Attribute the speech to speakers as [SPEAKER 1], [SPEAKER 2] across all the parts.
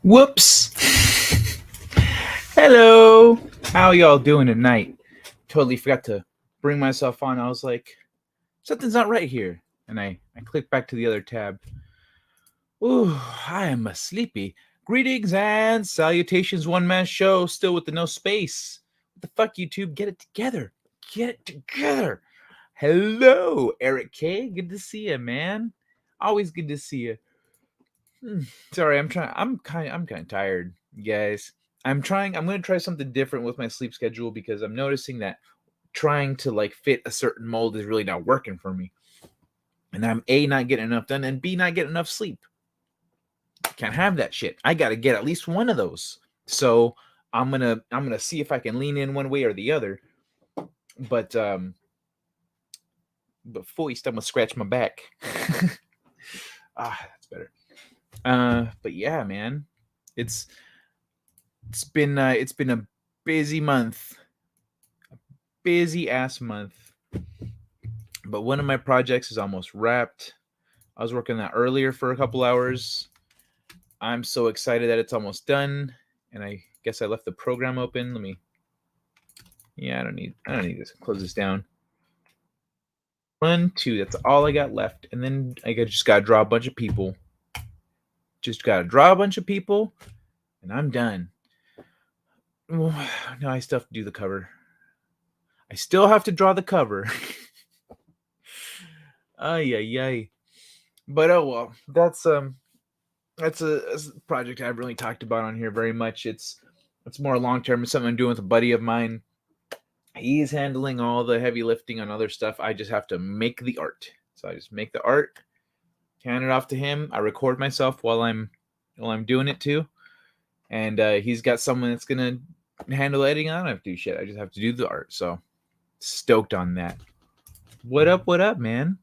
[SPEAKER 1] Whoops. Hello. How y'all doing tonight? Totally forgot to bring myself on. I was like, something's not right here. And I clicked back to the other tab. Ooh, I am a sleepy. Greetings and salutations, one man show, still with the no space. What the fuck, YouTube? Get it together. Get it together. Hello, Eric K. Good to see you, man. Always good to see you. Sorry, I'm kind of tired, guys. I'm gonna try something different with my sleep schedule because I'm noticing that trying to like fit a certain mold is really not working for me. And I'm A, not getting enough done, and B, not getting enough sleep. Can't have that shit. I gotta get at least one of those. So I'm gonna see if I can lean in one way or the other. But first I'm gonna scratch my back. That's better. But yeah, man. It's it's been a busy month. Busy ass month. But one of my projects is almost wrapped. I was working that earlier for a couple hours. I'm so excited that it's almost done. And I guess I left the program open. I don't need to close this down. 1, 2, that's all I got left. And then just gotta draw a bunch of people. And I'm done. Now I still have to do the cover. I still have to draw the cover. Ay. But oh well, that's a project I haven't really talked about on here very much. It's more long term. It's something I'm doing with a buddy of mine. He's handling all the heavy lifting on other stuff. I just have to make the art. So I just make the art, hand it off to him. I record myself while I'm doing it too. And he's got someone that's gonna handle editing. I don't have to do shit. I just have to do the art. So stoked on that. What up, man?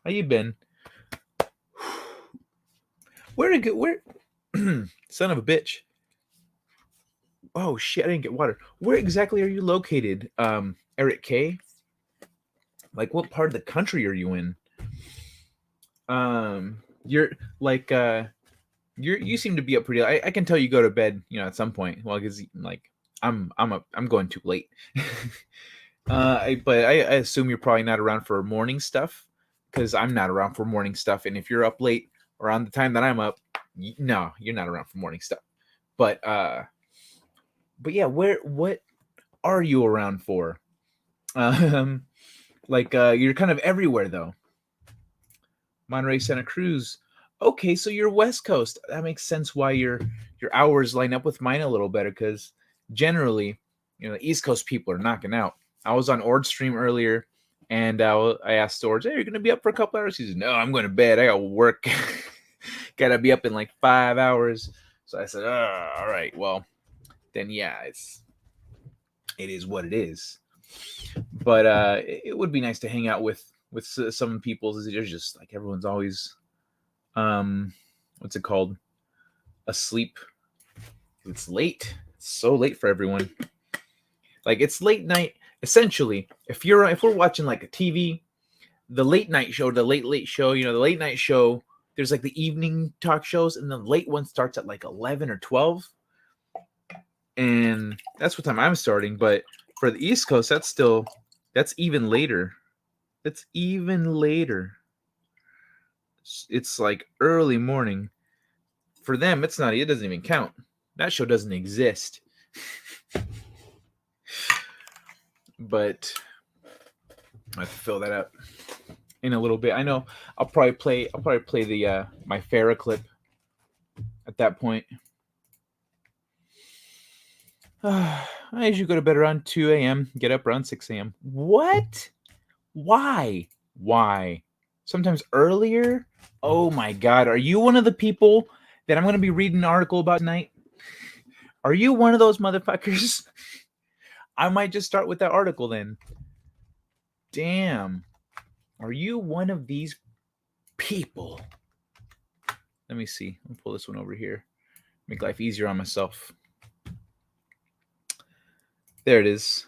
[SPEAKER 1] How you been? Where son of a bitch. Oh shit, I didn't get water. Where exactly are you located, Eric K? Like what part of the country are you in? You're like you seem to be up pretty. I can tell you go to bed, at some point. Well, because like I'm going too late. But I assume you're probably not around for morning stuff because I'm not around for morning stuff. And if you're up late around the time that I'm up, no, you're not around for morning stuff. But yeah, what are you around for? You're kind of everywhere though. Monterey, Santa Cruz. Okay, so you're West Coast. That makes sense why your hours line up with mine a little better because generally, the East Coast people are knocking out. I was on Ord's stream earlier, and I asked Ord, "Hey, you're gonna be up for a couple hours?" He said, "No, I'm going to bed. I got work. Gotta be up in like 5 hours." So I said, "All right, well, then yeah, it is what it is." But it would be nice to hang out with some people. There's just like everyone's always, what's it called? Asleep. It's late. It's so late for everyone. Like it's late night. Essentially, if we're watching like a TV, the late night show, the late show, the late night show, there's like the evening talk shows, and the late one starts at like 11 or 12. And that's what time I'm starting. But for the East Coast, that's even later. That's even later. It's like early morning. For them, it doesn't even count. That show doesn't exist. But I have to fill that up in a little bit. I know I'll probably play the my Farrah clip at that point. I usually go to bed around 2 a.m., get up around 6 a.m. What? Why? Sometimes earlier? Oh my God. Are you one of the people that I'm going to be reading an article about tonight? Are you one of those motherfuckers? I might just start with that article then. Damn. Are you one of these people? Let me see. I'll pull this one over here. Make life easier on myself. There it is.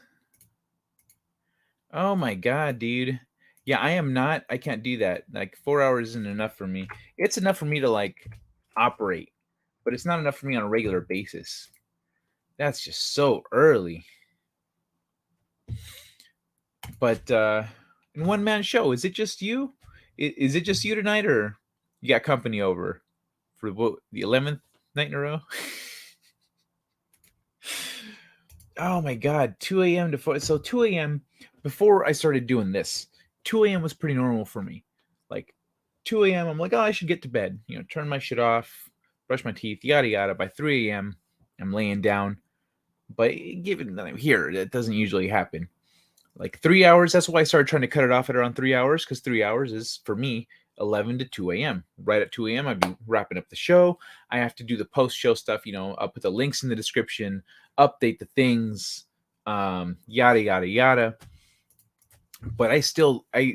[SPEAKER 1] Oh my God, dude. Yeah, I can't do that. Like 4 hours isn't enough for me. It's enough for me to like operate. but it's not enough for me on a regular basis. That's just so early. But in one man show, is it just you? Is it just you tonight, or you got company over for the 11th night in a row? Oh my god, 2 a.m. to 4. So 2 a.m. before I started doing this, 2 a.m. was pretty normal for me. Like 2 a.m. I'm like, oh, I should get to bed. Turn my shit off, brush my teeth, yada yada. By 3 a.m., I'm laying down. But given that I'm here, that doesn't usually happen. Like 3 hours, that's why I started trying to cut it off at around 3 hours, because 3 hours is, for me, 11 to 2 a.m. Right at 2 a.m., I'd be wrapping up the show. I have to do the post-show stuff. I'll put the links in the description, update the things, yada, yada, yada. But I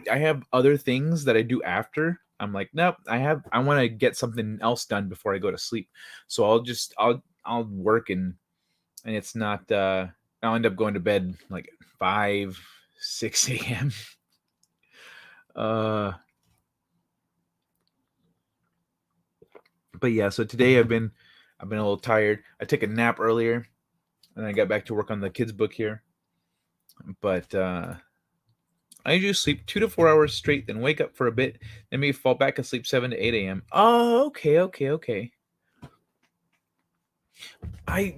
[SPEAKER 1] have other things that I do after. I'm like, nope, I want to get something else done before I go to sleep. So I'll work, and it's not, I'll end up going to bed like 5, 6 a.m. But yeah, so today I've been a little tired. I took a nap earlier, and I got back to work on the kids' book here. But I usually sleep 2 to 4 hours straight, then wake up for a bit, then maybe fall back asleep 7 to 8 a.m. Oh, okay.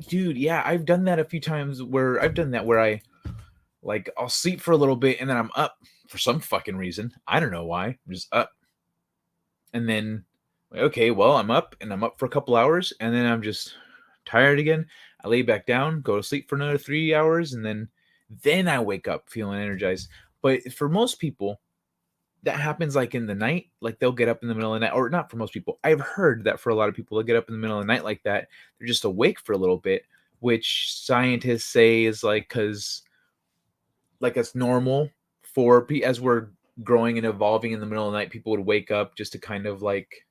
[SPEAKER 1] Dude, yeah, I've done that a few times where I'll sleep for a little bit and then I'm up for some fucking reason. I don't know why. I'm just up. And then, okay, well, I'm up for a couple hours, and then I'm just tired again. I lay back down, go to sleep for another 3 hours, and then I wake up feeling energized. But for most people, that happens like in the night. Like they'll get up in the middle of the night, or not for most people. I've heard that for a lot of people, they'll get up in the middle of the night like that. They're just awake for a little bit, which scientists say is because like it's normal for as we're growing and evolving in the middle of the night, people would wake up just to kind of like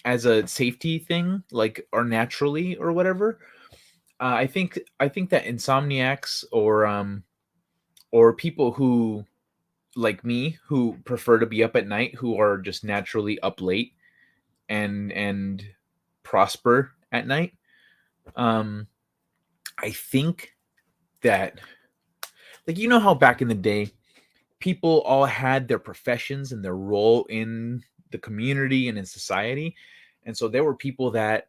[SPEAKER 1] as a safety thing, like or naturally or whatever. I think that insomniacs or people who like me who prefer to be up at night, who are just naturally up late and prosper at night. I think that like how back in the day people all had their professions and their role in the community and in society. And so there were people that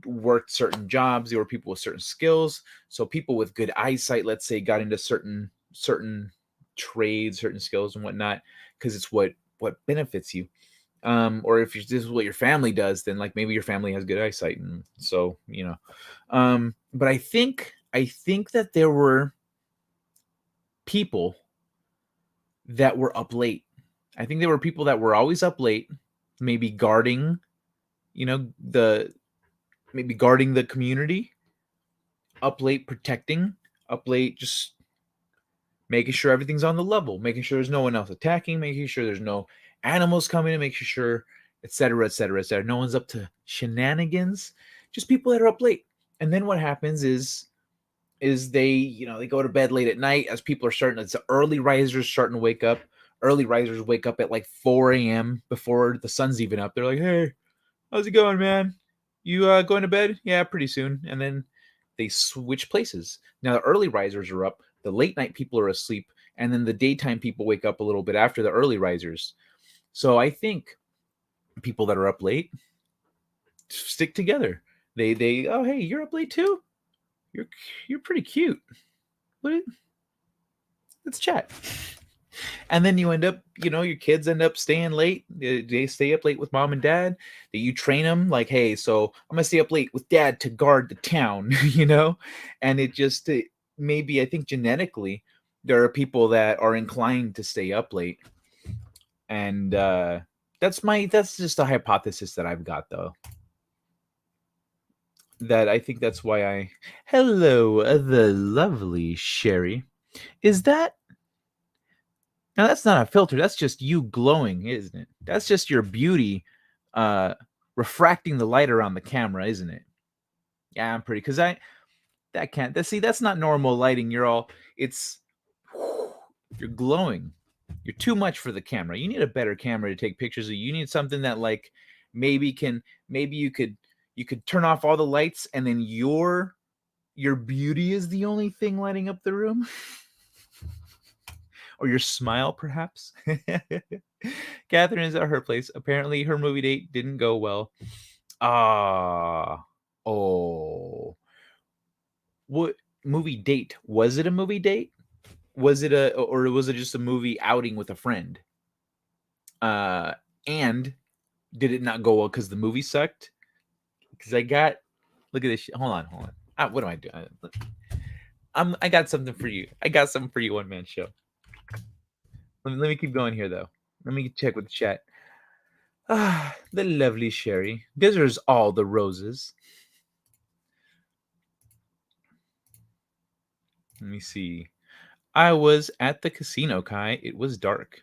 [SPEAKER 1] worked certain jobs, there were people with certain skills. So people with good eyesight, let's say, got into certain trades, certain skills and whatnot, because it's what benefits you. Or if this is what your family does, then like maybe your family has good eyesight, and so but I think that there were people that were up late. I think there were people that were always up late, maybe guarding, the community, up late protecting, up late just making sure everything's on the level, making sure there's no one else attacking, making sure there's no animals coming in, making sure, etc., etc., etc. No one's up to shenanigans. Just people that are up late. And then what happens is they go to bed late at night as people are starting. It's early risers starting to wake up. Early risers wake up at like 4 a.m. before the sun's even up. They're like, hey, how's it going, man? You going to bed? Yeah, pretty soon. And then they switch places. Now the early risers are up, the late night people are asleep, and then the daytime people wake up a little bit after the early risers. So I think people that are up late stick together. They oh, hey, you're up late too? You're pretty cute. Let's chat. And then you end up, your kids end up staying late. They stay up late with mom and dad. That you train them like, hey, so I'm gonna stay up late with dad to guard the town, And maybe I think genetically there are people that are inclined to stay up late, and that's just a hypothesis that I've got though. That I think that's why hello, the lovely Sherry. Is that Now that's not a filter. That's just you glowing, isn't it? That's just your beauty refracting the light around the camera, isn't it? Yeah, I'm pretty because that's not normal lighting. It's you're glowing. You're too much for the camera. You need a better camera to take pictures of. You need something that like maybe you could you could turn off all the lights, and then your beauty is the only thing lighting up the room, or your smile, perhaps. Catherine is at her place. Apparently, her movie date didn't go well. Oh. What movie date? Was it a movie date? Was it or was it just a movie outing with a friend? And did it not go well because the movie sucked? Because look at this shit. Hold on. What am I doing? I got something for you. One man show. Let me keep going here though. Let me check with the chat. The lovely Sherry. Deserves all the roses. Let me see. I was at the casino, Kai. It was dark.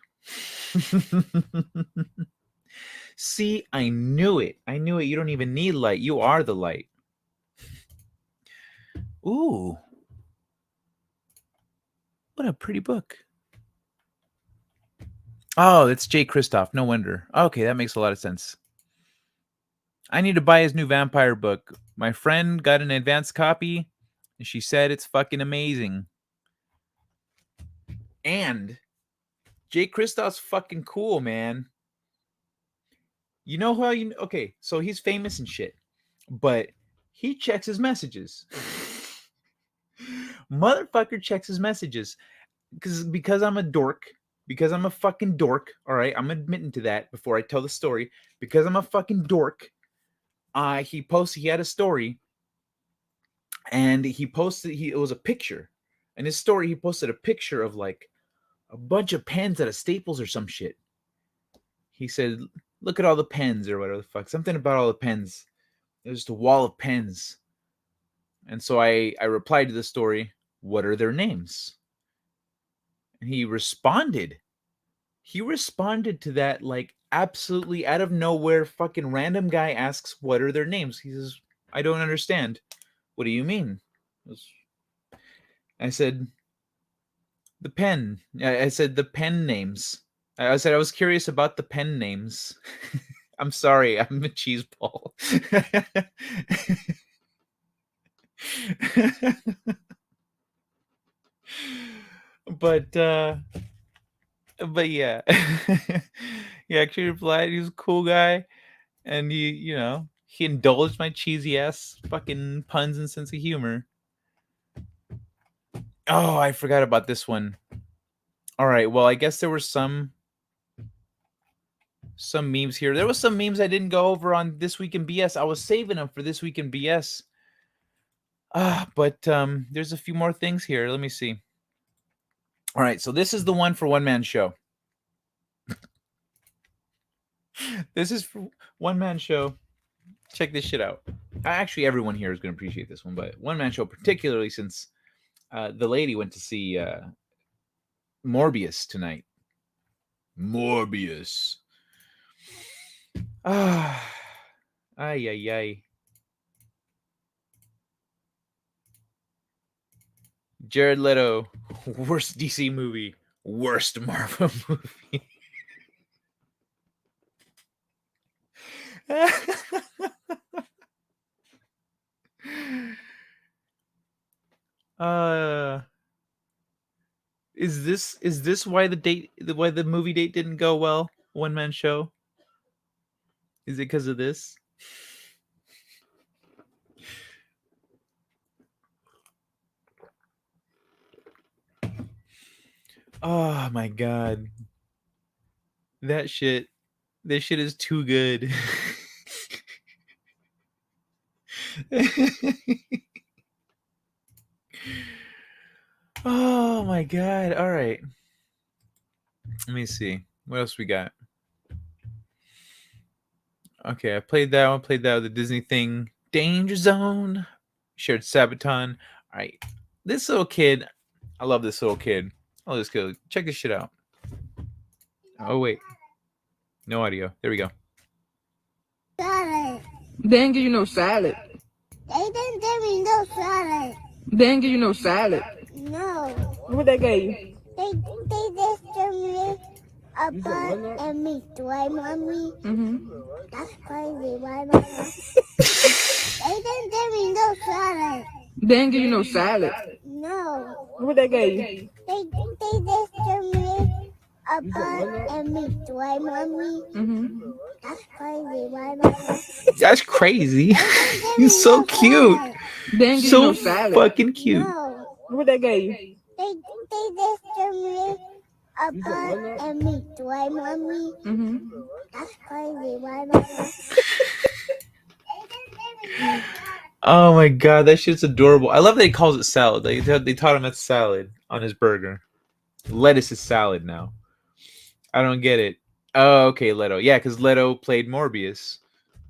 [SPEAKER 1] See, I knew it. You don't even need light. You are the light. Ooh. What a pretty book. Oh, it's Jay Kristoff. No wonder. Okay, that makes a lot of sense. I need to buy his new vampire book. My friend got an advanced copy, and she said it's fucking amazing. And Jay Kristoff's fucking cool, man. You know how you... Okay, so he's famous and shit, but he checks his messages. Motherfucker checks his messages. Because I'm a dork. Because I'm a fucking dork. All right, I'm admitting to that before I tell the story. Because I'm a fucking dork. He had a story, and it was a picture. In his story, he posted a picture of like a bunch of pens at a Staples or some shit. He said, look at all the pens, or whatever the fuck. Something about all the pens. There's just a wall of pens. And so I replied to the story, what are their names? And he responded. He responded to that like absolutely out of nowhere. Fucking random guy asks, what are their names? He says, I don't understand. What do you mean? I said, the pen. I said, the pen names. I said, I was curious about the pen names. I'm sorry, I'm a cheese ball. But yeah. He actually replied, he was a cool guy. And he indulged my cheesy ass fucking puns and sense of humor. Oh, I forgot about this one. All right, well, I guess there were some memes here. There was some memes I didn't go over on This Week in BS. I was saving them for This Week in BS. But there's a few more things here. Let me see. All right, so this is the one for One Man Show. This is for One Man Show. Check this shit out. Actually, everyone here is going to appreciate this one, but One Man Show particularly, since the lady went to see Morbius tonight. Morbius. Ay, ay, ay. Jared Leto, worst DC movie, worst Marvel movie. Is this why the movie date didn't go well? One Man Show. Is it because of this? Oh my god. This shit is too good. Oh my god. All right. Let me see. What else we got? Okay, I played that one. Played that with the Disney thing. Danger Zone. Shared Sabaton. All right. This little kid. I love this little kid. Oh, this kid. Check this shit out. Oh, wait. No audio. There we go.
[SPEAKER 2] Salad. They didn't give you no salad. They didn't give me no salad. They didn't give you no salad. No. What they gave you? They just gave me a bun and meat. Right, Mommy? Mm-hmm. That's crazy. Why, Mama? They didn't give me no salad. They didn't give you no salad? No. What they gave you? They just gave me a pot and meat, right, Mommy? Mm-hmm. That's crazy, right, Mommy?
[SPEAKER 1] That's crazy. You're so cute.
[SPEAKER 2] They didn't give you no salad.
[SPEAKER 1] Fucking cute.
[SPEAKER 2] No. What they gave you? They just gave me a pot and meat, right, Mommy? Mm-hmm. That's crazy, right, Mommy?
[SPEAKER 1] Oh my god, that shit's adorable. I love that he calls it salad. They taught him that's salad on his burger. Lettuce is salad now. I don't get it. Oh, okay, Leto. Yeah, because Leto played Morbius,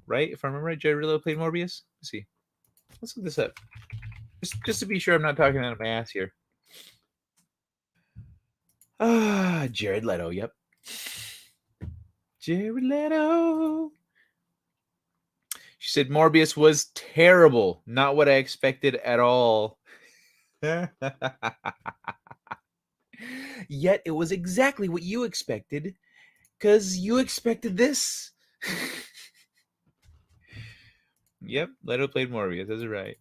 [SPEAKER 1] right? If I remember right, Jared Leto played Morbius. Let's see. Let's look this up. Just to be sure I'm not talking out of my ass here. Ah, Jared Leto. Yep. Jared Leto. She said Morbius was terrible. Not what I expected at all. Yet it was exactly what you expected, because you expected this. Yep, Leto played Morbius. That's right.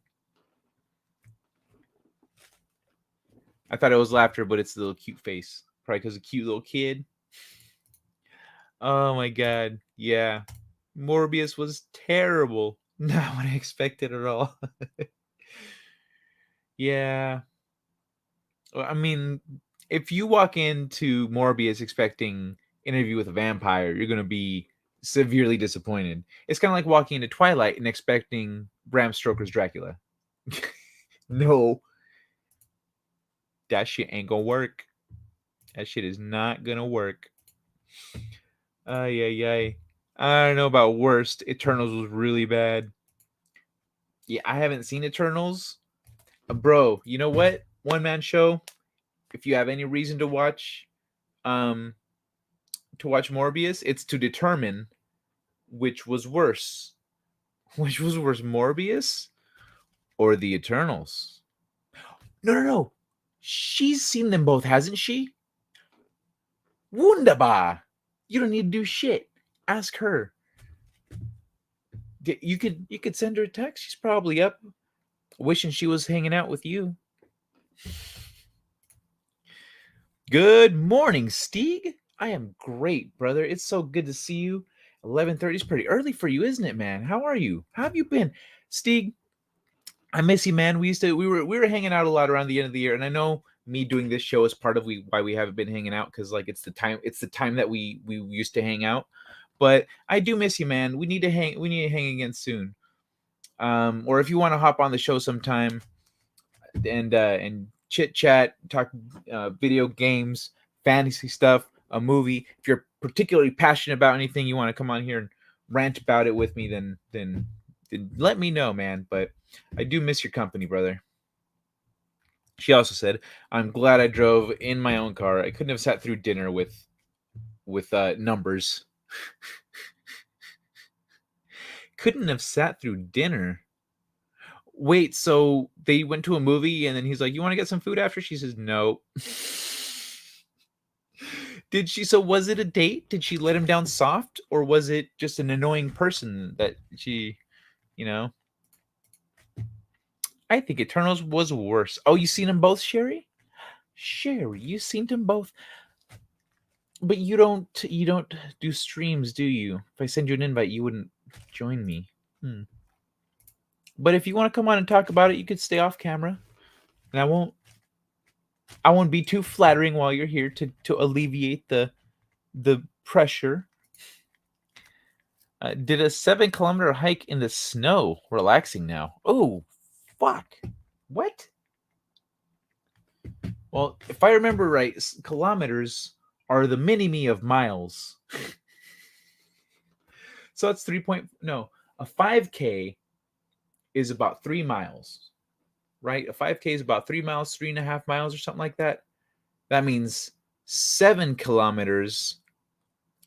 [SPEAKER 1] I thought it was laughter, but it's the little cute face. Probably because a cute little kid. Oh my god. Yeah. Morbius was terrible. Not what I expected at all. Yeah. Well, I mean, if you walk into Morbius expecting Interview with a Vampire, you're going to be severely disappointed. It's kind of like walking into Twilight and expecting Bram Stoker's Dracula. No. That shit ain't going to work. That shit is not going to work. Ay. I don't know about worst. Eternals was really bad. Yeah, I haven't seen Eternals. Bro, you know what? One man show. If you have any reason to watch Morbius, it's to determine which was worse. Which was worse, Morbius or the Eternals? No. She's seen them both, hasn't she? Wunderbar. You don't need to do shit. Ask her. You could send her a text. She's probably up, wishing she was hanging out with you. Good morning, Steeg. I am great, brother. It's so good to see you. 11:30 is pretty early for you, isn't it, man? How are you? How have you been, Steeg? I miss you, man. We were hanging out a lot around the end of the year, and I know me doing this show is part of why we haven't been hanging out, because like it's the time that we used to hang out. But I do miss you, man. We need to hang again soon. Or if you want to hop on the show sometime and chit chat, talk video games, fantasy stuff, a movie. If you're particularly passionate about anything, you want to come on here and rant about it with me, then let me know, man. But I do miss your company, brother. She also said, "I'm glad I drove in my own car. I couldn't have sat through dinner with numbers. Couldn't have sat through dinner." Wait, so they went to a movie and then he's like, "You want to get some food after?" She says, "No." Did she? So was it a date? Did she let him down soft, or was it just an annoying person that she, you know? I think Eternals was worse. Oh, you seen them both, Sherry? Sherry, you seen them both. But you don't do streams, do you? If I send you an invite, you wouldn't join me. But if you want to come on and talk about it, you could stay off camera, and I won't be too flattering while you're here to alleviate the pressure. Did a 7-kilometer hike in the snow. Relaxing now. Oh, fuck. What? Well, if I remember right, kilometers are the mini-me of miles. So that's a 5K is about 3 miles, right? A 5K is about 3 miles, 3.5 miles or something like that. That means 7 kilometers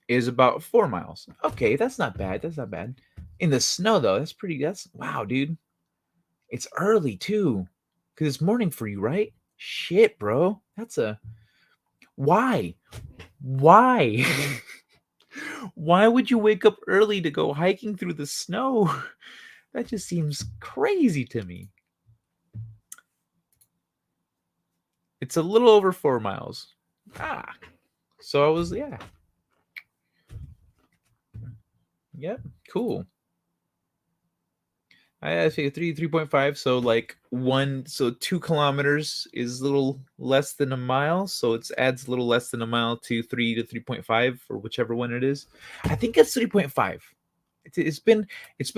[SPEAKER 1] is about 4 miles. Okay, that's not bad. That's not bad. In the snow, though, that's wow, dude. It's early, too, because it's morning for you, right? Shit, bro. Why? Why would you wake up early to go hiking through the snow? That just seems crazy to me. It's a little over 4 miles. So I was, yeah. Yep, cool. I think 3.5. So like 2 kilometers is a little less than a mile. So it adds a little less than a mile to 3 to 3.5 or whichever one it is. I think it's 3.5. It's been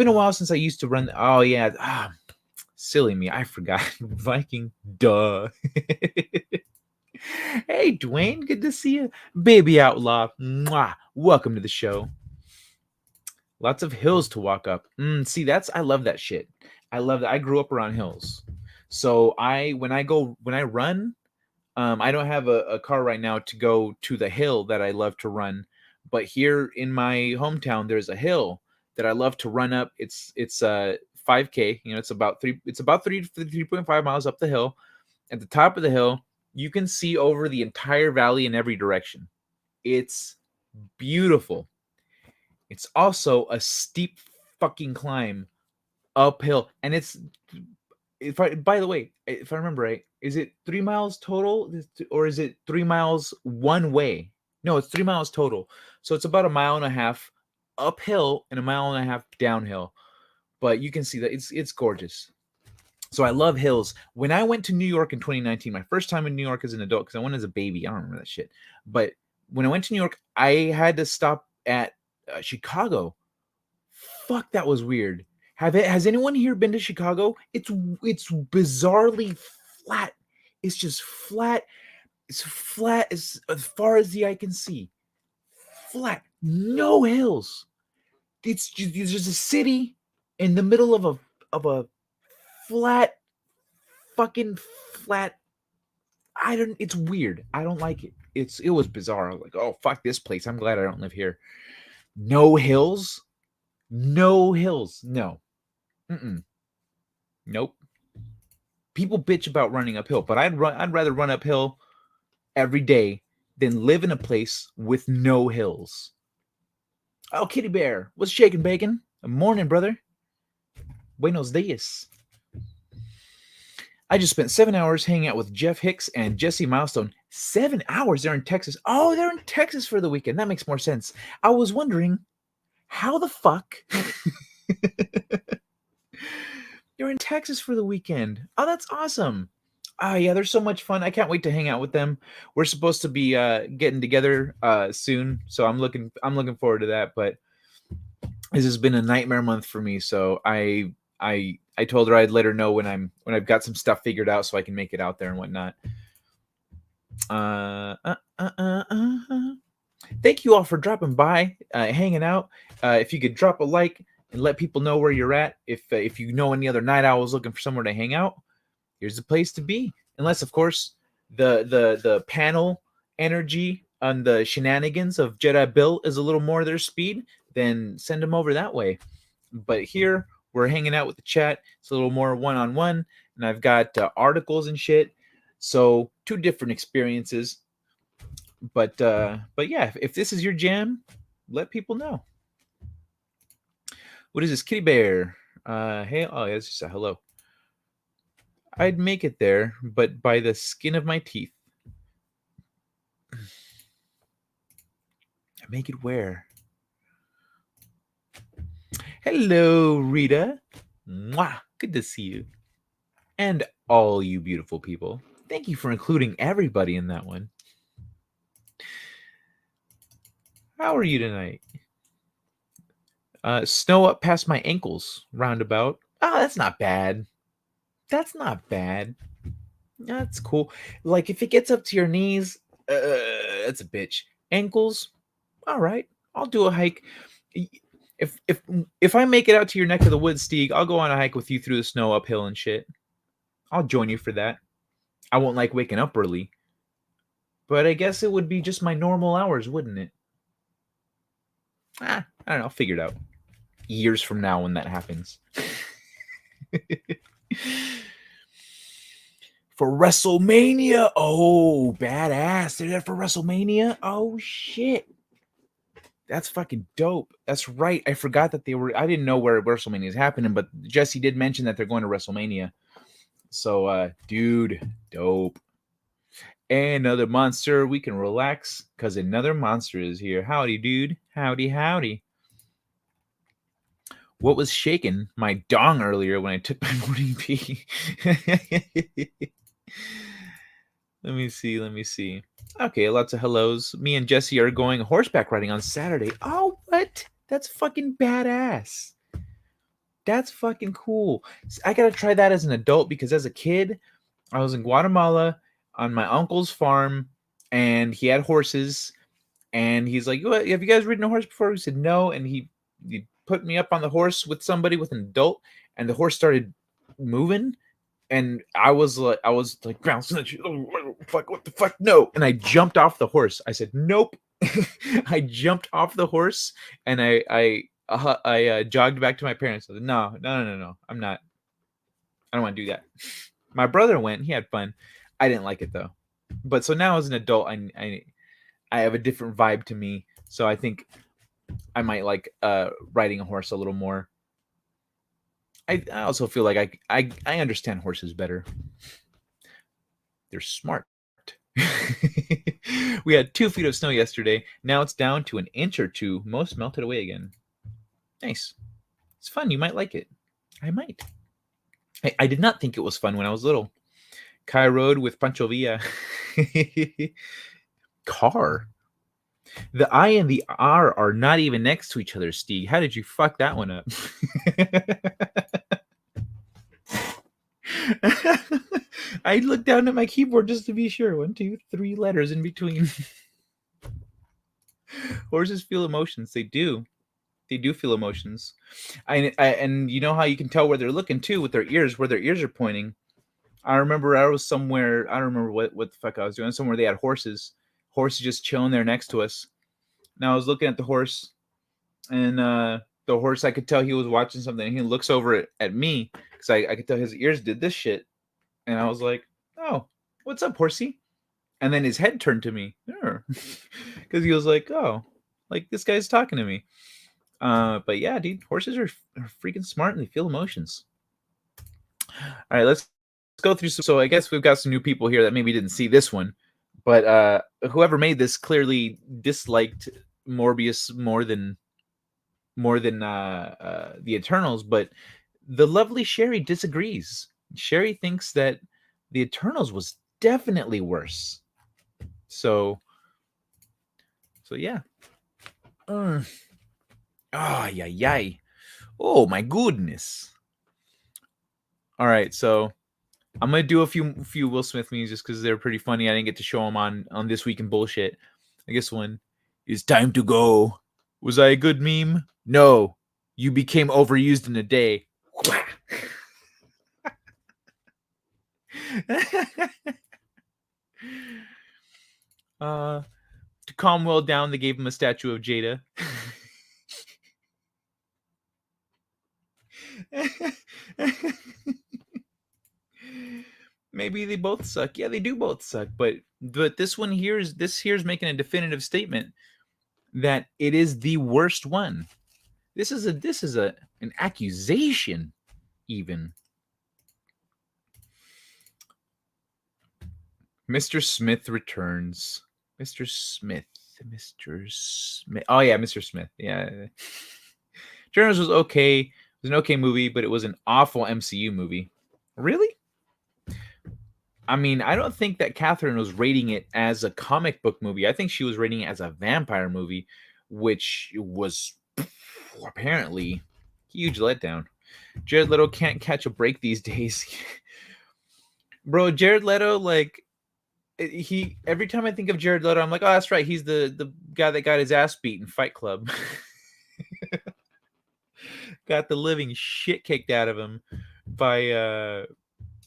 [SPEAKER 1] a while since I used to run. Oh yeah, silly me, I forgot. Viking, duh. Hey Dwayne, good to see you, baby outlaw. Mwah. Welcome to the show. Lots of hills to walk up. See, I love that shit. I love that. I grew up around hills. So when I run, I don't have a car right now to go to the hill that I love to run. But here in my hometown, there's a hill that I love to run up. It's 5K. It's about 3.5 miles up the hill. At the top of the hill, you can see over the entire valley in every direction. It's beautiful. It's also a steep fucking climb uphill, and by the way, if I remember right, is it 3 miles total, or is it 3 miles one way? No, it's 3 miles total. So it's about a mile and a half uphill and a mile and a half downhill. But you can see that it's gorgeous. So I love hills. When I went to New York in 2019, my first time in New York as an adult, because I went as a baby, I don't remember that shit. But when I went to New York, I had to stop at Chicago. Fuck, that was weird. Has anyone here been to Chicago? It's bizarrely flat. It's just flat. It's flat as far as the eye can see. Flat, no hills. It's just a city in the middle of a flat, fucking flat. It's weird. I don't like it. It was bizarre. I was like, oh fuck this place. I'm glad I don't live here. No hills. No hills. No. Nope. People bitch about running uphill, but I'd rather run uphill every day than live in a place with no hills. Oh, Kittybear, what's shaking, bacon? Morning, brother. Buenos dias. I just spent 7 hours hanging out with Jeff Hicks and Jesse Milestone. 7 hours? They're in Texas. Oh, they're in Texas for the weekend. That makes more sense. I was wondering, how the fuck you're in Texas for the weekend? Oh, that's awesome. Yeah, they're so much fun. I can't wait to hang out with them. We're supposed to be getting together soon, so I'm looking forward to that. But this has been a nightmare month for me, so I told her I'd let her know when I've got some stuff figured out so I can make it out there and whatnot. Thank you all for dropping by, hanging out. If you could drop a like and let people know where you're at. If you know any other night owls looking for somewhere to hang out, here's the place to be. Unless, of course, the panel energy on the shenanigans of Jedi Bill is a little more their speed, then send them over that way. But here we're hanging out with the chat. It's a little more one-on-one, and I've got articles and shit. So 2 different experiences. But yeah, if this is your jam, let people know. What is this, Kittybear? Hey, oh, yeah, it's just a hello. I'd make it there, but by the skin of my teeth. I make it where? Hello, Rita. Mwah. Good to see you. And all you beautiful people. Thank you for including everybody in that one. How are you tonight? Snow up past my ankles, roundabout. Oh, that's not bad. That's not bad. That's cool. Like, if it gets up to your knees, that's a bitch. Ankles, all right. I'll do a hike. If I make it out to your neck of the woods, Steeg, I'll go on a hike with you through the snow uphill and shit. I'll join you for that. I won't like waking up early, but I guess it would be just my normal hours, wouldn't it? I don't know. I'll figure it out. Years from now when that happens. For WrestleMania. Oh, badass. They're there for WrestleMania? Oh, shit. That's fucking dope. That's right. I forgot that I didn't know where WrestleMania is happening, but Jesse did mention that they're going to WrestleMania. So, dude, dope. Another monster. We can relax because another monster is here. Howdy, dude. Howdy, howdy. What was shaking my dong earlier when I took my morning pee? Let me see. Okay, lots of hellos. Me and Jesse are going horseback riding on Saturday. Oh, what? That's fucking badass. That's fucking cool. I gotta try that as an adult because as a kid, I was in Guatemala on my uncle's farm and he had horses. And he's like, "What? Have you guys ridden a horse before?" We said, "No." And he put me up on the horse with somebody, with an adult, and the horse started moving. And I was like bouncing. Oh, fuck! What the fuck? No! And I jumped off the horse. I said, "Nope." I jumped off the horse and I jogged back to my parents. I said, "No, no, no, no, no. I'm not. I don't want to do that." My brother went. He had fun. I didn't like it though. But so now as an adult, I have a different vibe to me. So I think I might like riding a horse a little more. I also feel like I understand horses better. They're smart. We had 2 feet of snow yesterday. Now it's down to an inch or two. Most melted away again. Nice. It's fun. You might like it. I might. I did not think it was fun when I was little. Kai rode with Pancho Villa. Car. The I and the R are not even next to each other, Steve. How did you fuck that one up? I looked down at my keyboard just to be sure. 1, 2, 3 letters in between. Horses feel emotions. They do. They do feel emotions. And you know how you can tell where they're looking too with their ears, where their ears are pointing. I remember I was somewhere. I don't remember what the fuck I was doing. Somewhere they had horses just chilling there next to us. Now I was looking at the horse, and the horse, I could tell he was watching something. And he looks over at me because I could tell his ears did this shit, and I was like, "Oh, what's up, horsey?" And then his head turned to me because he was like, "Oh, like this guy's talking to me." But yeah, dude, horses are freaking smart and they feel emotions. All right, let's go through some. So I guess we've got some new people here that maybe didn't see this one, but whoever made this clearly disliked Morbius more than the Eternals. But the lovely Sherry disagrees. Sherry thinks that the Eternals was definitely worse. So yeah. Yay. Oh my goodness. All right, so I'm gonna do a few Will Smith memes just because they're pretty funny. I didn't get to show them on This Week in Bullshit. I guess one is time to go. Was I a good meme? No. You became overused in a day. To calm Will down, they gave him a statue of Jada. Maybe they both suck. Yeah, they do both suck. But this one here's making a definitive statement that it is the worst one. This is an accusation, even. Mr. Smith returns. Mr. Smith. Oh yeah, Mr. Smith. Yeah. Journals was okay. It was an okay movie, but it was an awful MCU movie. Really? I mean, I don't think that Catherine was rating it as a comic book movie. I think she was rating it as a vampire movie, which was apparently huge letdown. Jared Leto can't catch a break these days. Bro, Jared Leto, like, he every time I think of Jared Leto, I'm like, oh, that's right. He's the guy that got his ass beat in Fight Club. Got the living shit kicked out of him by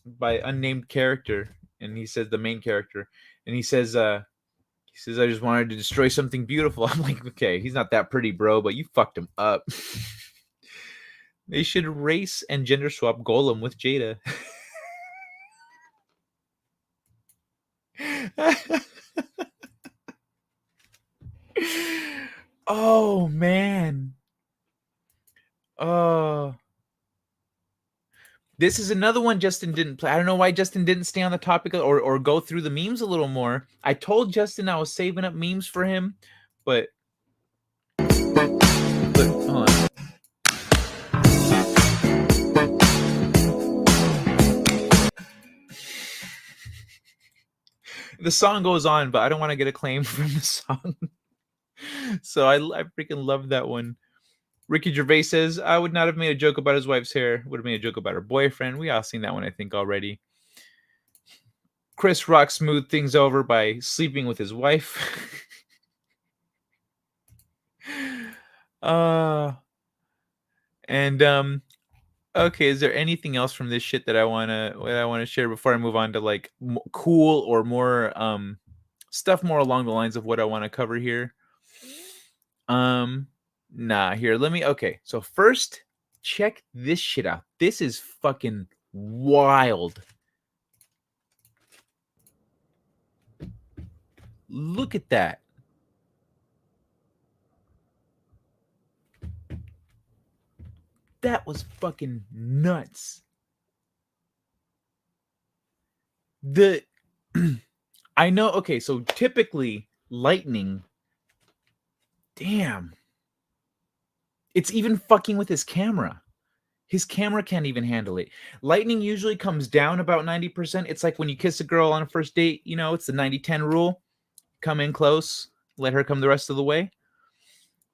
[SPEAKER 1] unnamed character. And he says the main character. And he says, I just wanted to destroy something beautiful. I'm like, okay, he's not that pretty, bro, but you fucked him up. They should race and gender swap Golem with Jada. Oh man. Oh. This is another one Justin didn't play. I don't know why Justin didn't stay on the topic or go through the memes a little more. I told Justin I was saving up memes for him, but look, hold on. The song goes on, but I don't want to get a claim from the song. So I freaking love that one. Ricky Gervais says, I would not have made a joke about his wife's hair. Would have made a joke about her boyfriend. We all seen that one, I think, already. Chris Rock smoothed things over by sleeping with his wife. Okay, is there anything else from this shit that I wanna share before I move on to like cool or more stuff more along the lines of what I want to cover here? Nah, here, okay. So first, check this shit out. This is fucking wild. Look at that. That was fucking nuts. I know, okay, so typically lightning, damn. It's even fucking with his camera. His camera can't even handle it. Lightning usually comes down about 90%. It's like when you kiss a girl on a first date, you know, it's the 90-10 rule. Come in close, let her come the rest of the way.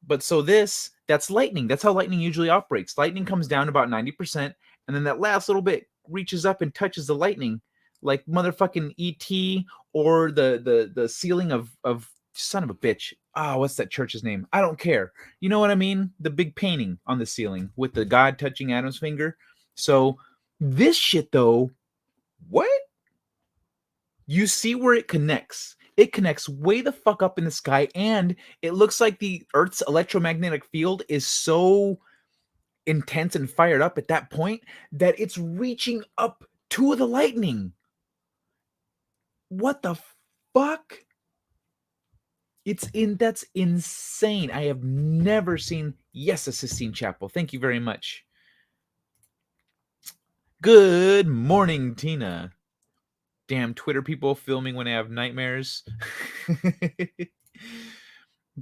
[SPEAKER 1] But so that's lightning. That's how lightning usually operates. Lightning comes down about 90%, and then that last little bit reaches up and touches the lightning, like motherfucking ET or the ceiling of son of a bitch. What's that church's name? I don't care. You know what I mean? The big painting on the ceiling with the God touching Adam's finger. So this shit though, what? You see where it connects. It connects way the fuck up in the sky, and it looks like the Earth's electromagnetic field is so intense and fired up at that point that it's reaching up to the lightning. What the fuck? That's insane. I have never seen. Yes, a Sistine Chapel. Thank you very much. Good morning, Tina. Damn Twitter people filming when I have nightmares.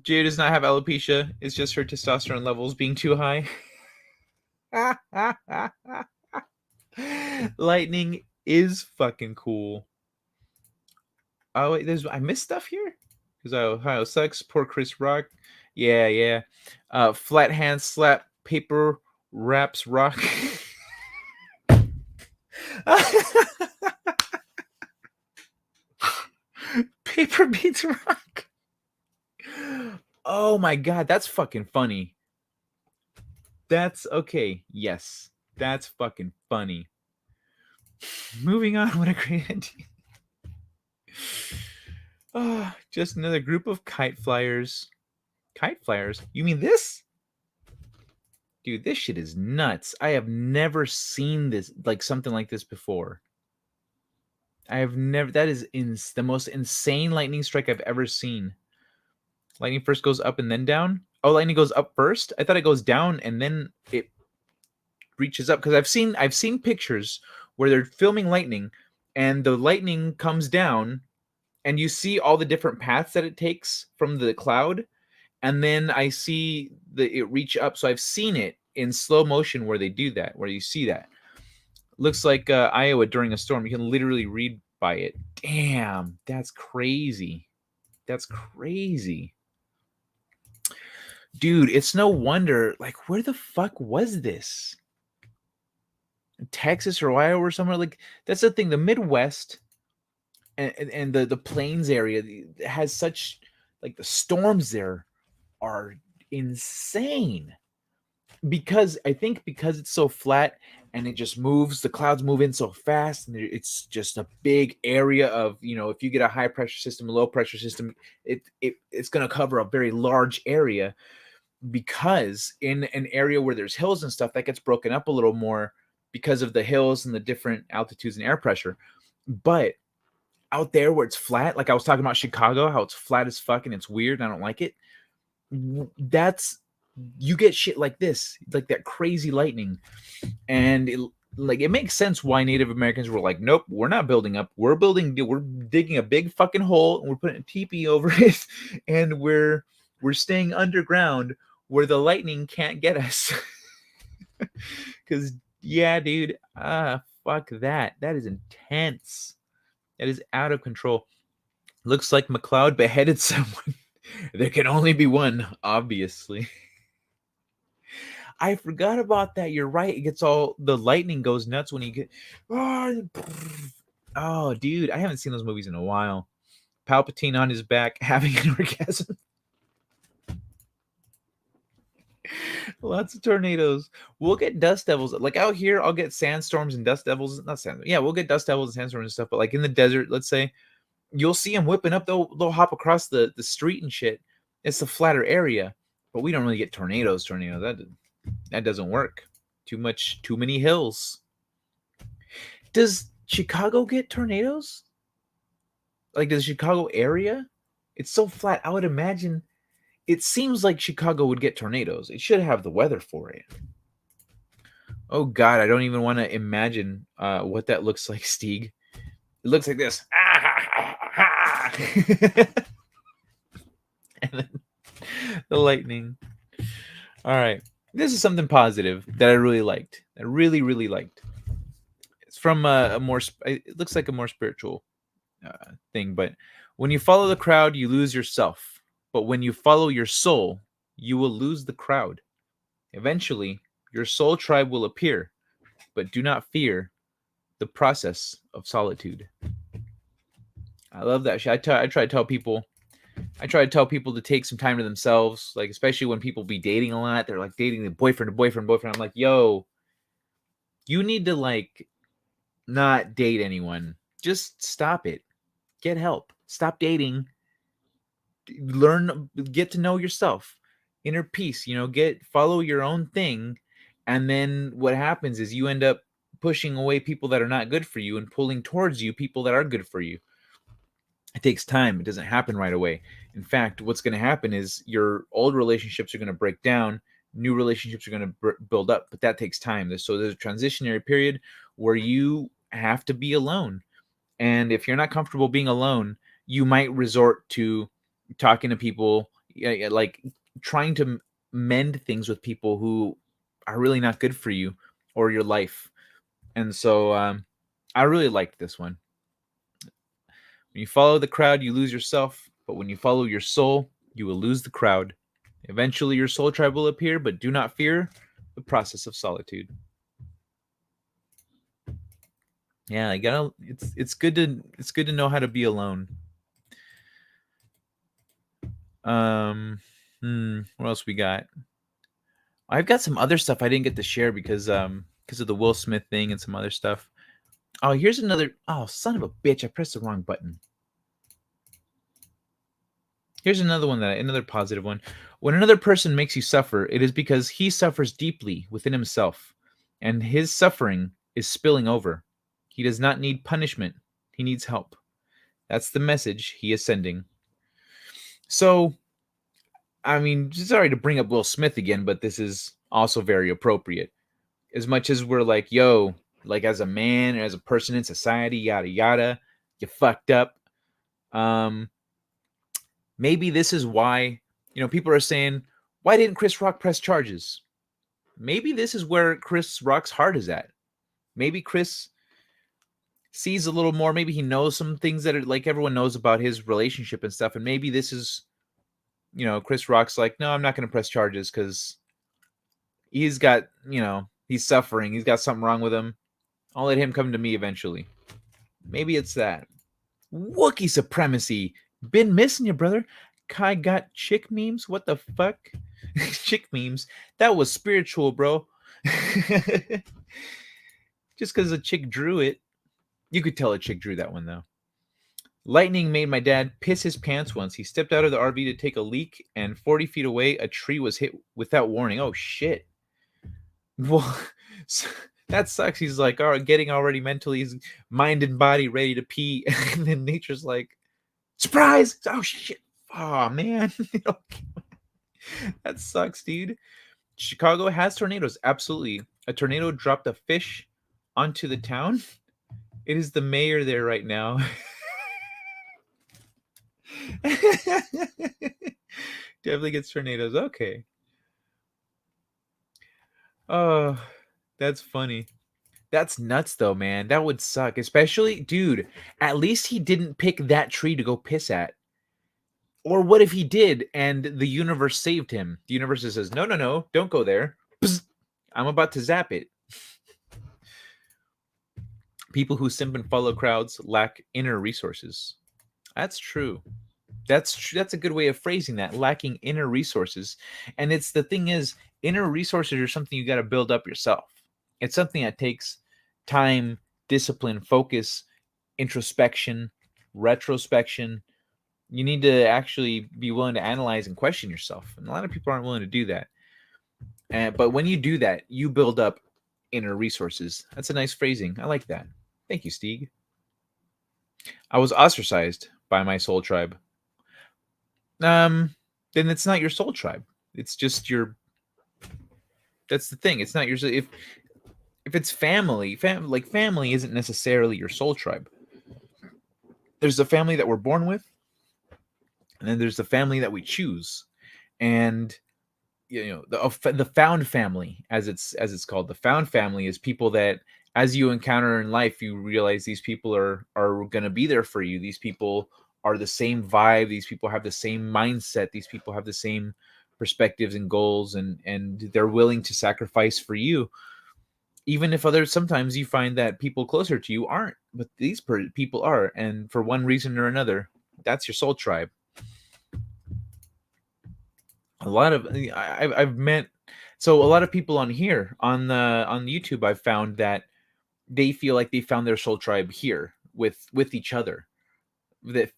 [SPEAKER 1] Jay does not have alopecia. It's just her testosterone levels being too high. Lightning is fucking cool. Oh wait, I missed stuff here because Ohio sucks. Poor Chris Rock. Yeah. Flat hand slap paper wraps rock. Paper beats rock. Oh my god, that's fucking funny. That's okay. Yes, that's fucking funny. Moving on, what a great idea. Just another group of kite flyers. Kite flyers? You mean this? Dude, this shit is nuts. I have never seen this, like something like this before. That is the most insane lightning strike I've ever seen. Lightning first goes up and then down? Oh, lightning goes up first? I thought it goes down and then it reaches up, because I've seen pictures where they're filming lightning and the lightning comes down and you see all the different paths that it takes from the cloud, and then I see it reach up. So I've seen it in slow motion where they do that, where you see that. Looks like Iowa during a storm. You can literally read by it. Damn, that's crazy. That's crazy. Dude, it's no wonder, like, where the fuck was this? Texas or Iowa or somewhere? Like, that's the thing. The Midwest and the plains area has such, like, the storms there are insane. Because it's so flat and it just moves, the clouds move in so fast, and it's just a big area of, if you get a high pressure system, a low pressure system, it's going to cover a very large area. Because in an area where there's hills and stuff, that gets broken up a little more because of the hills and the different altitudes and air pressure. But out there where it's flat, like I was talking about Chicago, how it's flat as fuck and it's weird and I don't like it. That's you get shit like this, like that crazy lightning, and it makes sense why Native Americans were like, nope, we're not building up. We're digging a big fucking hole, and we're putting a teepee over it, and we're staying underground where the lightning can't get us. Because yeah, dude, fuck that. That is intense. That is out of control. Looks like McLeod beheaded someone. There can only be one, obviously. I forgot about that. You're right. It gets the lightning goes nuts when you get. Oh, dude, I haven't seen those movies in a while. Palpatine on his back having an orgasm. Lots of tornadoes. We'll get dust devils. Like out here, I'll get sandstorms and dust devils. Not sandstorms. Yeah, we'll get dust devils and sandstorms and stuff. But like in the desert, let's say, you'll see them whipping up. They'll hop across the street and shit. It's a flatter area, but we don't really get tornadoes. That doesn't work. Too many hills. Does Chicago get tornadoes? Like, does Chicago area? It's so flat. I would imagine. It seems like Chicago would get tornadoes. It should have the weather for it. Oh God, I don't even want to imagine what that looks like, Steeg. It looks like this. And then the lightning. All right. This is something positive that I really liked. I really, really liked. It's from it looks like a more spiritual thing. But when you follow the crowd, you lose yourself. But when you follow your soul, you will lose the crowd. Eventually, your soul tribe will appear. But do not fear the process of solitude. I love that shit. I try to tell people to take some time to themselves, like especially when people be dating a lot. They're like dating the boyfriend. I'm like, yo, you need to like not date anyone. Just stop it. Get help. Stop dating. Get to know yourself. Inner peace, follow your own thing. And then what happens is you end up pushing away people that are not good for you and pulling towards you people that are good for you. It takes time. It doesn't happen right away. In fact, what's going to happen is your old relationships are going to break down. New relationships are going to build up, but that takes time. So there's a transitionary period where you have to be alone. And if you're not comfortable being alone, you might resort to talking to people, like trying to mend things with people who are really not good for you or your life. And so I really liked this one. When you follow the crowd, you lose yourself. But when you follow your soul, you will lose the crowd. Eventually, your soul tribe will appear, but do not fear the process of solitude. Yeah, it's good to know how to be alone. What else we got? I've got some other stuff I didn't get to share because of the Will Smith thing and some other stuff. Oh, here's another. Oh, son of a bitch! I pressed the wrong button. Here's another positive one. When another person makes you suffer, it is because he suffers deeply within himself, and his suffering is spilling over. He does not need punishment. He needs help. That's the message he is sending. So, I mean, sorry to bring up Will Smith again, but this is also very appropriate. As much as we're like, yo, like as a man, as a person in society, yada, yada, you fucked up. Maybe this is why, people are saying, why didn't Chris Rock press charges? Maybe this is where Chris Rock's heart is at. Maybe Chris sees a little more. Maybe he knows some things that are like everyone knows about his relationship and stuff. And maybe this is, Chris Rock's like, no, I'm not going to press charges because he's got, he's suffering. He's got something wrong with him. I'll let him come to me eventually. Maybe it's that. Wookiee supremacy. Been missing you, brother. Kai got chick memes? What the fuck? Chick memes? That was spiritual, bro. Just because a chick drew it. You could tell a chick drew that one, though. Lightning made my dad piss his pants once. He stepped out of the RV to take a leak, and 40 feet away, a tree was hit without warning. Oh, shit. Well, that sucks. He's like, getting already mentally, his mind and body ready to pee. And then nature's like, surprise! Oh, shit. Oh, man. That sucks, dude. Chicago has tornadoes. Absolutely. A tornado dropped a fish onto the town. It is the mayor there right now. Definitely gets tornadoes. Okay. Oh, that's funny. That's nuts, though, man. That would suck. Especially, dude, at least he didn't pick that tree to go piss at. Or what if he did and the universe saved him? The universe says, no, no, no, don't go there. Psst, I'm about to zap it. People who simp and follow crowds lack inner resources. That's true. That's a good way of phrasing that. Lacking inner resources, and it's the thing is, inner resources are something you got to build up yourself. It's something that takes time, discipline, focus, introspection, retrospection. You need to actually be willing to analyze and question yourself, and a lot of people aren't willing to do that. But when you do that, you build up inner resources. That's a nice phrasing. I like that. Thank you, Stieg. I was ostracized by my soul tribe. Then it's not your soul tribe. It's just your. That's the thing. It's not your. If it's family, like family isn't necessarily your soul tribe. There's a family that we're born with, and then there's the family that we choose, and the found family, as it's called. The found family is people that, as you encounter in life, you realize these people are going to be there for you. These people are the same vibe. These people have the same mindset. These people have the same perspectives and goals, and they're willing to sacrifice for you, even if others, sometimes you find that people closer to you aren't, but these people are, and for one reason or another, that's your soul tribe. A lot of I've met, so a lot of people on here on YouTube, I've found that they feel like they found their soul tribe here with each other. That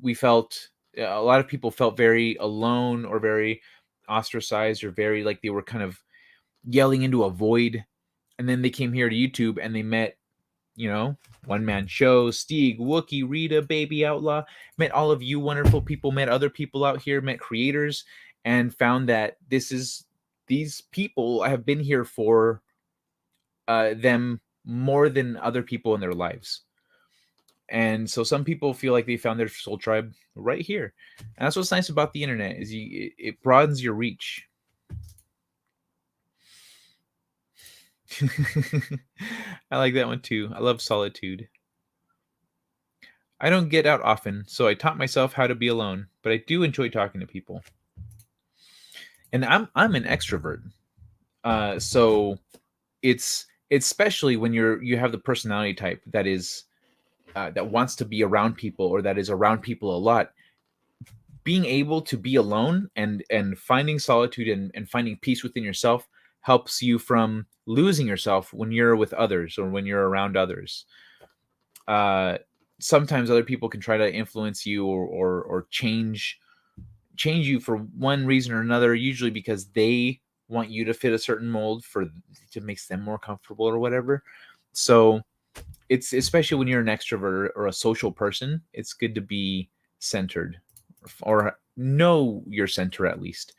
[SPEAKER 1] we felt, a lot of people felt very alone or very ostracized or very like they were kind of yelling into a void, and then they came here to YouTube and they met, one man show, Stieg, Wookie, Rita, Baby Outlaw, met all of you wonderful people, met other people out here, met creators, and found that these people have been here for them more than other people in their lives. And so some people feel like they found their soul tribe right here. And that's what's nice about the internet, is it broadens your reach. I like that one too. I love solitude. I don't get out often, so I taught myself how to be alone, but I do enjoy talking to people. And I'm an extrovert. So it's especially when you have the personality type that is that wants to be around people, or that is around people a lot. Being able to be alone and finding solitude and finding peace within yourself helps you from losing yourself when you're with others or when you're around others. Sometimes other people can try to influence you or change you for one reason or another, usually because they want you to fit a certain mold to make them more comfortable or whatever. So it's, especially when you're an extrovert or a social person, it's good to be centered, or know your center at least.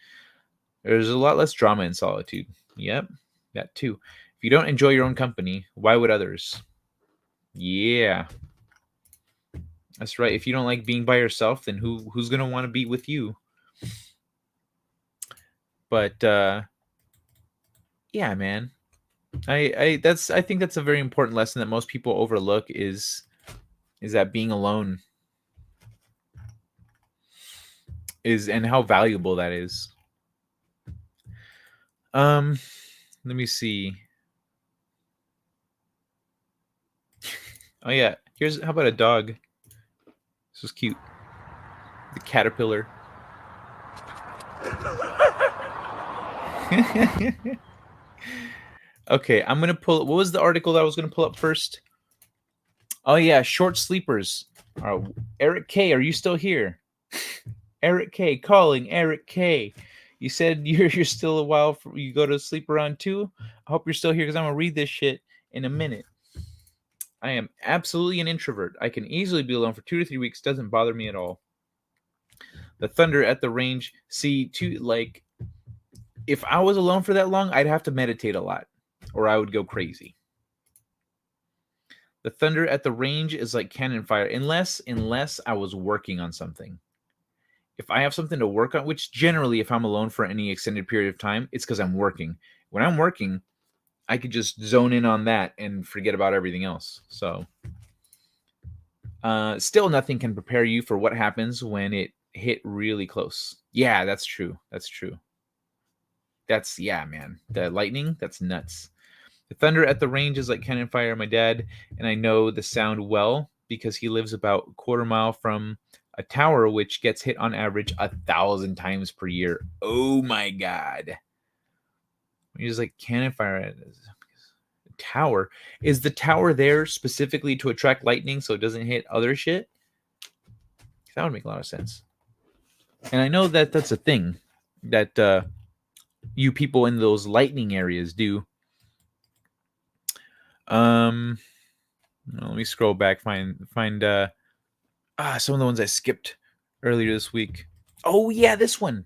[SPEAKER 1] There's a lot less drama in solitude. Yep, that too. If you don't enjoy your own company, why would others? Yeah, that's right. If you don't like being by yourself, then who's gonna want to be with you? But yeah, man. I think that's a very important lesson that most people overlook, is that being alone is, and how valuable that is. Let me see. Oh yeah, how about a dog? This is cute. The caterpillar. Okay, I'm gonna pull. What was the article that I was gonna pull up first? Oh yeah, short sleepers. Eric K, are you still here? Eric K, calling Eric K. You said you're still a while for you go to sleep around 2. I hope you're still here, because I'm gonna read this shit in a minute. I am absolutely an introvert. I can easily be alone for 2 to 3 weeks. Doesn't bother me at all. The thunder at the range. See, like, if I was alone for that long, I'd have to meditate a lot, or I would go crazy. The thunder at the range is like cannon fire, unless I was working on something. If I have something to work on, which generally, if I'm alone for any extended period of time, it's because I'm working. When I'm working, I could just zone in on that and forget about everything else. So, still, nothing can prepare you for what happens when it hit really close. Yeah, that's true. That's true. Yeah, man. The lightning, that's nuts. The thunder at the range is like cannon fire. My dad and I know the sound well because he lives about a quarter mile from a tower which gets hit on average 1,000 times per year. Oh my god! He's like cannon fire at a tower. Is the tower there specifically to attract lightning so it doesn't hit other shit? That would make a lot of sense. And I know that that's a thing that you people in those lightning areas do. Let me scroll back, find some of the ones I skipped earlier this week. Oh yeah, this one.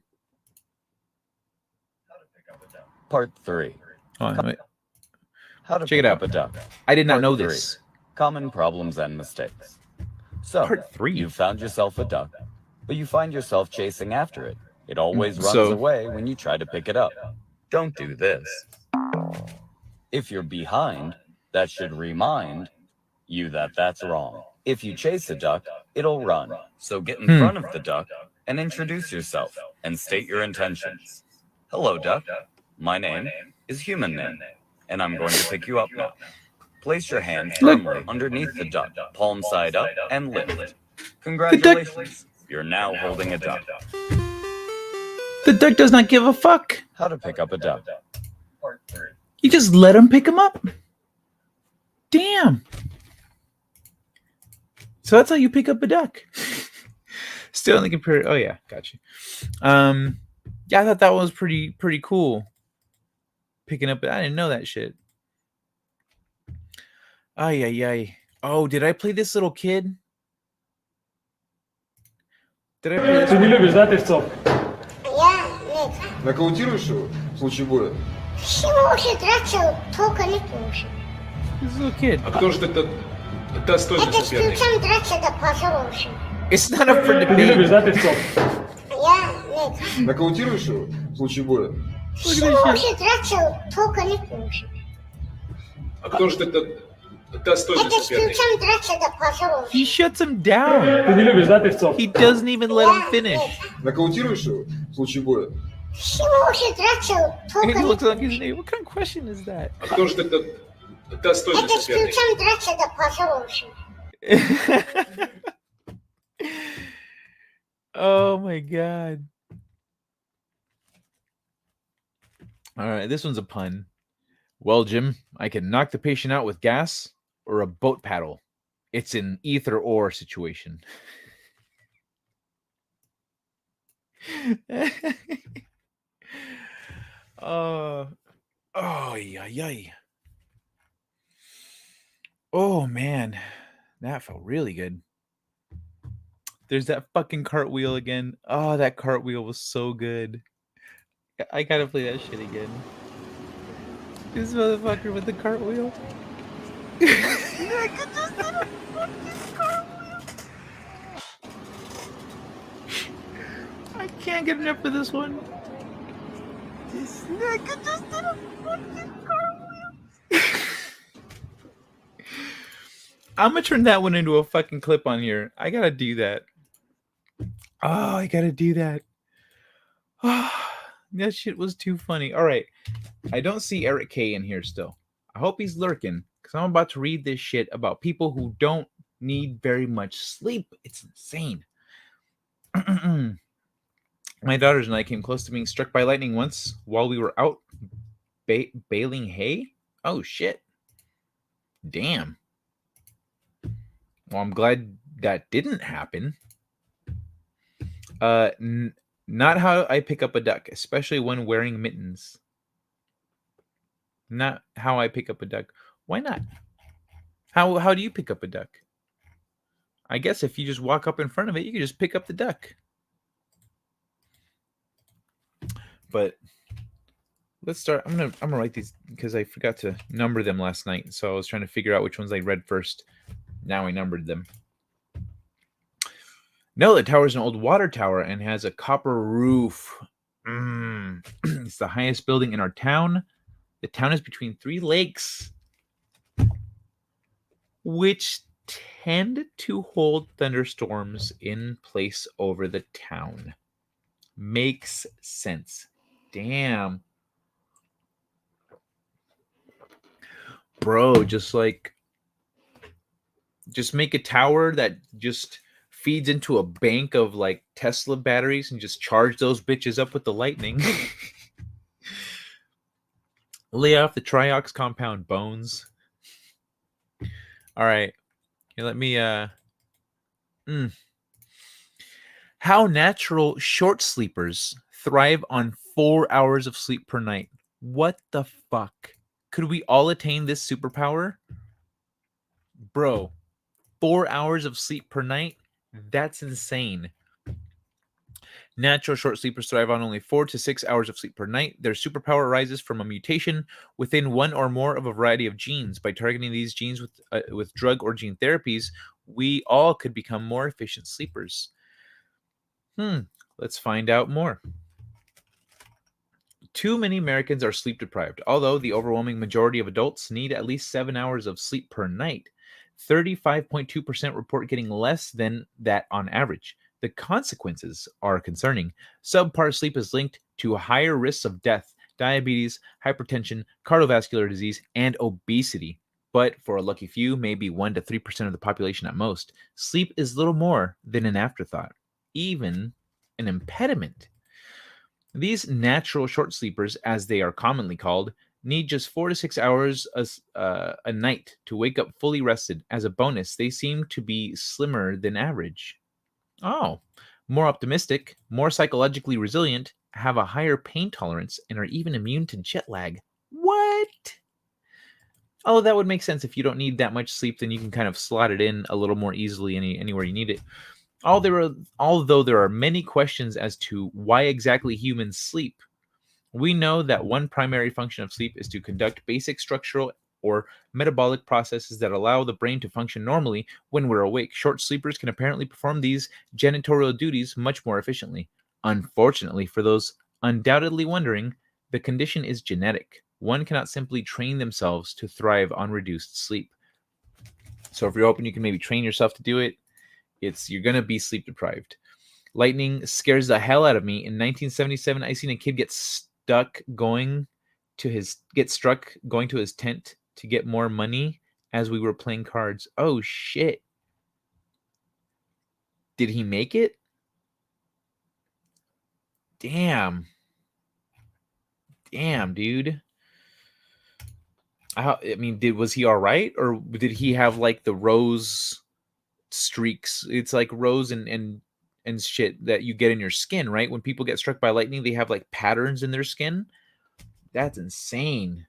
[SPEAKER 3] Part 3.
[SPEAKER 1] Hold on, wait.
[SPEAKER 3] How to
[SPEAKER 1] Check it
[SPEAKER 3] pick
[SPEAKER 1] out.
[SPEAKER 3] up a duck.
[SPEAKER 1] I did not
[SPEAKER 3] Part
[SPEAKER 1] know
[SPEAKER 3] 3.
[SPEAKER 1] this.
[SPEAKER 3] Common problems and mistakes. So,
[SPEAKER 1] Part 3.
[SPEAKER 3] you found yourself a duck, but you find yourself chasing after it. It always runs
[SPEAKER 1] So-
[SPEAKER 3] away when you try to pick it up. Don't do this. If you're behind, that should remind you that that's wrong. If you chase a duck, it'll run. So get in front of the duck and introduce yourself and state your intentions. Hello, duck. My name is Human Name, and I'm going to pick you up now. Place your hand firmly underneath the duck, palm side up, and lift. Congratulations. You're now holding a duck.
[SPEAKER 1] The duck does not give a fuck.
[SPEAKER 3] How to pick up a duck.
[SPEAKER 1] You just let him pick him up. Damn. So that's how you pick up a duck. Still in the compare. Oh yeah, gotcha. Yeah, I thought that was pretty cool. Picking up, I didn't know that shit. Ay ay ay. Oh, did I play this little kid? Did I play this?
[SPEAKER 4] Ты не любишь, да, певцов?
[SPEAKER 5] Я нет.
[SPEAKER 6] Нокаутируешь его в случае боя?
[SPEAKER 5] Всего уже драться, только не тоже.
[SPEAKER 1] This little kid.
[SPEAKER 6] А кто же это достойный
[SPEAKER 5] Это с
[SPEAKER 6] соперник?
[SPEAKER 5] ключом драться да пожалуйста.
[SPEAKER 1] It's not up for
[SPEAKER 4] Ты не любишь,
[SPEAKER 1] debate.
[SPEAKER 4] да, певцов?
[SPEAKER 5] Я нет.
[SPEAKER 6] Нокаутируешь его в случае боя?
[SPEAKER 5] Всего уже драться, только не тоже.
[SPEAKER 6] А кто же это достойный
[SPEAKER 5] Это с
[SPEAKER 6] соперник?
[SPEAKER 5] ключом драться да пожалуйста.
[SPEAKER 1] He shuts him down.
[SPEAKER 4] Ты не любишь, да, певцов?
[SPEAKER 1] He doesn't even let him finish.
[SPEAKER 6] Нокаутируешь его в случае боя?
[SPEAKER 5] Всего уже драться,
[SPEAKER 1] And
[SPEAKER 5] только
[SPEAKER 1] he
[SPEAKER 5] не
[SPEAKER 1] looks like his name. What kind of question is that?
[SPEAKER 6] А кто же это достойный
[SPEAKER 5] Это с
[SPEAKER 6] соперник?
[SPEAKER 5] ключом драться да пожалуйста.
[SPEAKER 1] Oh my god. All right, this one's a pun. Well, Jim, I can knock the patient out with gas or a boat paddle. It's an either or situation. Oh, yeah. Oh man, that felt really good. There's that fucking cartwheel again. Oh, that cartwheel was so good. I gotta play that shit again. This motherfucker with the cartwheel. I can't get enough of this one. This nigga just did a fucking cartwheel. I'm gonna turn that one into a fucking clip on here. I gotta do that. Oh, I gotta do that. Oh, that shit was too funny. All right. I don't see Eric K in here still. I hope he's lurking because I'm about to read this shit about people who don't need very much sleep. It's insane. My daughters and I came close to being struck by lightning once while we were out baling hay. Oh, shit. Damn. Well, I'm glad that didn't happen. Not how I pick up a duck, especially when wearing mittens. Not how I pick up a duck. Why not? How do you pick up a duck? I guess if you just walk up in front of it, you can just pick up the duck. But let's start. I'm gonna write these because I forgot to number them last night. So I was trying to figure out which ones I read first. Now I numbered them. No, the tower is an old water tower and has a copper roof. It's the highest building in our town. The town is between 3 lakes, which tend to hold thunderstorms in place over the town. Makes sense. Damn. Bro, just make a tower that just feeds into a bank of like Tesla batteries and just charge those bitches up with the lightning. Lay off the triox compound, bones. All right. Here, let me How natural short sleepers thrive on 4 hours of sleep per night. What the fuck? Could we all attain this superpower? Bro, 4 hours of sleep per night? That's insane. Natural short sleepers thrive on only 4 to 6 hours of sleep per night. Their superpower arises from a mutation within one or more of a variety of genes. By targeting these genes with drug or gene therapies, we all could become more efficient sleepers. Let's find out more. Too many Americans are sleep deprived. Although the overwhelming majority of adults need at least 7 hours of sleep per night, 35.2% report getting less than that on average. The consequences are concerning. Subpar sleep is linked to higher risks of death, diabetes, hypertension, cardiovascular disease, and obesity. But for a lucky few, maybe 1 to 3% of the population at most, sleep is little more than an afterthought, even an impediment. These natural short sleepers, as they are commonly called, need just 4 to 6 hours a night to wake up fully rested. As a bonus, they seem to be slimmer than average. Oh, more optimistic, more psychologically resilient, have a higher pain tolerance, and are even immune to jet lag. What? Oh, that would make sense. If you don't need that much sleep, then you can kind of slot it in a little more easily anywhere you need it. Although there are many questions as to why exactly humans sleep, we know that one primary function of sleep is to conduct basic structural or metabolic processes that allow the brain to function normally when we're awake. Short sleepers can apparently perform these janitorial duties much more efficiently. Unfortunately, for those undoubtedly wondering, the condition is genetic. One cannot simply train themselves to thrive on reduced sleep. So if you're hoping you can maybe train yourself to do it, you're going to be sleep deprived. Lightning scares the hell out of me. In 1977, I seen a kid get struck going to his tent to get more money as we were playing cards. Oh shit. Did he make it? Damn, dude. I mean, was he all right, or did he have like the rose streaks? It's like rose and shit that you get in your skin, right? When people get struck by lightning, they have like patterns in their skin. That's insane.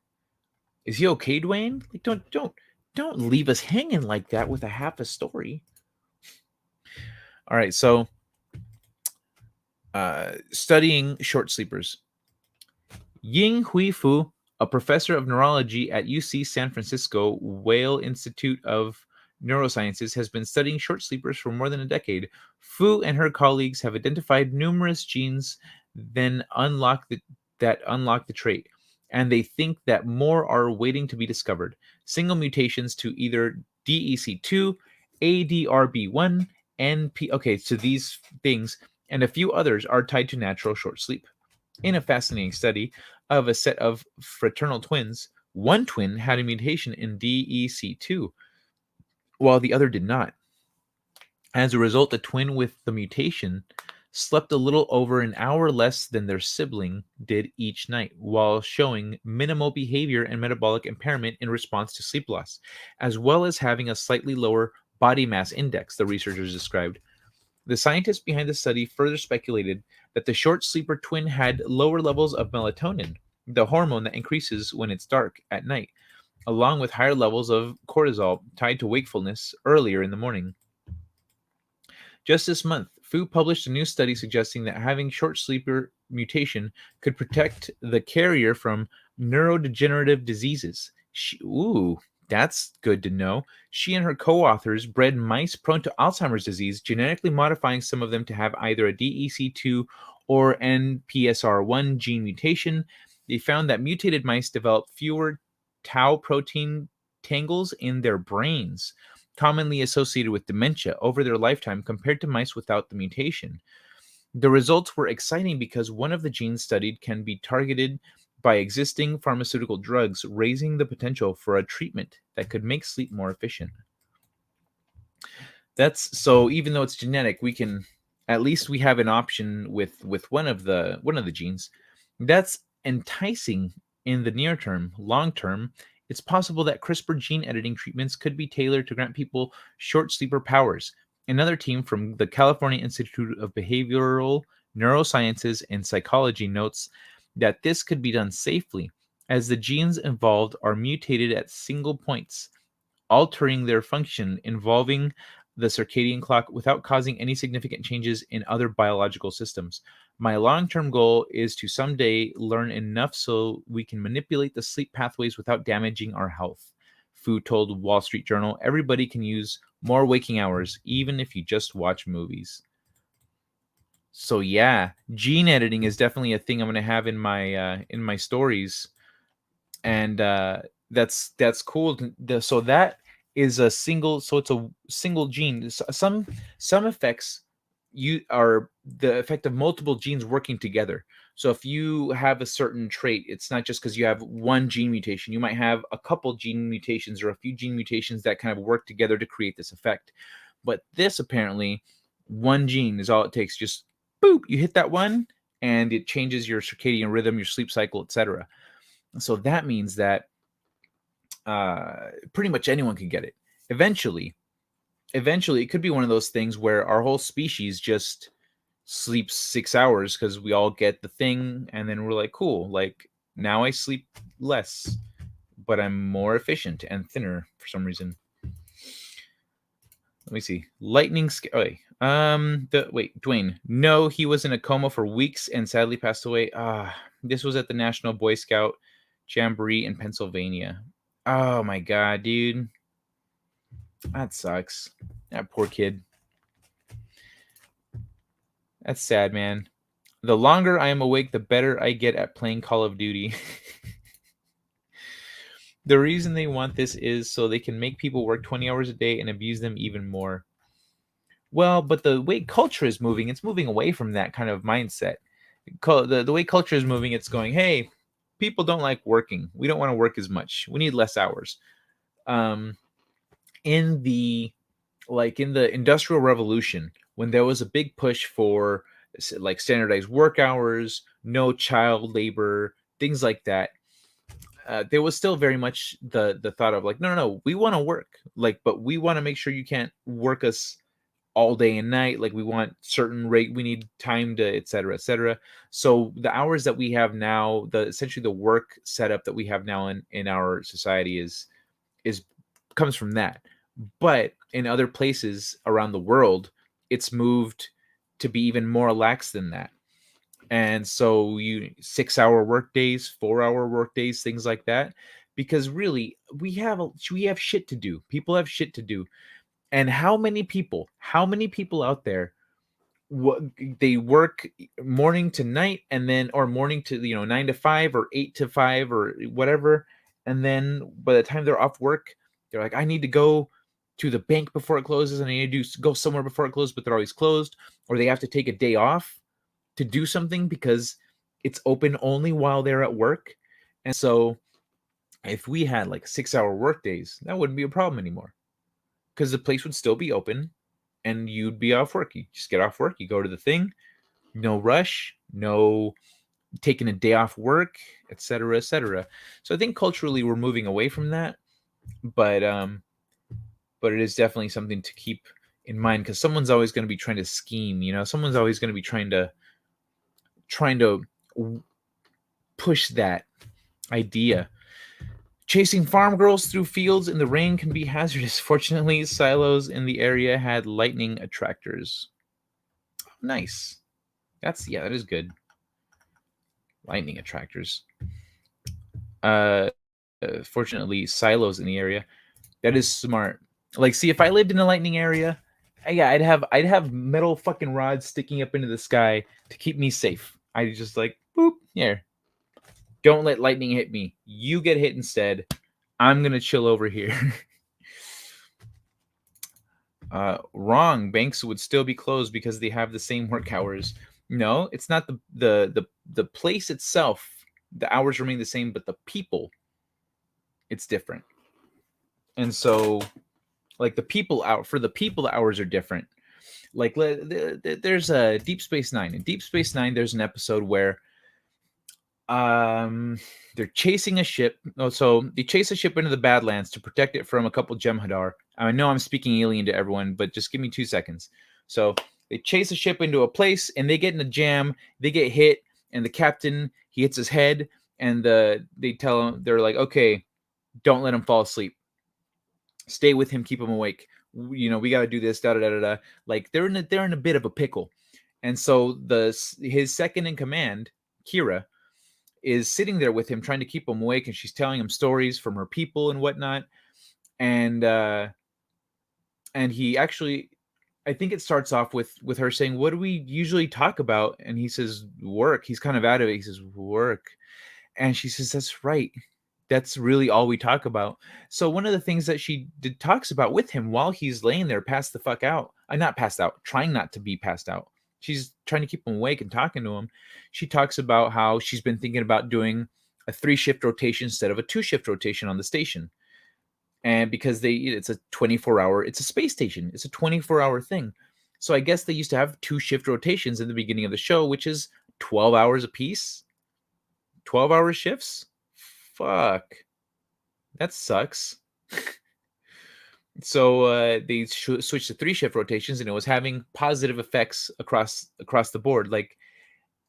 [SPEAKER 1] Is he okay, Dwayne? Like, don't leave us hanging like that with a half a story. All right, so studying short sleepers. Ying Hui Fu, a professor of neurology at UC San Francisco Whale Institute of Neurosciences, has been studying short sleepers for more than a decade. Fu and her colleagues have identified numerous genes that unlock the trait, and they think that more are waiting to be discovered. Single mutations to either DEC2, ADRB1, NP. Okay, so these things and a few others are tied to natural short sleep. In a fascinating study of a set of fraternal twins, one twin had a mutation in DEC2, while the other did not. As a result, the twin with the mutation slept a little over an hour less than their sibling did each night, while showing minimal behavior and metabolic impairment in response to sleep loss, as well as having a slightly lower body mass index, the researchers described. The scientists behind the study further speculated that the short sleeper twin had lower levels of melatonin, the hormone that increases when it's dark at night, along with higher levels of cortisol tied to wakefulness earlier in the morning. Just this month, Fu published a new study suggesting that having short sleepers mutation could protect the carrier from neurodegenerative diseases. Ooh, that's good to know. She and her co-authors bred mice prone to Alzheimer's disease, genetically modifying some of them to have either a DEC2 or NPSR1 gene mutation. They found that mutated mice develop fewer tau protein tangles in their brains, commonly associated with dementia, over their lifetime compared to mice without the mutation. The results were exciting because one of the genes studied can be targeted by existing pharmaceutical drugs, raising the potential for a treatment that could make sleep more efficient. That's so even though it's genetic, we can at least we have an option with one of the genes. That's enticing in the near term. Long term, it's possible that CRISPR gene editing treatments could be tailored to grant people short sleeper powers. Another team from the California Institute of Behavioral Neurosciences and Psychology notes that this could be done safely, as the genes involved are mutated at single points, altering their function, involving the circadian clock without causing any significant changes in other biological systems. My long-term goal is to someday learn enough so we can manipulate the sleep pathways without damaging our health. Fu told Wall Street Journal, everybody can use more waking hours, even if you just watch movies. So yeah, gene editing is definitely a thing I'm going to have in my stories, and that's cool. So that is a single, so it's a single gene. Some effects are the effect of multiple genes working together. So if you have a certain trait, it's not just because you have one gene mutation. You might have a couple gene mutations or a few gene mutations that kind of work together to create this effect. But this apparently, one gene is all it takes. Just boop, you hit that one, and it changes your circadian rhythm, your sleep cycle, etc. So that means that pretty much anyone can get it. Eventually, it could be one of those things where our whole species just sleeps 6 hours because we all get the thing, and then we're like, cool, like now I sleep less, but I'm more efficient and thinner for some reason. Let me see. Lightning. Wait, Dwayne. No, he was in a coma for weeks and sadly passed away. This was at the National Boy Scout Jamboree in Pennsylvania. Oh my god, dude. That sucks. That poor kid. That's sad, man. The longer I am awake, the better I get at playing Call of Duty. The reason they want this is so they can make people work 20 hours a day and abuse them even more. Well, but the way culture is moving, it's moving away from that kind of mindset. The way culture is moving, it's going, hey, people don't like working. We don't want to work as much. We need less hours. In the Industrial Revolution, when there was a big push for like standardized work hours, no child labor, things like that, there was still very much the thought of like, no, we want to work, like, but we want to make sure you can't work us all day and night. Like, we want certain rate, we need time to, et cetera. So the hours that we have now, essentially the work setup that we have now in our society is comes from that. But in other places around the world, it's moved to be even more lax than that. And so 6-hour work days, 4-hour work days, things like that, because really we have shit to do. People have shit to do. And how many people out there, they work morning to night, and then, or morning to 9 to 5 or 8 to 5 or whatever, and then by the time they're off work, they're like, I need to go to the bank before it closes, and I need to go somewhere before it closes, but they're always closed, or they have to take a day off to do something because it's open only while they're at work. And so if we had like 6-hour work days, that wouldn't be a problem anymore, because the place would still be open and you'd be off work. You just get off work, you go to the thing, no rush, no taking a day off work, etc. So I think culturally we're moving away from that, but it is definitely something to keep in mind, because someone's always going to be trying to scheme. Someone's always going to be trying to push that idea. Chasing farm girls through fields in the rain can be hazardous. Fortunately, silos in the area had lightning attractors. Nice. That is good. Lightning attractors. Fortunately, silos in the area. That is smart. Like, see, if I lived in a lightning area, yeah, I'd have metal fucking rods sticking up into the sky to keep me safe. I just like boop here. Don't let lightning hit me. You get hit instead. I'm gonna chill over here. Wrong. Banks would still be closed because they have the same work hours. No, it's not the place itself. The hours remain the same, but the people, it's different. And so, like the people out for the people, the hours are different. Like there's a Deep Space Nine. In Deep Space Nine, there's an episode where they're chasing a ship. Oh, so they chase a ship into the Badlands to protect it from a couple Jem'Hadar. I know I'm speaking alien to everyone, but just give me 2 seconds. So they chase a ship into a place and they get in a jam. They get hit, and the captain, he hits his head, and they tell him, they're like, okay, don't let him fall asleep. Stay with him, keep him awake. You know, we got to do this. Da da da da da. Like they're in a bit of a pickle, and so his second in command, Kira, is sitting there with him trying to keep him awake, and she's telling him stories from her people and whatnot. And he actually, I think it starts off with her saying, what do we usually talk about? And he says, work. He's kind of out of it. He says, work. And she says, that's right. That's really all we talk about. So one of the things that she talks about with him while he's laying there passed the fuck out, not passed out, trying not to be passed out, she's trying to keep him awake and talking to him. She talks about how she's been thinking about doing a 3-shift rotation instead of a 2-shift rotation on the station. And because it's a 24-hour, it's a space station. It's a 24-hour thing. So I guess they used to have 2-shift rotations in the beginning of the show, which is 12 hours a piece. 12-hour shifts? Fuck. That sucks. So they switched to 3-shift rotations, and it was having positive effects across the board. Like,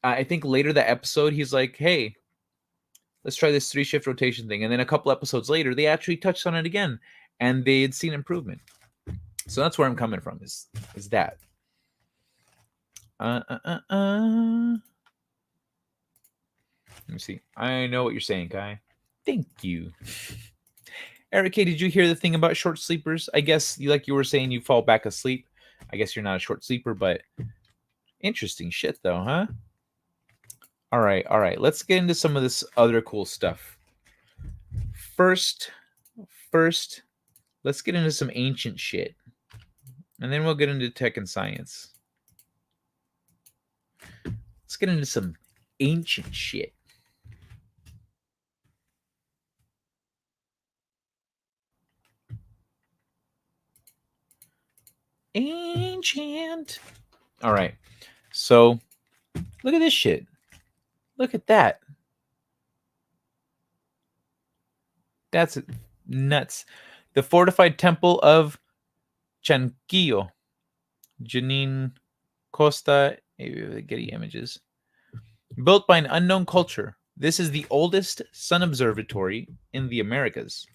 [SPEAKER 1] I think later that episode, he's like, hey, let's try this 3-shift rotation thing. And then a couple episodes later, they actually touched on it again, and they had seen improvement. So that's where I'm coming from, is that. Let me see. I know what you're saying, Kai. Thank you. Eric K, did you hear the thing about short sleepers? I guess, like you were saying, you fall back asleep. I guess you're not a short sleeper, but interesting shit, though, huh? All right. Let's get into some of this other cool stuff. First, let's get into some ancient shit. And then we'll get into tech and science. Let's get into some ancient shit. Ancient. All right. So, look at this shit. Look at that. That's nuts. The fortified temple of Chanquillo. Janine Costa, Getty Images. Built by an unknown culture. This is the oldest sun observatory in the Americas.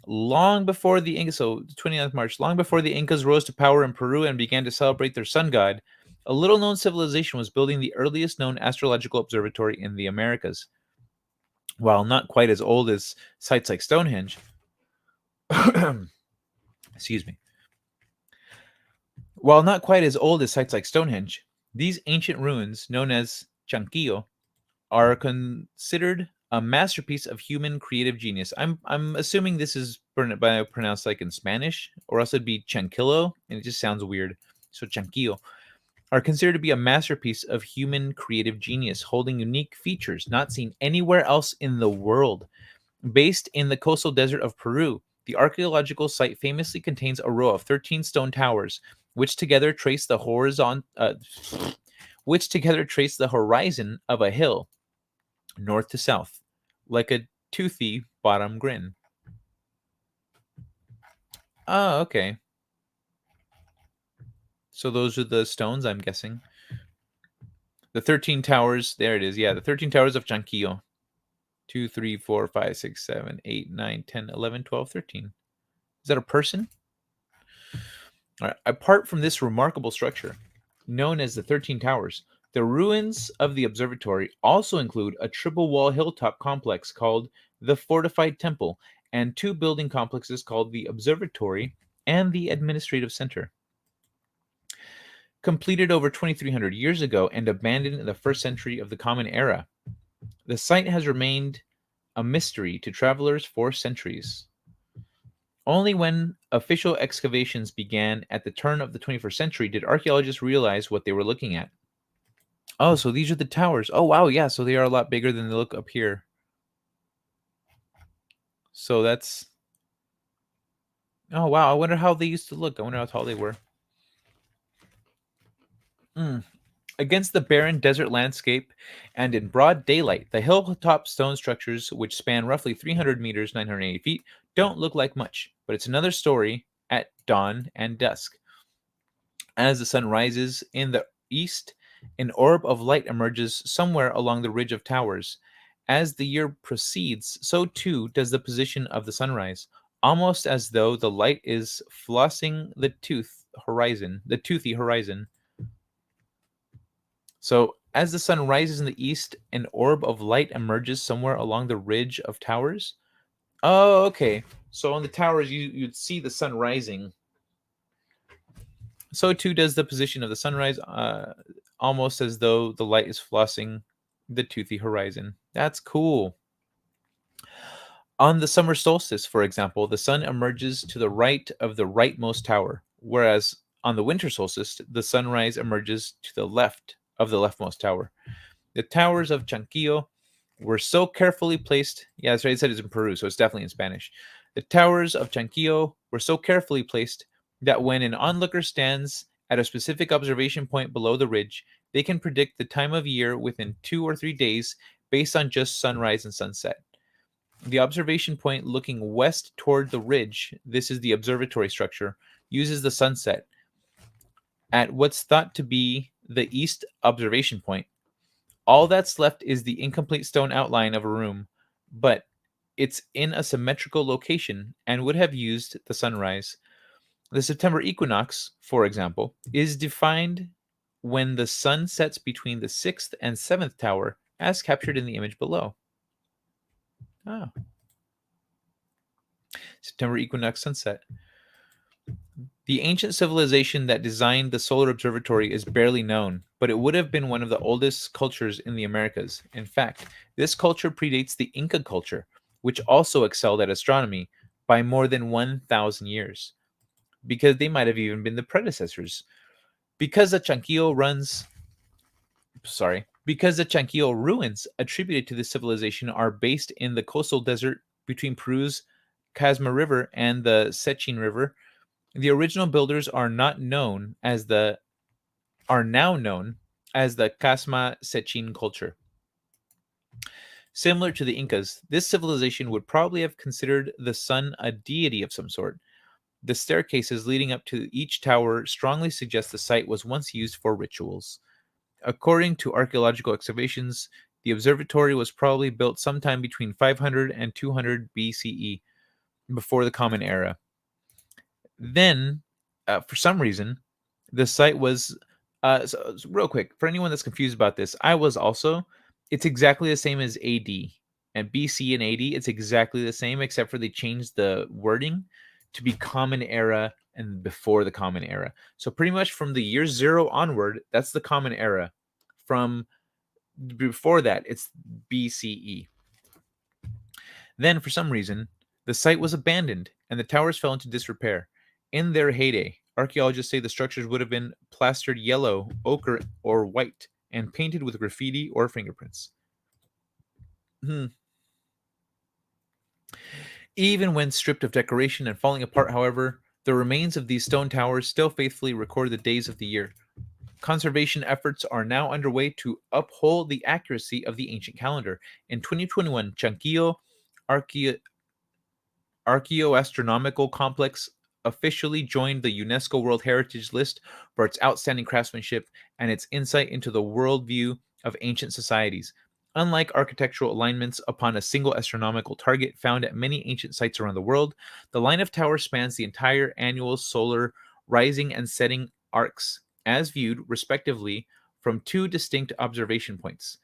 [SPEAKER 1] Long before the Incas, so 29th March, long before the Incas rose to power in Peru and began to celebrate their sun god, a little-known civilization was building the earliest known astrological observatory in the Americas. While not quite as old as sites like Stonehenge, excuse me. While not quite as old as sites like Stonehenge, these ancient ruins, known as Chanquillo, are considered a masterpiece of human creative genius. I'm assuming this is pronounced like in Spanish, or else it'd be Chanquillo, and it just sounds weird. So Chanquillo are considered to be a masterpiece of human creative genius, holding unique features not seen anywhere else in the world. Based in the coastal desert of Peru, the archaeological site famously contains a row of 13 stone towers, which together trace the horizon of a hill, north to south, like a toothy bottom grin. Oh, okay. So those are the stones, I'm guessing. The 13 towers, there it is. Yeah, the 13 towers of Chanquillo. 2, 3, 4, 5, 6, 7, 8, 9, 10, 11, 12, 13. Is that a person? All right. Apart from this remarkable structure, known as the 13 Towers, The ruins of the observatory also include a triple wall hilltop complex called the Fortified Temple and two building complexes called the Observatory and the Administrative Center. Completed over 2,300 years ago and abandoned in the first century of the Common Era, the site has remained a mystery to travelers for centuries. Only when official excavations began at the turn of the 21st century did archaeologists realize what they were looking at. Oh, so these are the towers. Oh, wow, yeah, so they are a lot bigger than they look up here. So that's... Oh, wow, I wonder how they used to look. I wonder how tall they were. Against the barren desert landscape and in broad daylight, the hilltop stone structures, which span roughly 300 meters, 980 feet, don't look like much, but it's another story at dawn and dusk. As the sun rises in the east, an orb of light emerges somewhere along the ridge of towers. As the year proceeds, so too does the position of the sunrise, almost as though the light is flossing the toothy horizon. So, as the sun rises in the east, an orb of light emerges somewhere along the ridge of towers. Oh, okay. So on the towers, you'd see the sun rising. So too does the position of the sunrise, almost as though the light is flossing the toothy horizon. That's cool. On the summer solstice, for example, the sun emerges to the right of the rightmost tower, whereas on the winter solstice, the sunrise emerges to the left of the leftmost tower. The towers of Chanquillo were so carefully placed. Yeah, that's right. It said it's in Peru, so it's definitely in Spanish. The towers of Chanquillo were so carefully placed that when an onlooker stands at a specific observation point below the ridge, they can predict the time of year within 2 or 3 days based on just sunrise and sunset. The observation point looking west toward the ridge, this is the observatory structure, uses the sunset at what's thought to be the east observation point. All that's left is the incomplete stone outline of a room, but it's in a symmetrical location and would have used the sunrise. The September equinox, for example, is defined when the sun sets between the 6th and 7th tower, as captured in the image below. Ah. September equinox sunset. The ancient civilization that designed the solar observatory is barely known, but it would have been one of the oldest cultures in the Americas. In fact, this culture predates the Inca culture, which also excelled at astronomy by more than 1,000 years, because they might have even been the predecessors. Because the Chanquillo ruins attributed to this civilization are based in the coastal desert between Peru's Casma River and the Sechin River, the original builders are now known as the Casma Sechin culture. Similar to the Incas, this civilization would probably have considered the sun a deity of some sort. The staircases leading up to each tower strongly suggest the site was once used for rituals. According to archaeological excavations, the observatory was probably built sometime between 500 and 200 BCE, before the Common Era. Then, for some reason, the site was... so real quick, for anyone that's confused about this, I was also... It's exactly the same as AD. And BC and AD, it's exactly the same, except for they changed the wording to be Common Era and before the Common Era. So pretty much from the year 0 onward, that's the Common Era. From before that, it's BCE. Then, for some reason, the site was abandoned and the towers fell into disrepair. In their heyday, archaeologists say the structures would have been plastered yellow, ochre, or white, and painted with graffiti or fingerprints. Even when stripped of decoration and falling apart, however, the remains of these stone towers still faithfully record the days of the year. Conservation efforts are now underway to uphold the accuracy of the ancient calendar. In 2021, Chanquillo Archaeoastronomical Complex officially joined the UNESCO World Heritage List for its outstanding craftsmanship and its insight into the worldview of ancient societies. Unlike architectural alignments upon a single astronomical target found at many ancient sites around the world, the line of towers spans the entire annual solar rising and setting arcs, as viewed, respectively, from 2 distinct observation points,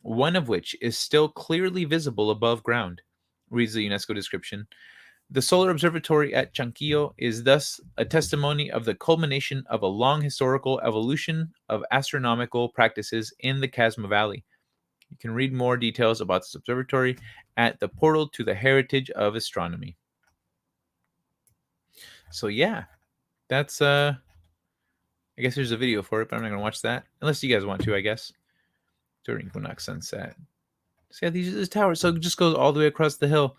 [SPEAKER 1] one of which is still clearly visible above ground, reads the UNESCO description. The solar observatory at Chanquillo is thus a testimony of the culmination of a long historical evolution of astronomical practices in the Casma Valley. You can read more details about this observatory at the portal to the heritage of astronomy. So yeah, that's I guess there's a video for it, but I'm not gonna watch that unless you guys want to, I guess. During Quinnox sunset. So yeah, these are the towers. So it just goes all the way across the hill.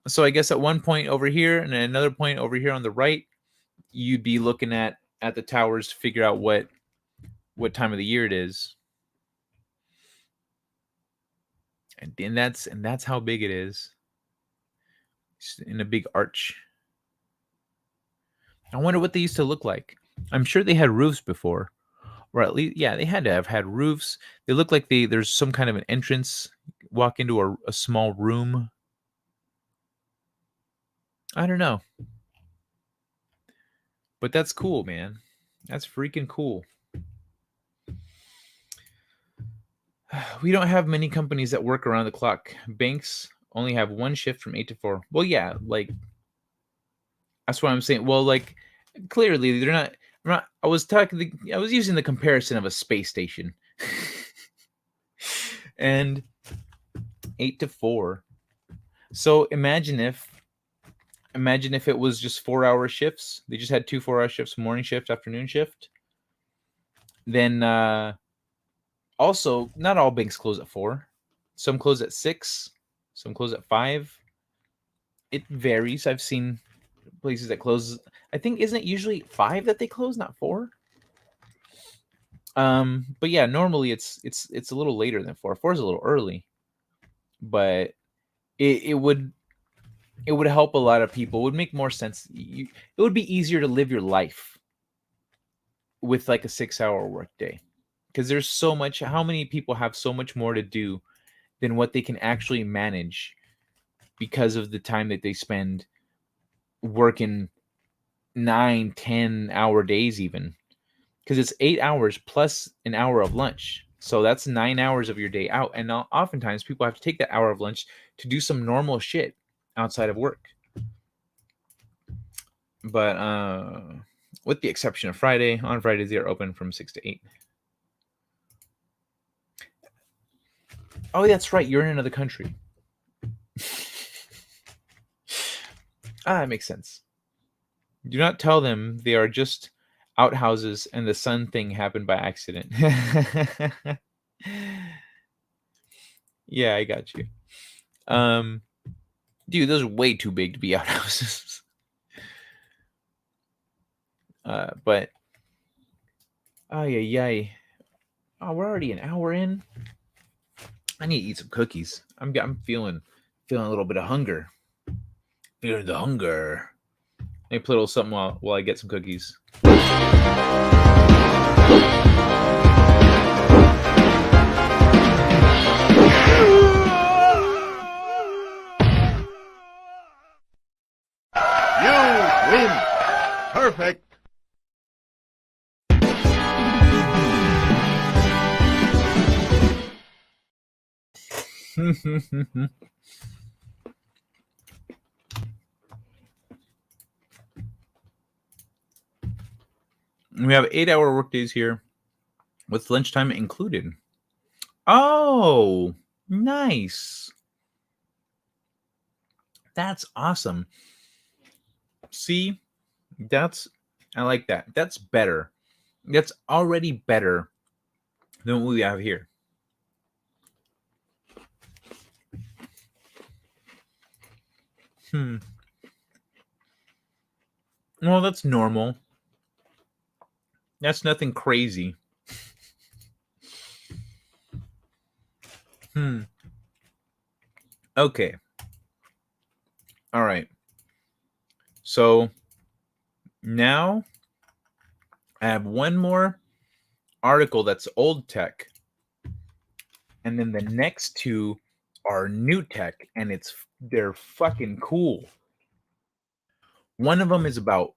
[SPEAKER 1] So I guess at one point over here and at another point over here on the right, you'd be looking at the towers to figure out what time of the year it is. And that's how big it is. It's in a big arch. I wonder what they used to look like. I'm sure they had roofs before. Or at least, yeah, they had to have had roofs. They look like there's some kind of an entrance. Walk into a small room. I don't know. But that's cool, man. That's freaking cool. We don't have many companies that work around the clock. Banks only have one shift from 8 to 4. Well, yeah, like that's what I'm saying. Well, like clearly they're not. I was using the comparison of a space station, and 8 to 4. So imagine if it was just 4-hour shifts. They just had 2 4-hour shifts, morning shift, afternoon shift. Then also, not all banks close at 4. Some close at 6. Some close at 5. It varies. I've seen places that close. I think isn't it usually 5 that they close, not 4? But yeah, normally it's a little later than 4. 4 is a little early, but it would help a lot of people. It would make more sense. It would be easier to live your life with like a 6-hour workday, because there's so much. How many people have so much more to do than what they can actually manage because of the time that they spend working 9-10 hour days, even, because it's 8 hours plus an hour of lunch. So that's 9 hours of your day out. And oftentimes people have to take that hour of lunch to do some normal shit outside of work. But with the exception of Friday, on Fridays they are open from 6 to 8. Oh, that's right. You're in another country. That makes sense. Do not tell them they are just outhouses and the sun thing happened by accident. Yeah, I got you. Dude, those are way too big to be outhouses. But ay. Oh, we're already an hour in. I need to eat some cookies. I'm feeling a little bit of hunger. Feeling the hunger. Let me play a little something while I get some cookies.
[SPEAKER 7] You win. Perfect.
[SPEAKER 1] We have 8-hour workdays here with lunchtime included. Oh, nice. That's awesome. See, I like that. That's better. That's already better than what we have here. Well, that's normal. That's nothing crazy. Okay. All right. So now I have one more article that's old tech. And then the next two are new tech, and they're fucking cool. One of them is about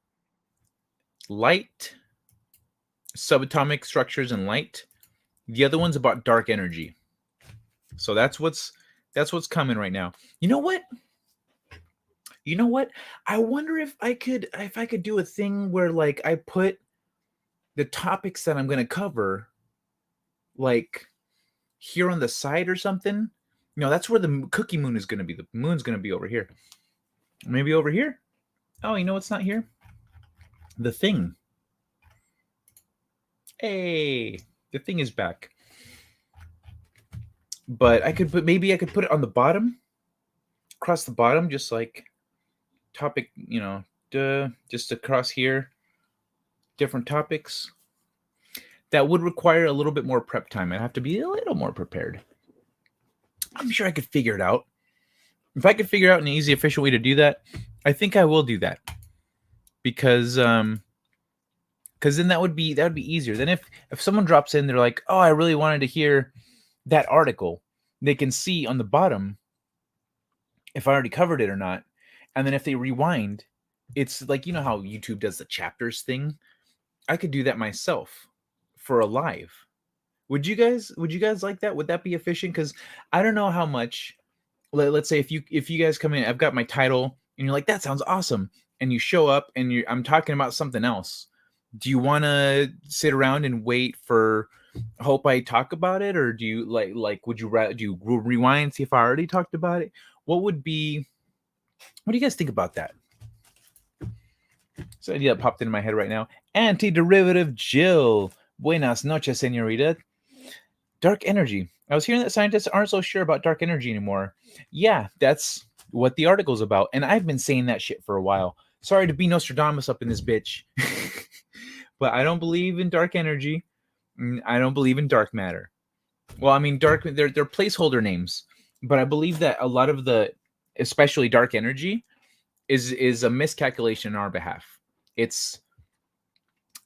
[SPEAKER 1] light, subatomic structures and light, The other one's about dark energy. So that's what's coming right now. You know what? I wonder if I could do a thing where like I put the topics that I'm going to cover like here on the side or something. That's where the cookie moon is going to be. The moon's going to be over here. Maybe over here. Oh, you know what's not here? The thing. Hey, the thing is back. But I could put it on the bottom, across the bottom, just like topic, just across here, different topics. That would require a little bit more prep time. I'd have to be a little more prepared. I'm sure I could figure it out. If I could figure out an easy, efficient way to do that, I think I will do that. Because then that would be easier. Then if someone drops in, they're like, oh, I really wanted to hear that article, they can see on the bottom if I already covered it or not. And then if they rewind, it's like, you know how YouTube does the chapters thing? I could do that myself for a live. Would you guys like that? Would that be efficient? Because I don't know how much. Let's say if you guys come in, I've got my title, and you're like, that sounds awesome, and you show up, and I'm talking about something else. Do you want to sit around and wait for hope I talk about it, or do you like would you do you rewind and see if I already talked about it? What do you guys think about that? It's an idea that popped into my head right now. Antiderivative Jill. Buenas noches, señorita. Dark energy. I was hearing that scientists aren't so sure about dark energy anymore. Yeah, that's what the article's about. And I've been saying that shit for a while. Sorry to be Nostradamus up in this bitch. But I don't believe in dark energy. I don't believe in dark matter. Well, I mean, they're placeholder names. But I believe that a lot of especially dark energy, is a miscalculation on our behalf. It's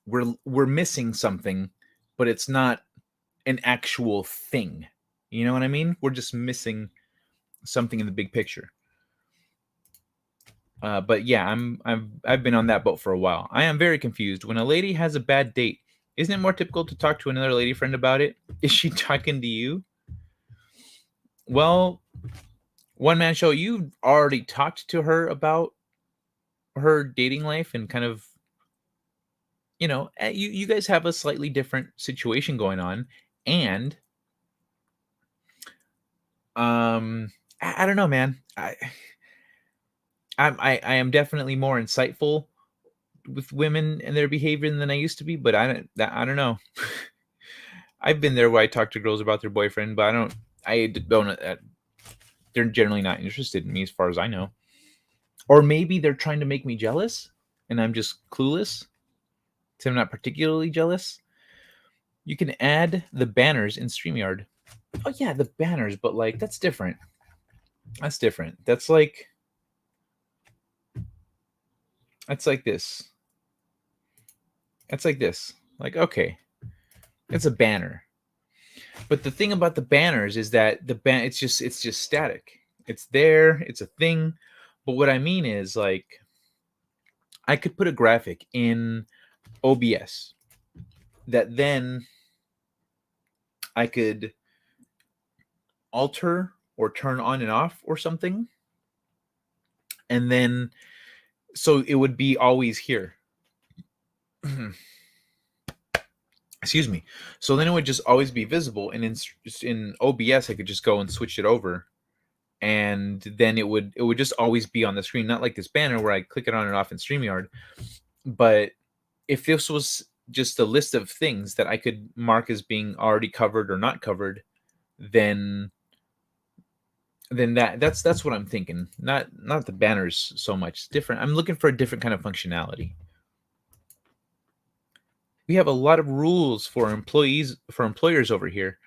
[SPEAKER 1] we're missing something, but it's not an actual thing. You know what I mean? We're just missing something in the big picture. But yeah, I've been on that boat for a while. I am very confused. When a lady has a bad date, isn't it more typical to talk to another lady friend about it? Is she talking to you? Well, one man show, you've already talked to her about her dating life and kind of, you guys have a slightly different situation going on, and I don't know, man. I am definitely more insightful with women and their behavior than I used to be, but I don't know. I've been there where I talk to girls about their boyfriend, but I don't. They're generally not interested in me, as far as I know. Or maybe they're trying to make me jealous, and I'm just clueless. So I'm not particularly jealous. You can add the banners in StreamYard. Oh yeah, the banners, but like that's different. That's different. That's like this. That's like this. Like, okay, it's a banner. But the thing about the banners is that it's just static. It's there. It's a thing. But what I mean is, like, I could put a graphic in OBS that then I could alter or turn on and off or something. And then, so it would be always here. Excuse me. So then it would just always be visible. And in OBS, I could just go and switch it over. And then it would just always be on the screen. Not like this banner where I click it on and off in StreamYard. But if this was just a list of things that I could mark as being already covered or not covered, then that's what I'm thinking. Not the banners so much. Different. I'm looking for a different kind of functionality. We have a lot of rules for employers over here.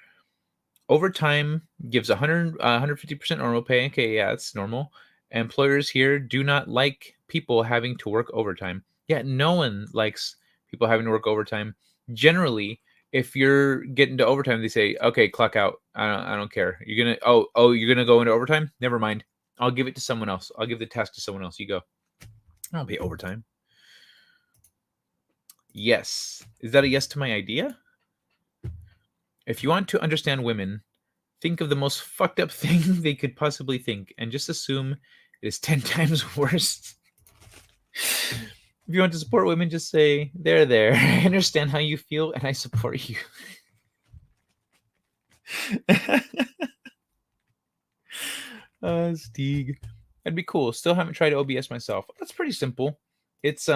[SPEAKER 1] Overtime gives 150% normal pay. Okay, yeah, that's normal. Employers here do not like people having to work overtime. Yeah, no one likes people having to work overtime. Generally, if you're getting to overtime, they say, "Okay, clock out. I don't care. You're gonna you're gonna go into overtime. Never mind. I'll give it to someone else. I'll give the task to someone else. You go. I don't pay overtime." Yes. Is that a yes to my idea? If you want to understand women, think of the most fucked up thing they could possibly think and just assume it is 10 times worse. If you want to support women, just say, there. I understand how you feel and I support you. Steeg. That'd be cool. Still haven't tried OBS myself. That's pretty simple. It's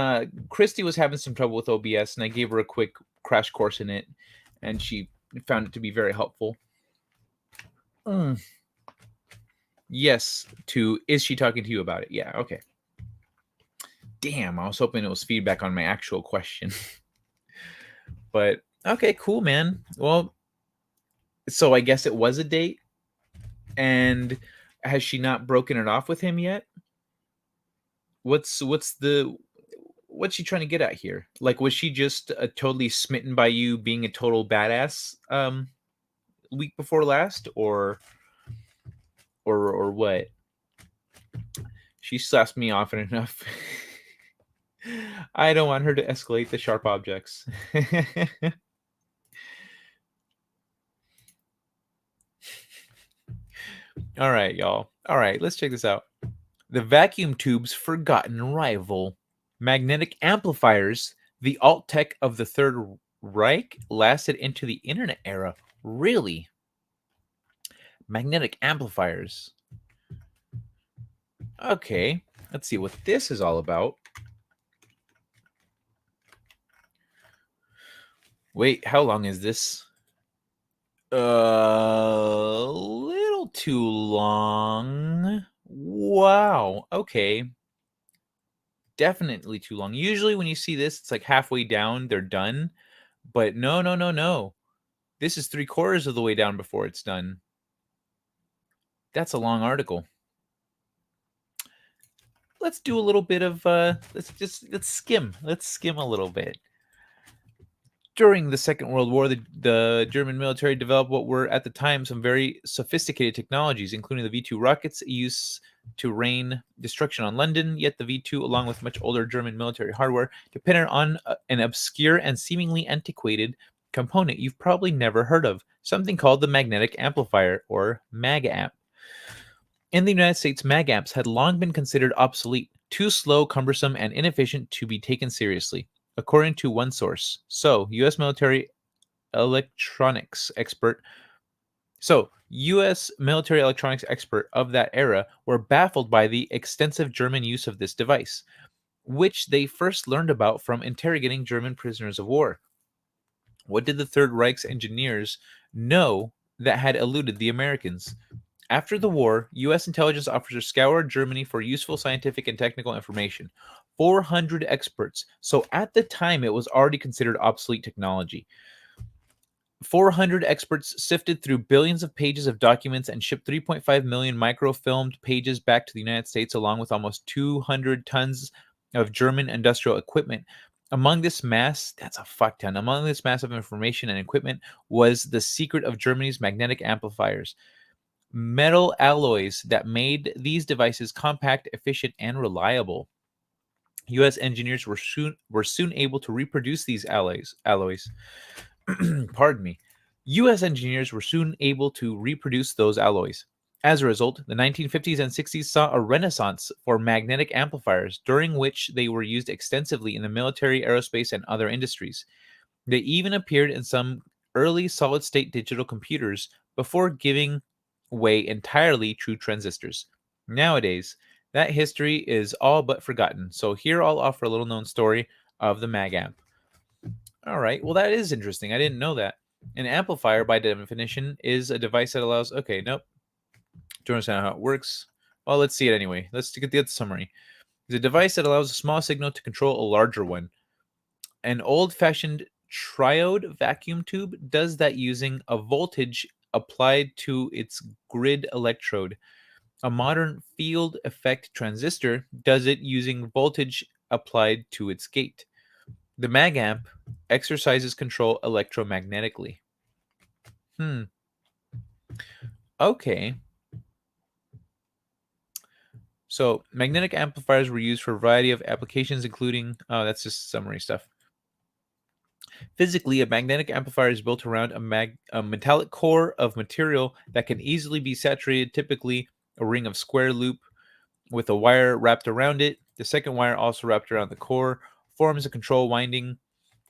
[SPEAKER 1] Christy was having some trouble with OBS, and I gave her a quick crash course in it, and she found it to be very helpful. Yes, to is she talking to you about it? Yeah, okay. Damn, I was hoping it was feedback on my actual question. But okay, cool, man. Well, so I guess it was a date, and has she not broken it off with him yet? What's she trying to get at here? Like, was she just totally smitten by you being a total badass week before last, or what? She slaps me often enough. I don't want her to escalate the sharp objects. All right, y'all. All right, let's check this out. The vacuum tube's forgotten rival. Magnetic amplifiers, the alt tech of the Third Reich, lasted into the internet era. Really? Magnetic amplifiers. Okay, let's see what this is all about. Wait, how long is this? A little too long. Wow. Okay. Definitely too long. Usually when you see this, it's like halfway down, they're done. But no. This is 3/4 of the way down before it's done. That's a long article. Let's do a little bit of let's skim. Let's skim a little bit. During the Second World War, the German military developed what were at the time some very sophisticated technologies, including the V-2 rockets used to rain destruction on London. Yet the V-2, along with much older German military hardware, depended on an obscure and seemingly antiquated component you've probably never heard of, something called the magnetic amplifier, or MAGAMP. In the United States, MAGAMPs had long been considered obsolete, too slow, cumbersome, and inefficient to be taken seriously, according to one source. U.S. military electronics expert of that era were baffled by the extensive German use of this device, which they first learned about from interrogating German prisoners of war. What did the Third Reich's engineers know that had eluded the Americans? After the war, U.S. intelligence officers scoured Germany for useful scientific and technical information. 400 experts. So at the time, it was already considered obsolete technology. 400 experts sifted through billions of pages of documents and shipped 3.5 million microfilmed pages back to the United States, along with almost 200 tons of German industrial equipment. Among this mass, that's a fuck ton. Among this mass of information and equipment was the secret of Germany's magnetic amplifiers. Metal alloys that made these devices compact, efficient, and reliable. U.S. engineers were soon able to reproduce these alloys. Pardon me. U.S. engineers were soon able to reproduce those alloys. As a result, the 1950s and 60s saw a renaissance for magnetic amplifiers, during which they were used extensively in the military, aerospace, and other industries. They even appeared in some early solid-state digital computers before giving way entirely to transistors. Nowadays, that history is all but forgotten. So here I'll offer a little known story of the MAGAMP. All right, well that is interesting. I didn't know that. An amplifier, by definition, is a device that allows... Okay, nope. Do you understand how it works? Well, let's see it anyway. Let's get the summary. It's a device that allows a small signal to control a larger one. An old-fashioned triode vacuum tube does that using a voltage applied to its grid electrode. A modern field effect transistor does it using voltage applied to its gate. The MAGAMP exercises control electromagnetically. Okay. So magnetic amplifiers were used for a variety of applications, including... Oh, that's just summary stuff. Physically, a magnetic amplifier is built around a metallic core of material that can easily be saturated, typically a ring of square loop with a wire wrapped around it. The second wire, also wrapped around the core, forms a control winding.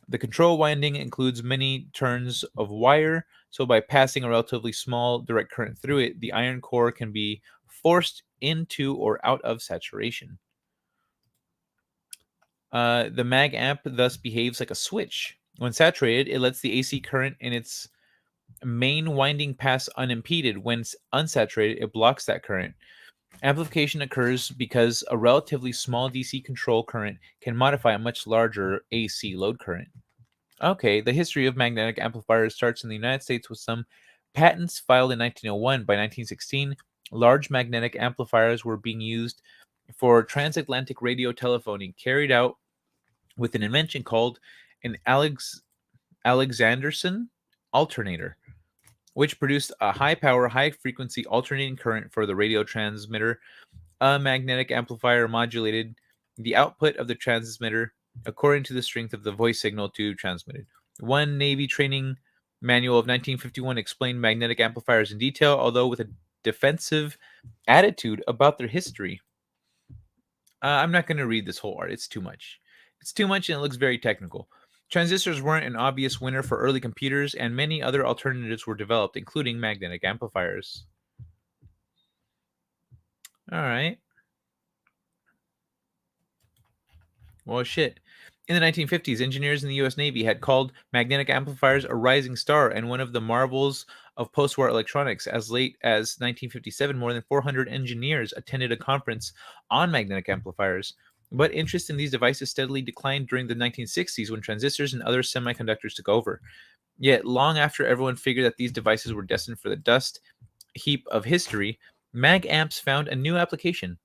[SPEAKER 1] The control winding includes many turns of wire, so by passing a relatively small direct current through it, the iron core can be forced into or out of saturation. The mag amp thus behaves like a switch. When saturated, it lets the AC current in its main winding pass unimpeded. When unsaturated, it blocks that current. Amplification occurs because a relatively small DC control current can modify a much larger AC load current. Okay, the history of magnetic amplifiers starts in the United States with some patents filed in 1901. By 1916, large magnetic amplifiers were being used for transatlantic radio telephony, carried out with an invention called an Alexanderson alternator, which produced a high power, high frequency alternating current for the radio transmitter. A magnetic amplifier modulated the output of the transmitter according to the strength of the voice signal to transmitted. One Navy training manual of 1951 explained magnetic amplifiers in detail, although with a defensive attitude about their history. I'm not going to read this whole art. It's too much. It's too much and it looks very technical. Transistors weren't an obvious winner for early computers, and many other alternatives were developed, including magnetic amplifiers. All right. Well, shit. In the 1950s, engineers in the U.S. Navy had called magnetic amplifiers a rising star and one of the marvels of post-war electronics. As late as 1957, more than 400 engineers attended a conference on magnetic amplifiers. But interest in these devices steadily declined during the 1960s when transistors and other semiconductors took over. Yet, long after everyone figured that these devices were destined for the dust heap of history, mag amps found a new application.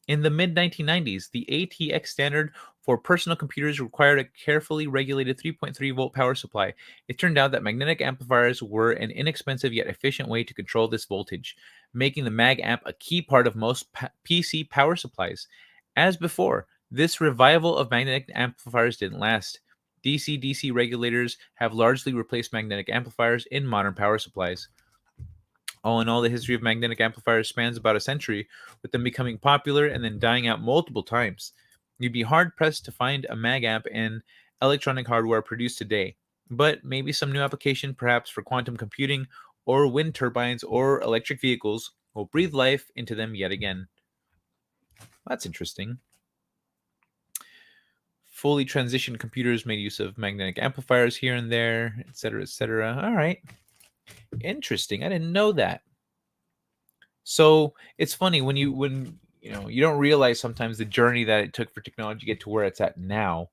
[SPEAKER 1] In the mid-1990s, the ATX standard for personal computers required a carefully regulated 3.3 volt power supply. It turned out that magnetic amplifiers were an inexpensive yet efficient way to control this voltage, making the mag amp a key part of most PC power supplies. As before, this revival of magnetic amplifiers didn't last. DC-DC regulators have largely replaced magnetic amplifiers in modern power supplies. All in all, the history of magnetic amplifiers spans about a century, with them becoming popular and then dying out multiple times. You'd be hard-pressed to find a mag amp in electronic hardware produced today, but maybe some new application, perhaps for quantum computing or wind turbines or electric vehicles, will breathe life into them yet again. That's interesting. Fully transitioned computers made use of magnetic amplifiers here and there, etc., etc. All right. Interesting. I didn't know that. So it's funny when you don't realize sometimes the journey that it took for technology to get to where it's at now.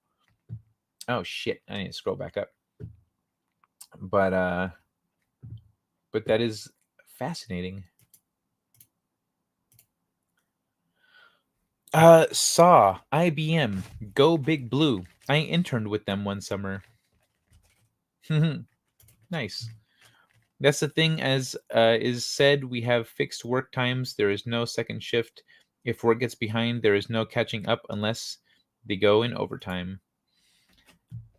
[SPEAKER 1] Oh shit! I need to scroll back up. But that is fascinating. Saw, IBM, Go Big Blue. I interned with them one summer. Nice. That's the thing, as is said, we have fixed work times. There is no second shift. If work gets behind, there is no catching up unless they go in overtime.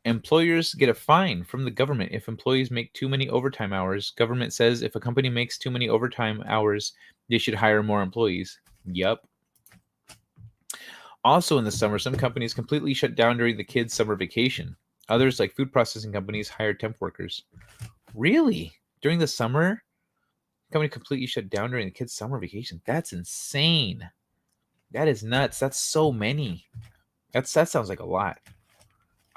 [SPEAKER 1] Employers get a fine from the government if employees make too many overtime hours. Government says if a company makes too many overtime hours, they should hire more employees. Yup. Also in the summer, some companies completely shut down during the kids' summer vacation. Others, like food processing companies, hire temp workers. Really? During the summer? Company completely shut down during the kids' summer vacation. That's insane. That is nuts. That's so many. That sounds like a lot.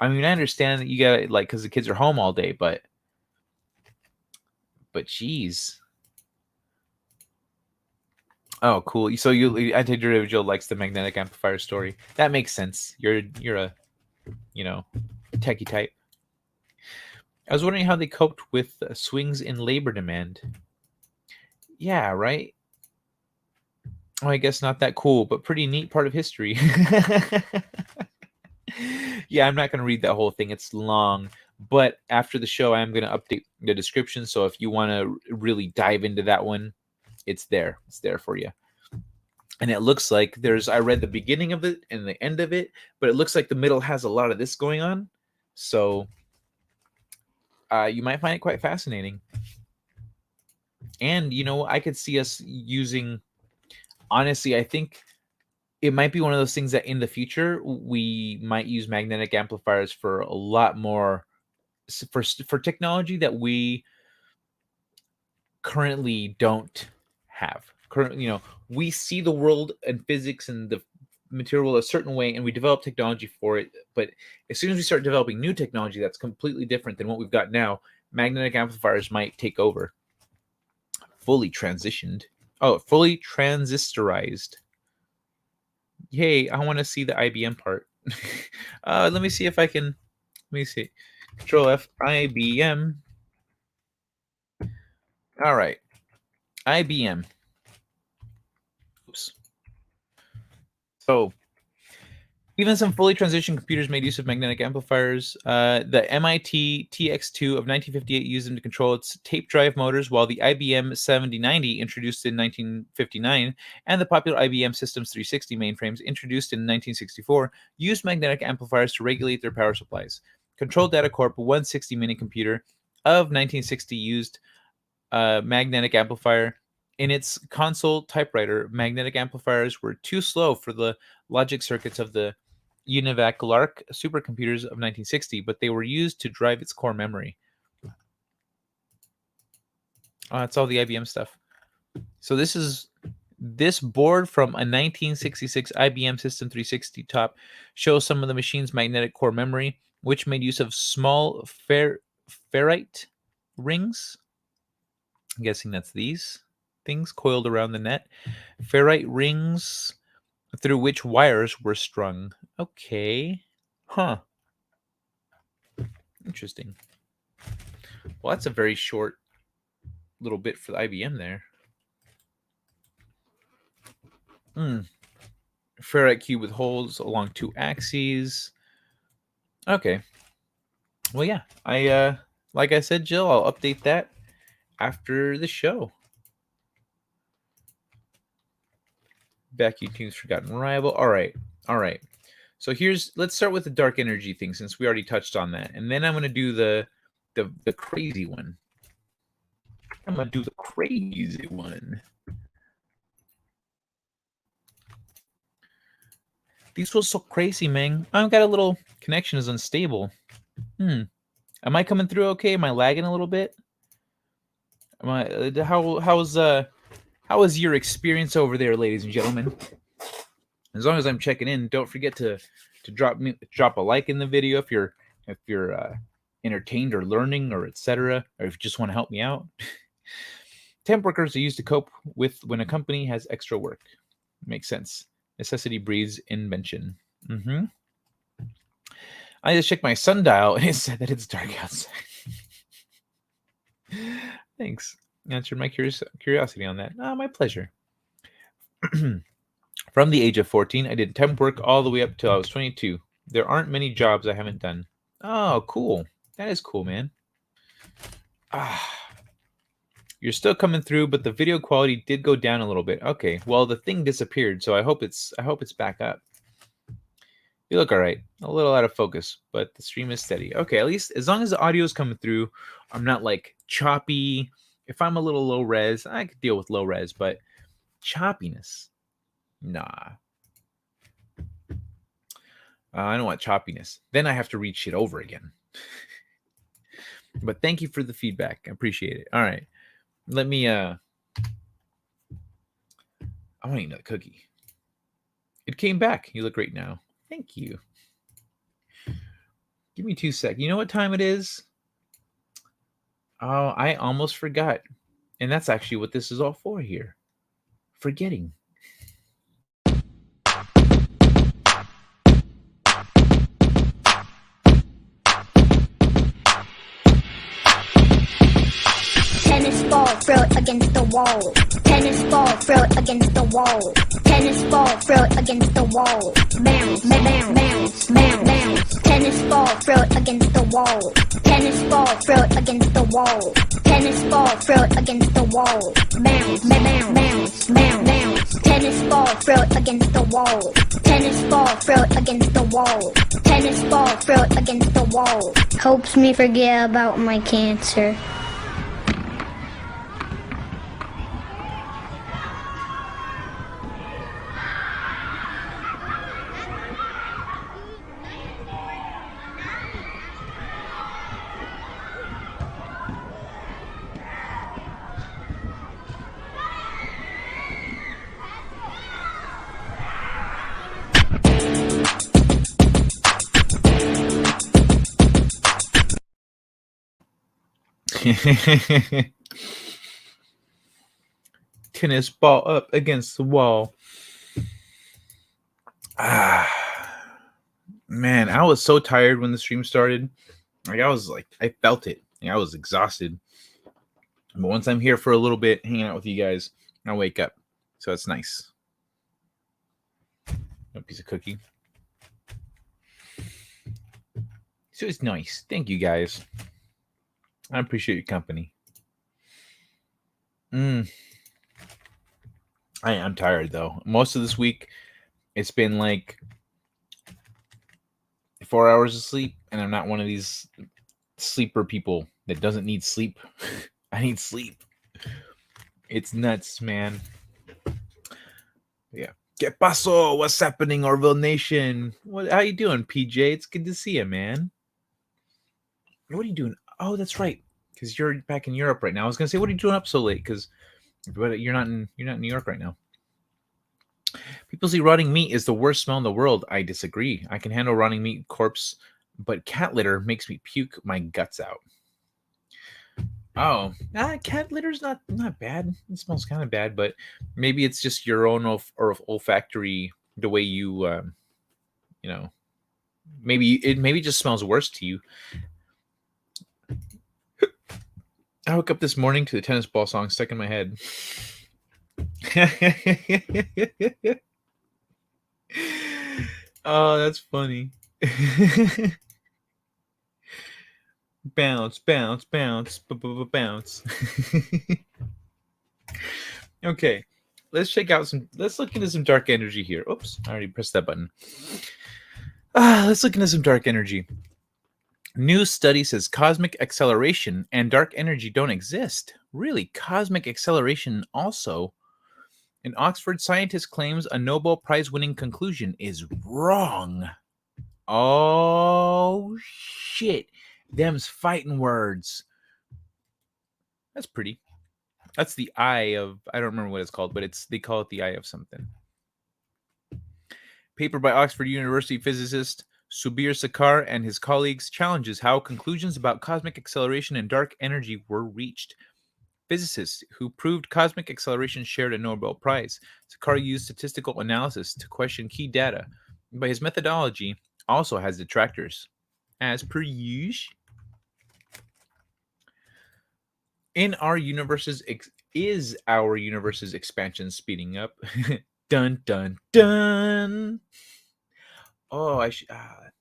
[SPEAKER 1] I mean, I understand that you got because the kids are home all day, but geez. Oh, cool. So Antiderivative Joe likes the magnetic amplifier story. That makes sense. You're a techie type. I was wondering how they coped with swings in labor demand. Yeah, right. Oh, I guess not that cool, but pretty neat part of history. Yeah, I'm not going to read that whole thing. It's long. But after the show, I'm going to update the description. So if you want to really dive into that one, it's there. It's there for you. And it looks like I read the beginning of it and the end of it, but it looks like the middle has a lot of this going on. So you might find it quite fascinating. And, I could see us using, honestly, I think it might be one of those things that in the future, we might use magnetic amplifiers for a lot more, for technology that we currently don't have. Currently, we see the world and physics and the material a certain way, and we develop technology for it. But as soon as we start developing new technology that's completely different than what we've got now, magnetic amplifiers might take over. Fully transitioned. Oh, fully transistorized. Yay, I want to see the IBM part. Let me see if I can. Let me see. Control F, IBM. All right. IBM. Oops. So, even some fully transitioned computers made use of magnetic amplifiers. The MIT TX2 of 1958 used them to control its tape drive motors, while the IBM 7090, introduced in 1959, and the popular IBM Systems 360 mainframes, introduced in 1964, used magnetic amplifiers to regulate their power supplies. Control Data Corp 160 mini computer of 1960 used magnetic amplifier. In its console typewriter, magnetic amplifiers were too slow for the logic circuits of the Univac Lark supercomputers of 1960, but they were used to drive its core memory. Oh, that's all the IBM stuff. So this board from a 1966 IBM System 360 top shows some of the machine's magnetic core memory, which made use of small ferrite rings. I'm guessing that's these things coiled around the net. Ferrite rings through which wires were strung. Okay. Huh. Interesting. Well, that's a very short little bit for the IBM there. Ferrite cube with holes along 2 axes. Okay. Well, yeah. I like I said, Jill, I'll update that after the show. Vacuum tunes Forgotten Rival. All right. So let's start with the dark energy thing, since we already touched on that, and then I'm going to do the crazy one. These was so crazy, man. I've got a little connection is unstable. Am I coming through okay? Am I lagging a little bit? Am I? How was your experience over there, ladies and gentlemen? As long as I'm checking in, don't forget to drop a like in the video if you're entertained or learning or etc., or if you just want to help me out. Temp workers are used to cope with when a company has extra work. Makes sense. Necessity breeds invention. I just checked my sundial and it said that it's dark outside. Thanks. Answered my curiosity on that. My pleasure. From the age of 14, I did temp work all the way up till I was 22. There aren't many jobs I haven't done. Oh, cool. That is cool, man. You're still coming through, but the video quality did go down a little bit. Okay, well, the thing disappeared, so I hope it's back up. You look all right. A little out of focus, but the stream is steady. Okay, at least as long as the audio is coming through, I'm not like choppy. If I'm a little low res, I could deal with low res, but choppiness, nah. I don't want choppiness. Then I have to read shit over again. But thank you for the feedback. I appreciate it. All right. Let me, I want to eat another cookie. It came back. You look great now. Thank you. Give me 2 seconds. You know what time it is? Oh, I almost forgot. And that's actually what this is all for here. Forgetting.
[SPEAKER 5] Tennis ball, throw it against the wall. Tennis ball, throw it against the wall. Tennis ball, throw it against the wall. Bounce, bounce, bounce, bounce, bounce. Tennis ball, throw it against the wall. Tennis ball, throw it against the wall. Tennis ball, throw it against the wall. Bounce, bounce, bounce, bounce, bounce. Tennis ball, throw it against the wall. Tennis ball, throw it against the wall. Tennis ball, throw it against the wall. Helps me forget about my cancer.
[SPEAKER 1] Tennis ball up against the wall. Man, I was so tired when the stream started. I felt it. I was exhausted. But once I'm here for a little bit, hanging out with you guys, I wake up. So it's nice. A piece of cookie. So it's nice. Thank you guys. I appreciate your company. I am tired though. Most of this week, it's been like 4 hours of sleep, and I'm not one of these sleeper people that doesn't need sleep. I need sleep. It's nuts, man. Yeah. ¿Qué pasó? What's happening, Orville Nation? How you doing, PJ? It's good to see you, man. What are you doing? Oh, that's right. Because you're back in Europe right now. I was gonna say, what are you doing up so late? Because you're not in New York right now. People say rotting meat is the worst smell in the world. I disagree. I can handle rotting meat corpse, but cat litter makes me puke my guts out. Oh, cat litter's not bad. It smells kind of bad, but maybe it's just your own olfactory, the way you, maybe it just smells worse to you. I woke up this morning to the tennis ball song stuck in my head. Oh, that's funny. Bounce, bounce, bounce, bounce. Okay, let's look into some dark energy here. Oops, I already pressed that button. Let's look into some dark energy. New study says cosmic acceleration and dark energy don't exist. Really, cosmic acceleration also. An Oxford scientist claims a Nobel Prize-winning conclusion is wrong. Oh, shit. Them's fighting words. That's pretty. That's the eye of, I don't remember what it's called, but they call it the eye of something. Paper by Oxford University physicist Subir Sakar and his colleagues challenges how conclusions about cosmic acceleration and dark energy were reached. Physicists who proved cosmic acceleration shared a Nobel Prize. Sakar used statistical analysis to question key data, but his methodology also has detractors. As per usual. Is our universe's expansion speeding up? Dun dun dun. Oh,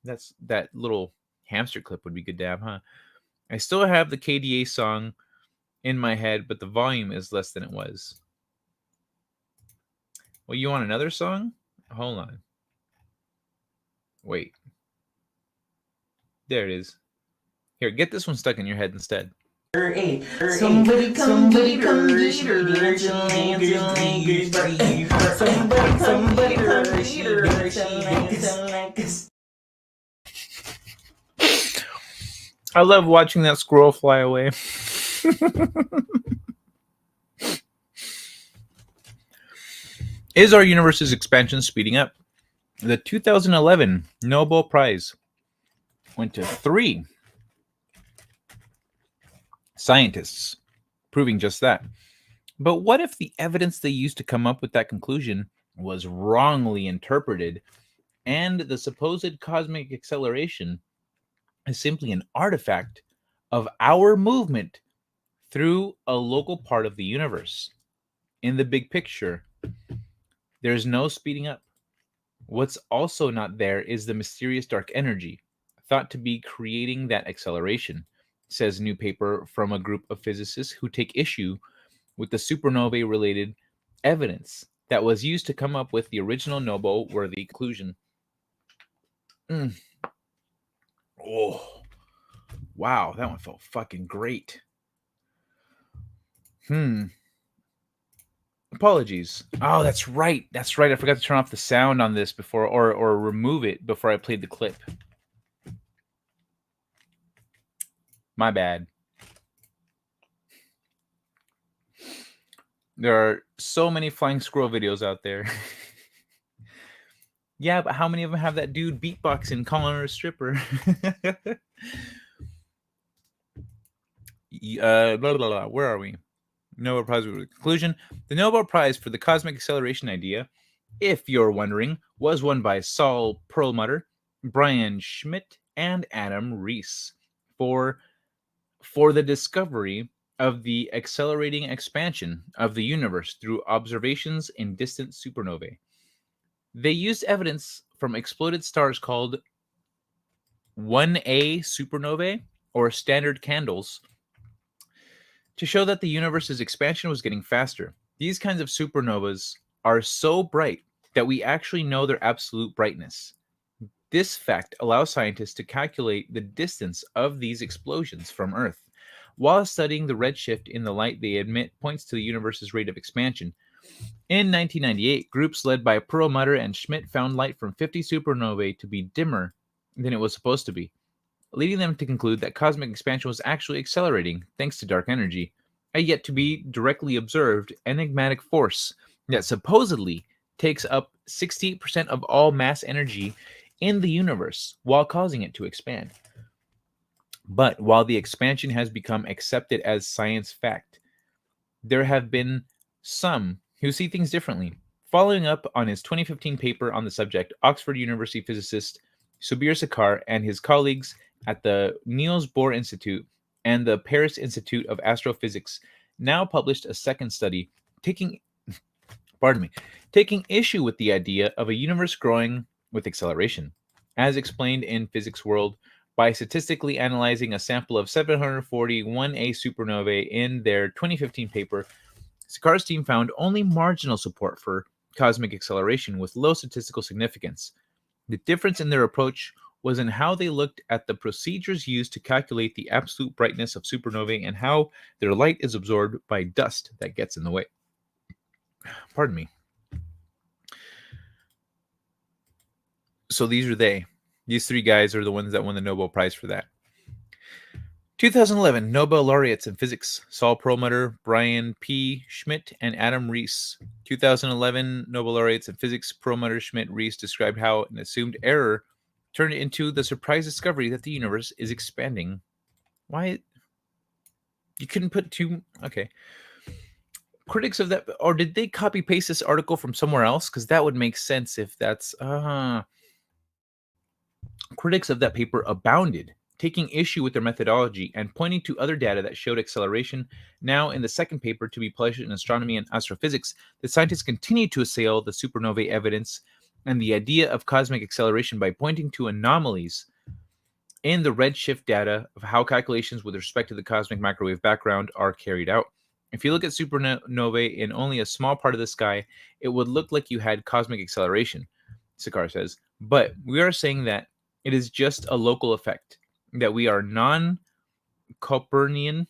[SPEAKER 1] that's that little hamster clip would be good to have, huh? I still have the KDA song in my head, but the volume is less than it was. Well, you want another song? Hold on. Wait. There it is. Here, get this one stuck in your head instead. Somebody come get her, I love watching that squirrel fly away. Is our universe's expansion speeding up? The 2011 Nobel Prize went to 3 scientists, proving just that. But what if the evidence they used to come up with that conclusion was wrongly interpreted, and the supposed cosmic acceleration is simply an artifact of our movement through a local part of the universe? In the big picture, there's no speeding up. What's also not there is the mysterious dark energy, thought to be creating that acceleration, says a new paper from a group of physicists who take issue with the supernovae-related evidence that was used to come up with the original Nobel-worthy conclusion. Oh, wow, that one felt fucking great. Apologies. Oh, that's right. That's right. I forgot to turn off the sound on this before, or remove it before I played the clip. My bad. There are so many flying squirrel videos out there. Yeah, but how many of them have that dude beatboxing, calling her a stripper? Blah, blah, blah. Where are we? Nobel Prize with conclusion. The Nobel Prize for the cosmic acceleration idea, if you're wondering, was won by Saul Perlmutter, Brian Schmidt, and Adam Rees for the discovery of the accelerating expansion of the universe through observations in distant supernovae. They used evidence from exploded stars called 1A supernovae, or standard candles, to show that the universe's expansion was getting faster. These kinds of supernovas are so bright that we actually know their absolute brightness. This fact allows scientists to calculate the distance of these explosions from Earth. While studying the redshift in the light they emit points to the universe's rate of expansion. In 1998, groups led by Perlmutter and Schmidt found light from 50 supernovae to be dimmer than it was supposed to be, leading them to conclude that cosmic expansion was actually accelerating thanks to dark energy, a yet to be directly observed enigmatic force that supposedly takes up 68% of all mass energy in the universe while causing it to expand. But while the expansion has become accepted as science fact, there have been some who see things differently. Following up on his 2015 paper on the subject, Oxford University physicist Subir Sarkar and his colleagues at the Niels Bohr Institute and the Paris Institute of Astrophysics now published a second study taking issue with the idea of a universe growing with acceleration. As explained in Physics World, by statistically analyzing a sample of 740 1A supernovae in their 2015 paper, Sarkar's team found only marginal support for cosmic acceleration with low statistical significance. The difference in their approach was in how they looked at the procedures used to calculate the absolute brightness of supernovae and how their light is absorbed by dust that gets in the way. Pardon me. So these three guys are the ones that won the Nobel Prize for that. 2011 Nobel laureates in physics: Saul Perlmutter, Brian P. Schmidt, and Adam Rees. 2011 Nobel laureates in physics: Perlmutter, Schmidt, Rees described how an assumed error turned into the surprise discovery that the universe is expanding. Why? You couldn't put two. Okay. Critics of that, or did they copy paste this article from somewhere else? Because that would make sense if that's. Critics of that paper abounded, taking issue with their methodology and pointing to other data that showed acceleration. Now, in the second paper to be published in Astronomy and Astrophysics, the scientists continue to assail the supernovae evidence and the idea of cosmic acceleration by pointing to anomalies in the redshift data of how calculations with respect to the cosmic microwave background are carried out. If you look at supernovae in only a small part of the sky, it would look like you had cosmic acceleration, Sarkar says. But we are saying that it is just a local effect, that we are non-Copernican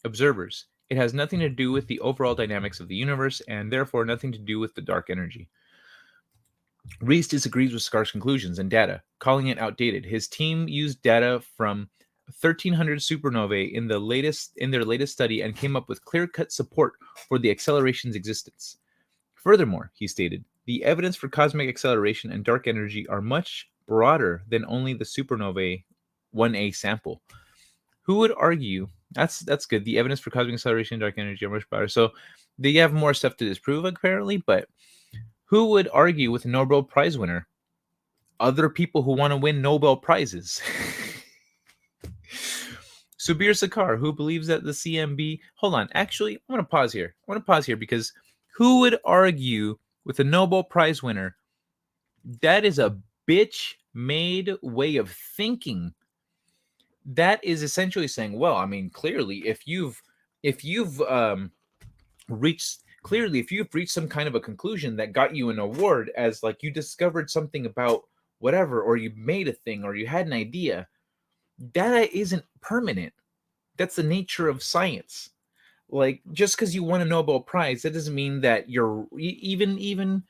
[SPEAKER 1] observers. It has nothing to do with the overall dynamics of the universe, and therefore nothing to do with the dark energy. Rees disagrees with Sarkar's conclusions and data, calling it outdated. His team used data from 1,300 supernovae in their latest study and came up with clear-cut support for the acceleration's existence. Furthermore, he stated, the evidence for cosmic acceleration and dark energy are much broader than only the supernovae 1A sample. Who would argue that's good? The evidence for cosmic acceleration and dark energy are much broader. So they have more stuff to disprove, apparently, but who would argue with a Nobel Prize winner? Other people who want to win Nobel Prizes. Subir Sarkar, who believes that the CMB... Hold on. Actually, I want to pause here. Because who would argue with a Nobel Prize winner? That is a bitch-made way of thinking. That is essentially saying, well, I mean, clearly, if you've reached clearly, if you've reached some kind of a conclusion that got you an award, as like you discovered something about whatever, or you made a thing, or you had an idea, that isn't permanent. That's the nature of science. Like, just because you won a Nobel Prize, that doesn't mean that you're even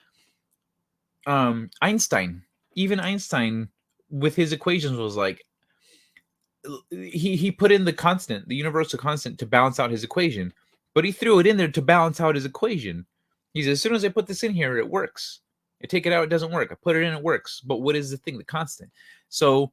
[SPEAKER 1] Einstein. Even Einstein, with his equations, was like, he put in the constant, the universal constant, to balance out his equation, but he threw it in there to balance out his equation. He said, as soon as I put this in here, it works. I take it out, it doesn't work. I put it in, it works. But what is the thing? The constant. So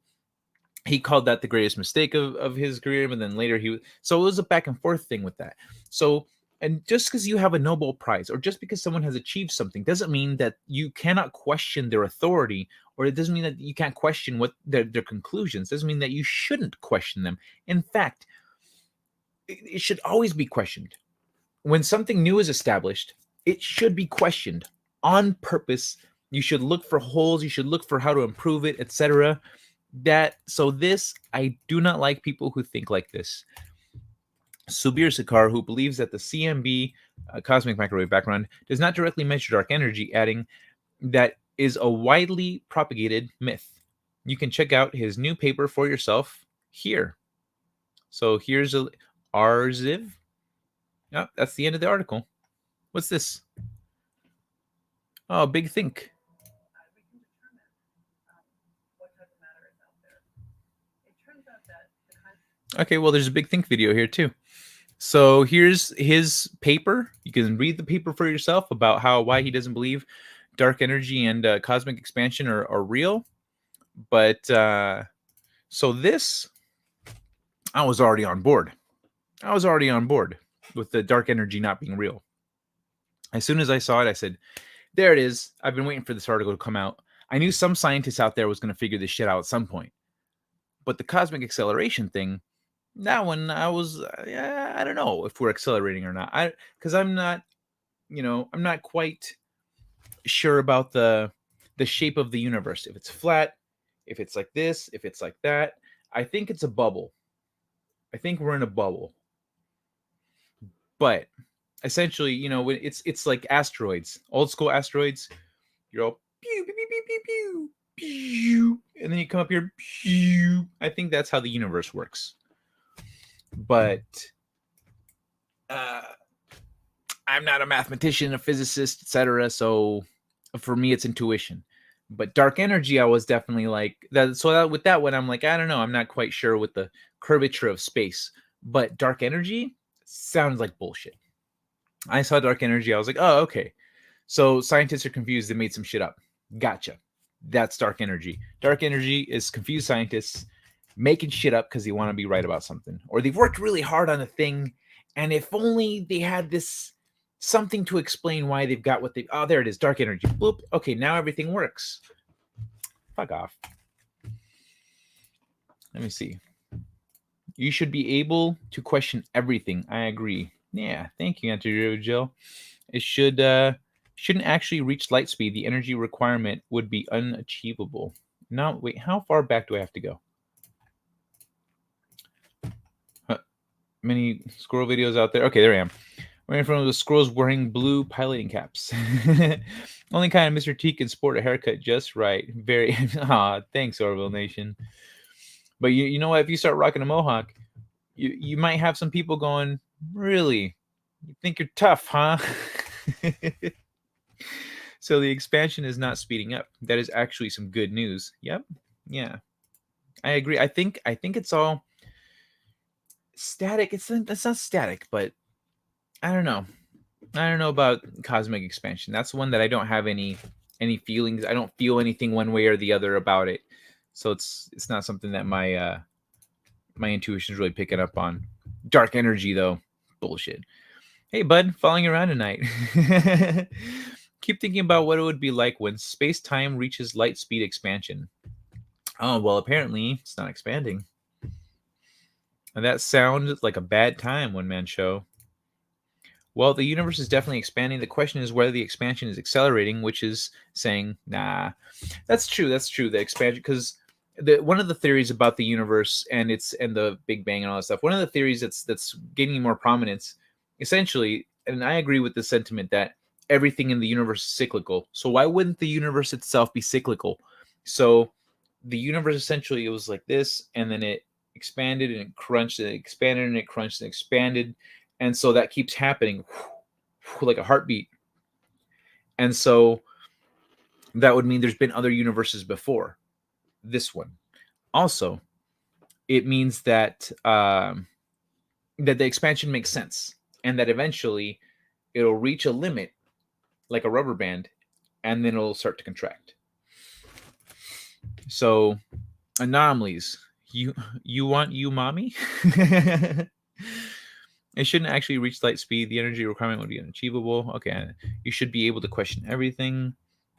[SPEAKER 1] he called that the greatest mistake of his career. But then later so it was a back and forth thing with that. So, and just because you have a Nobel Prize, or just because someone has achieved something, doesn't mean that you cannot question their authority, or it doesn't mean that you can't question what their conclusions. It doesn't mean that you shouldn't question them. In fact, it should always be questioned. When something new is established, it should be questioned on purpose. You should look for holes. You should look for how to improve it, etc. I do not like people who think like this. Subir Sakar, who believes that the CMB, cosmic microwave background, does not directly measure dark energy, adding that is a widely propagated myth. You can check out his new paper for yourself here. So here's a Arziv. Oh, that's the end of the article. What's this? Oh, big think. Okay, well, there's a big think video here too. So here's his paper. You can read the paper for yourself about why he doesn't believe dark energy and cosmic expansion are real. But so this, I was already on board. I was already on board with the dark energy not being real. As soon as I saw it, I said, there it is. I've been waiting for this article to come out. I knew some scientist out there was going to figure this shit out at some point. But the cosmic acceleration thing, that one, I was, I don't know if we're accelerating or not. Because I'm not quite sure about the shape of the universe. If it's flat, if it's like this, if it's like that. I think it's a bubble. I think we're in a bubble. But essentially, it's like asteroids, old school asteroids. You're all pew, pew, pew, pew, pew, pew, pew, and then you come up here. Pew. I think that's how the universe works. But I'm not a mathematician, a physicist, etc. So for me, it's intuition. But dark energy, I was definitely like that. So with that one, I'm like, I don't know. I'm not quite sure with the curvature of space. But dark energy sounds like bullshit. I saw dark energy. I was like, oh, okay. So scientists are confused. They made some shit up. Gotcha. That's dark energy. Dark energy is confused scientists making shit up because they want to be right about something. Or they've worked really hard on a thing, and if only they had this something to explain why they've got what they... Oh, there it is. Dark energy. Boop. Okay, now everything works. Fuck off. Let me see. You should be able to question everything. I agree. Yeah, thank you, Antonio Jill. It shouldn't actually reach light speed. The energy requirement would be unachievable. Now, wait, how far back do I have to go? Many squirrel videos out there. Okay, there I am. Right in front of the squirrels wearing blue piloting caps. Only kind of Mr. T can sport a haircut just right. Very. Thanks, Orville Nation. But you know what? If you start rocking a mohawk, you might have some people going, really? You think you're tough, huh? So the expansion is not speeding up. That is actually some good news. Yep. Yeah. I agree. I think it's all static. It's not static, but I don't know. I don't know about cosmic expansion. That's one that I don't have any feelings. I don't feel anything one way or the other about it. So it's not something that my intuition is really picking up on. Dark energy, though, bullshit. Hey, bud, following around tonight. Keep thinking about what it would be like when space-time reaches light speed expansion. Oh, well, apparently it's not expanding. And that sounds like a bad time, one-man show. Well, the universe is definitely expanding. The question is whether the expansion is accelerating, which is saying, nah. That's true. The expansion, because one of the theories about the universe and the Big Bang and all that stuff, one of the theories that's gaining more prominence, essentially, and I agree with the sentiment that everything in the universe is cyclical. So why wouldn't the universe itself be cyclical? So the universe essentially, it was like this, and then it expanded and it crunched and it expanded and it crunched and expanded, and so that keeps happening like a heartbeat. And so that would mean there's been other universes before this one. Also, it means that that the expansion makes sense, and that eventually it'll reach a limit like a rubber band, and then it'll start to contract. So anomalies. You want you mommy? It shouldn't actually reach light speed. The energy requirement would be unachievable. Okay, you should be able to question everything.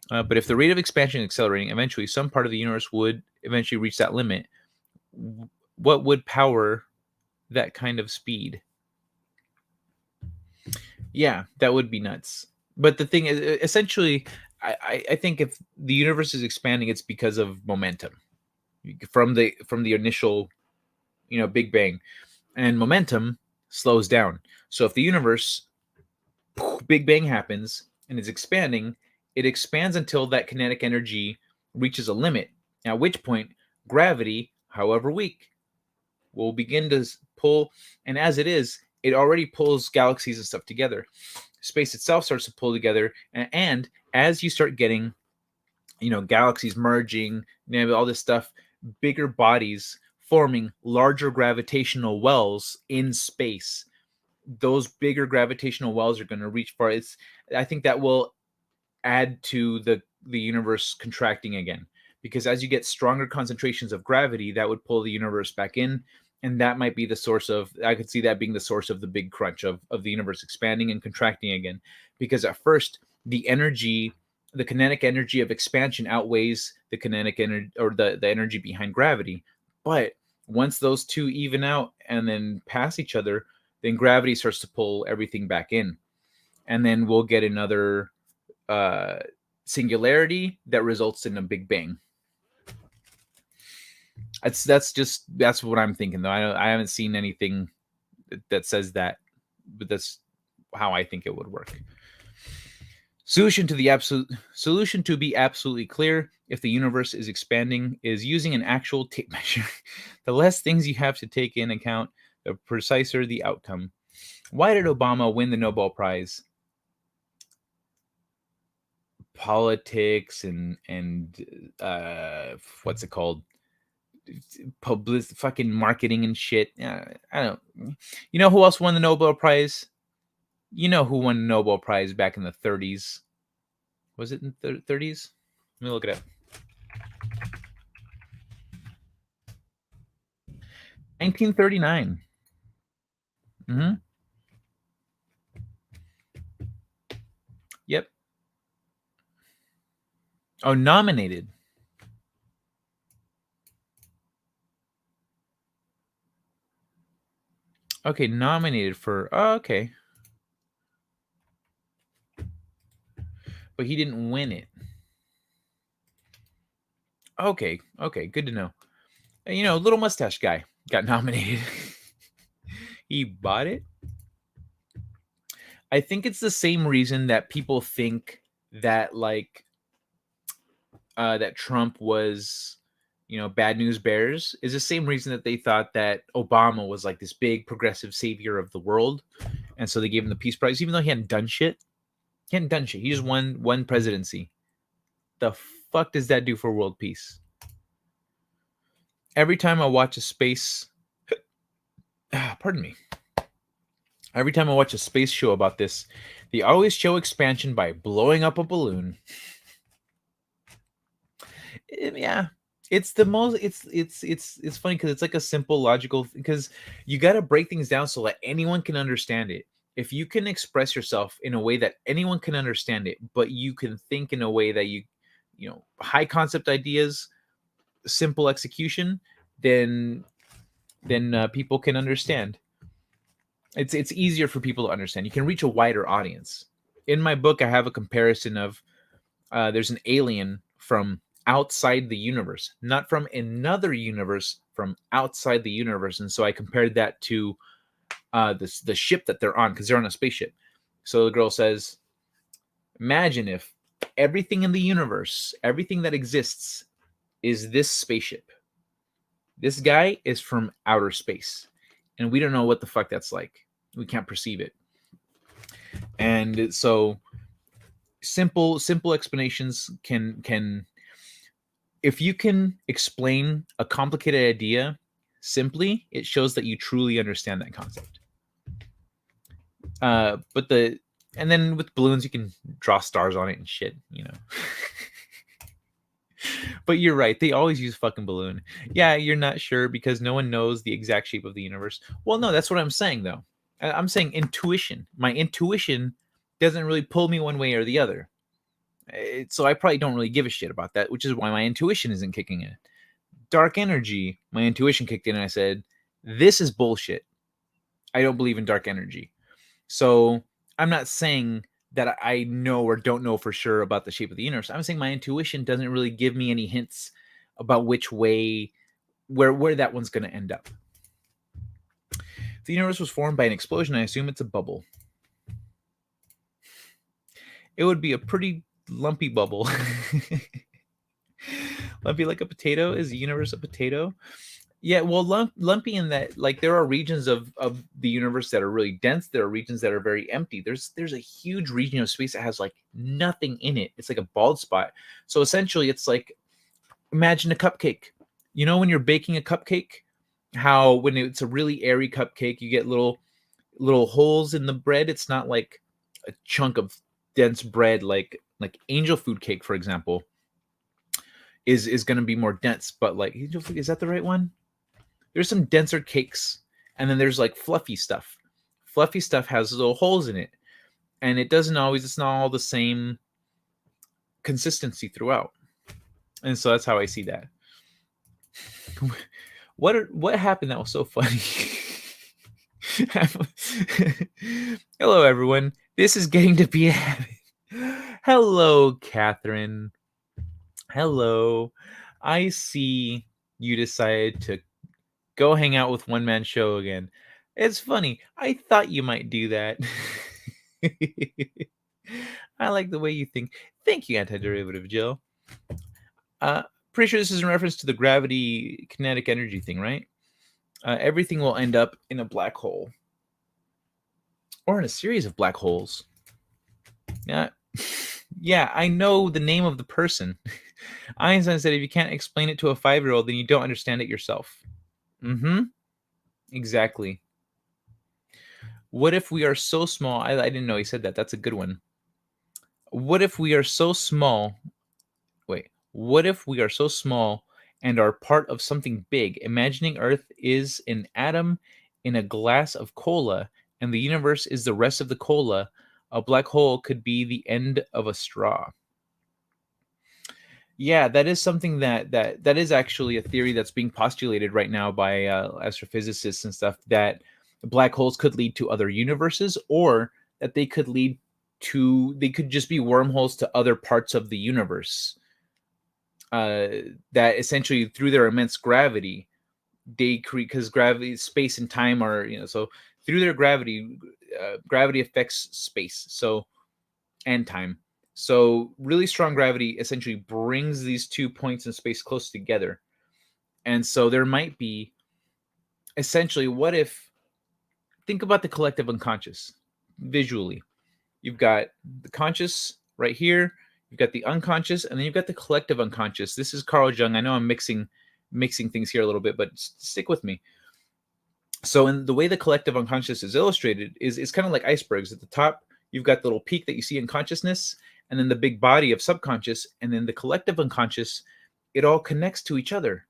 [SPEAKER 1] But if the rate of expansion is accelerating, eventually some part of the universe would eventually reach that limit. What would power that kind of speed? Yeah, that would be nuts. But the thing is, essentially, I think if the universe is expanding, it's because of momentum from the initial, Big Bang, and momentum slows down. So if the universe Big Bang happens and is expanding, it expands until that kinetic energy reaches a limit, at which point gravity, however weak, will begin to pull. And as it already pulls galaxies and stuff together. Space itself starts to pull together, and as you start getting, galaxies merging, all this stuff, bigger bodies forming larger gravitational wells in space. Those bigger gravitational wells are going to reach far. I think that will add to the universe contracting again, because as you get stronger concentrations of gravity, that would pull the universe back in, and that might be the source of, I could see that being the source of the big crunch of the universe expanding and contracting again, because at first the kinetic energy of expansion outweighs the kinetic energy, or the energy behind gravity. But once those two even out and then pass each other, then gravity starts to pull everything back in, and then we'll get another singularity that results in a Big Bang. That's what I'm thinking, though. I haven't seen anything that says that, but that's how I think it would work. Solution to be absolutely clear: if the universe is expanding, is using an actual tape measure. The less things you have to take in account, the preciser the outcome. Why did Obama win the Nobel Prize? Politics and what's it called? Fucking marketing and shit. I don't. You know who else won the Nobel Prize? You know who won the Nobel Prize back in the 30s? Was it in the 30s? Let me look it up. 1939. Mm-hmm. Yep. Oh, nominated. Okay, nominated for. Oh, okay. But he didn't win it. Okay, good to know. Little mustache guy got nominated. He bought it. I think it's the same reason that people think that that Trump was, bad news bears, is the same reason that they thought that Obama was like this big progressive savior of the world, and so they gave him the Peace Prize, even though he hadn't done shit. He just won one presidency. The fuck does that do for world peace? Every time I watch a space, pardon me. Every time I watch a space show about this, they always show expansion by blowing up a balloon. Yeah, it's the most. It's funny because it's like a simple logical, because you got to break things down so that anyone can understand it. If you can express yourself in a way that anyone can understand it, but you can think in a way that high concept ideas, simple execution, then people can understand. It's easier for people to understand. You can reach a wider audience. In my book, I have a comparison of there's an alien from outside the universe, not from another universe, from outside the universe. And so I compared that to the ship that they're on, because they're on a spaceship. So the girl says, imagine if everything in the universe, everything that exists, is this spaceship. This guy is from outer space, and we don't know what the fuck that's like. We can't perceive it. And so simple explanations can if you can explain a complicated idea simply, it shows that you truly understand that concept. And then with balloons, you can draw stars on it and shit, you know. But you're right. They always use fucking balloon. Yeah, you're not sure because no one knows the exact shape of the universe. Well, no, that's what I'm saying, though. I'm saying intuition. My intuition doesn't really pull me one way or the other. So I probably don't really give a shit about that, which is why my intuition isn't kicking in. Dark energy, my intuition kicked in and I said, this is bullshit. I don't believe in dark energy. So I'm not saying that I know or don't know for sure about the shape of the universe. I'm saying my intuition doesn't really give me any hints about which way, where that one's going to end up. If the universe was formed by an explosion, I assume it's a bubble. It would be a pretty lumpy bubble. Lumpy like a potato? Is the universe a potato? Yeah, well, lumpy in that, like, there are regions of the universe that are really dense. There are regions that are very empty. There's a huge region of space that has like nothing in it. It's like a bald spot. So essentially, it's like, imagine a cupcake. You know, when you're baking a cupcake, how when it's a really airy cupcake, you get little holes in the bread. It's not like a chunk of dense bread like angel food cake, for example, is going to be more dense. But like, is that the right one? There's some denser cakes, and then there's like fluffy stuff. Fluffy stuff has little holes in it, and it's not all the same consistency throughout. And so that's how I see that. What happened that was so funny? Hello, everyone. This is getting to be a habit. Hello, Catherine. Hello. I see you decided to go hang out with One Man Show again. It's funny. I thought you might do that. I like the way you think. Thank you, Antiderivative Jill. Pretty sure this is in reference to the gravity kinetic energy thing, right? Everything will end up in a black hole. Or in a series of black holes. Yeah, I know the name of the person. Einstein said if you can't explain it to a 5-year-old, then you don't understand it yourself. Mm-hmm. Exactly. What if we are so small? I didn't know he said that. That's a good one. What if we are so small? Wait. What if we are so small and are part of something big? Imagining Earth is an atom in a glass of cola, and the universe is the rest of the cola. A black hole could be the end of a straw. Yeah, that is something that is actually a theory that's being postulated right now by astrophysicists and stuff, that black holes could lead to other universes, or that they could just be wormholes to other parts of the universe. That essentially, through their immense gravity, they create, because gravity, space, and time are, so through their gravity, gravity affects space, and time. So really strong gravity essentially brings these 2 points in space close together. And so there might be, essentially, think about the collective unconscious visually. You've got the conscious right here, you've got the unconscious, and then you've got the collective unconscious. This is Carl Jung. I know I'm mixing things here a little bit, but stick with me. So in the way the collective unconscious is illustrated is kind of like icebergs. At the top, you've got the little peak that you see in consciousness, and then the big body of subconscious, and then the collective unconscious. It all connects to each other.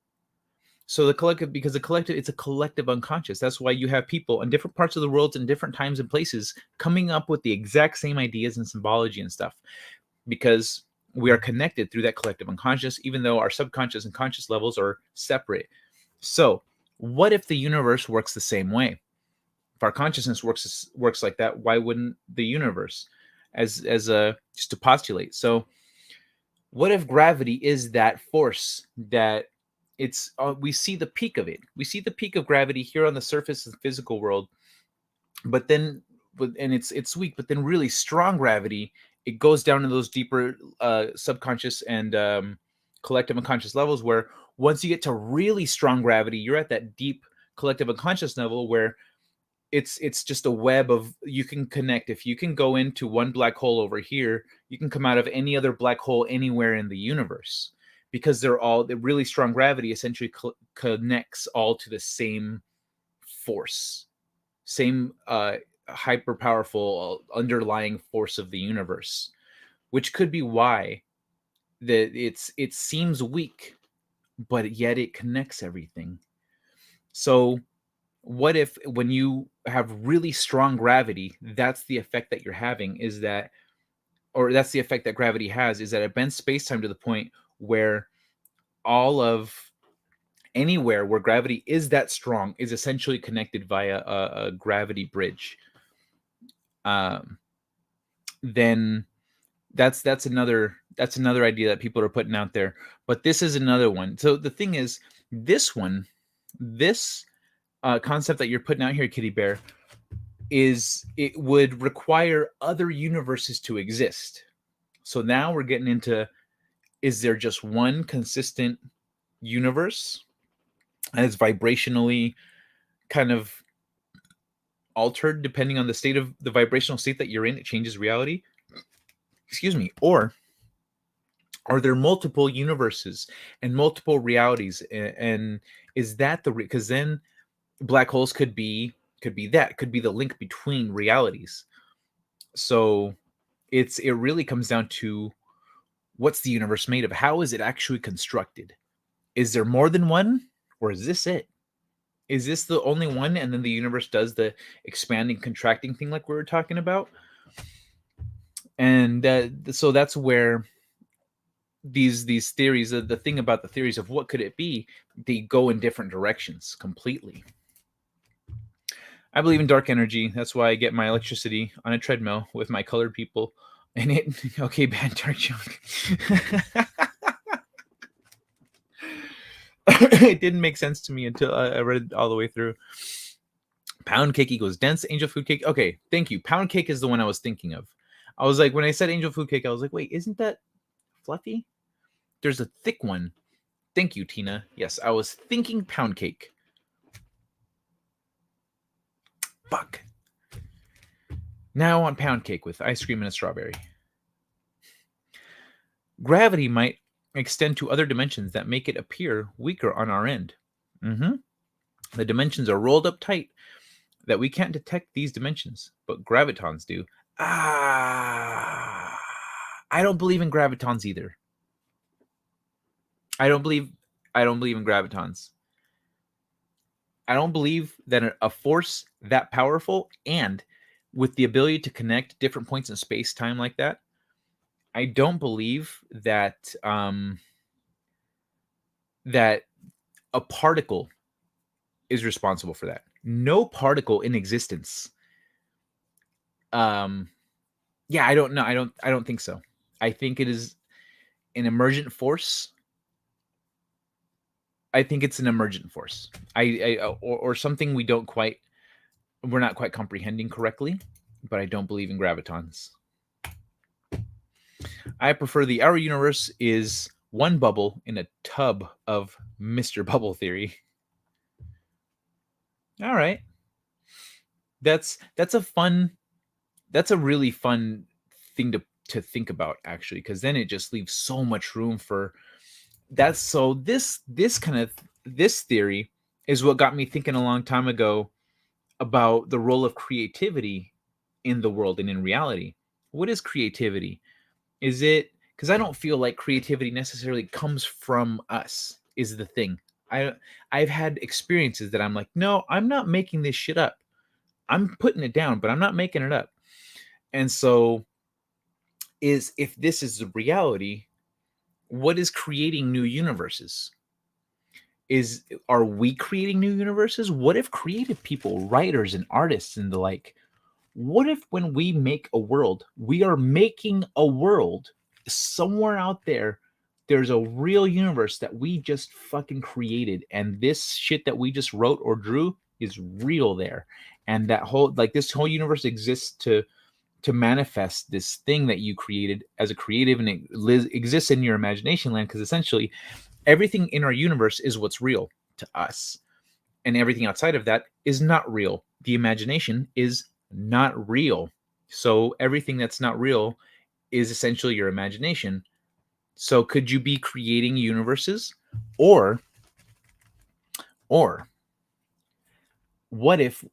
[SPEAKER 1] So because the collective, it's a collective unconscious. That's why you have people in different parts of the world in different times and places coming up with the exact same ideas and symbology and stuff, because we are connected through that collective unconscious, even though our subconscious and conscious levels are separate. So what if the universe works the same way? If our consciousness works like that, why wouldn't the universe? As just to postulate. So what if gravity is that force that it's we see the peak of it. We see the peak of gravity here on the surface of the physical world, but then and it's weak, but then really strong gravity, it goes down to those deeper subconscious and collective unconscious levels, where once you get to really strong gravity, you're at that deep collective unconscious level where it's just a web of, you can connect. If you can go into one black hole over here, you can come out of any other black hole anywhere in the universe, because the really strong gravity essentially connects all to the same force, same hyper powerful underlying force of the universe, which could be why it seems weak, but yet it connects everything. So what if when you have really strong gravity, that's the effect that you're having, is that, or that's the effect that gravity has, is that it bends space-time to the point where all of anywhere where gravity is that strong is essentially connected via a gravity bridge. Then that's another idea that people are putting out there. But this is another one. So the thing is, this concept that you're putting out here, Kittybear, it would require other universes to exist. So now we're getting into, is there just one consistent universe as vibrationally kind of altered depending on the state of the vibrational state that you're in? It changes reality. Excuse me. Or are there multiple universes and multiple realities? And is that because then black holes could be the link between realities. So it really comes down to, what's the universe made of? How is it actually constructed? Is there more than one, or is this it? Is this the only one, and then the universe does the expanding, contracting thing like we were talking about? And so that's where these theories, the thing about the theories of what could it be, they go in different directions completely. I believe in dark energy. That's why I get my electricity on a treadmill with my colored people. And okay, bad dark joke. It didn't make sense to me until I read it all the way through. Pound cake equals dense angel food cake. Okay, thank you. Pound cake is the one I was thinking of. I was like, when I said angel food cake, I was like, wait, isn't that fluffy? There's a thick one. Thank you, Tina. Yes, I was thinking pound cake. Fuck. Now on pound cake with ice cream and a strawberry. Gravity might extend to other dimensions that make it appear weaker on our end. The dimensions are rolled up tight that we can't detect these dimensions, but gravitons do. I don't believe in gravitons either. I don't believe in gravitons. I don't believe that a force that powerful and with the ability to connect different points in space-time like that, I don't believe that that a particle is responsible for that. No particle in existence. Yeah, I don't know. I don't think so. I think it is an emergent force. I think it's an emergent force. Or something we're not quite comprehending correctly, but I don't believe in gravitons. I prefer our universe is one bubble in a tub of Mr. Bubble theory. All right. That's a really fun thing to think about, actually, because then it just leaves so much room for that. So this theory is what got me thinking a long time ago about the role of creativity in the world and in reality. What is creativity? Is it, because I don't feel like creativity necessarily comes from us, is the thing. I've had experiences that I'm like, no, I'm not making this shit up. I'm putting it down, but I'm not making it up. And so if this is the reality, what is creating new universes? Are we creating new universes? What if creative people, writers and artists and the like, what if when we make a world, we are making a world somewhere out there, there's a real universe that we just fucking created, and this shit that we just wrote or drew is real there, and that whole this whole universe exists to manifest this thing that you created as a creative, and it exists in your imagination land, because essentially everything in our universe is what's real to us, and everything outside of that is not real. The imagination is not real. So everything that's not real is essentially your imagination. So could you be creating universes? Or what if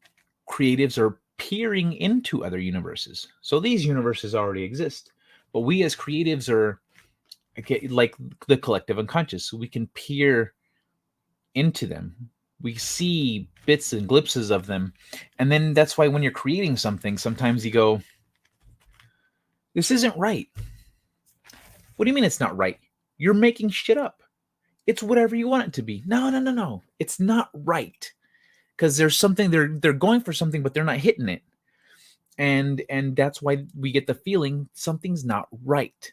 [SPEAKER 1] creatives are peering into other universes? So these universes already exist, but we as creatives are like the collective unconscious. We can peer into them. We see bits and glimpses of them. And then that's why when you're creating something, sometimes you go, this isn't right. What do you mean it's not right? You're making shit up. It's whatever you want it to be. No. It's not right. Because there's something they're going for something, but they're not hitting it. And that's why we get the feeling something's not right.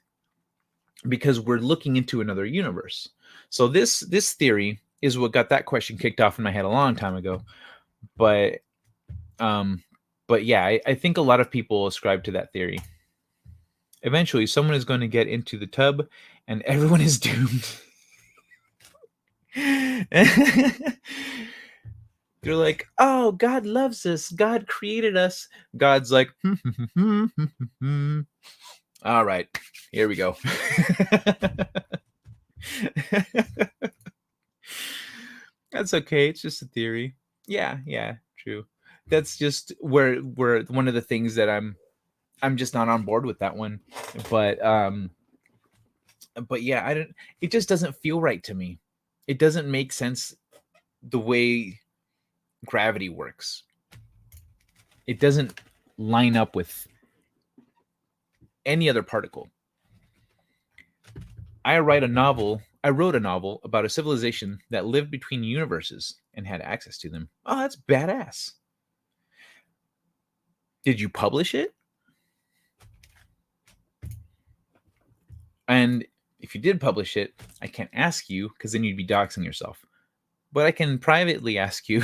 [SPEAKER 1] Because we're looking into another universe. So this theory is what got that question kicked off in my head a long time ago. But yeah, I think a lot of people ascribe to that theory. Eventually, someone is going to get into the tub, and everyone is doomed. They're like, oh, God loves us. God created us. God's like, all right, here we go. That's okay. It's just a theory. Yeah, true. That's just where one of the things that I'm just not on board with that one. But yeah, it just doesn't feel right to me. It doesn't make sense the way gravity works. It doesn't line up with any other particle. I wrote a novel about a civilization that lived between universes and had access to them. Oh, that's badass. Did you publish it? And if you did publish it, I can't ask you because then you'd be doxing yourself. But I can privately ask you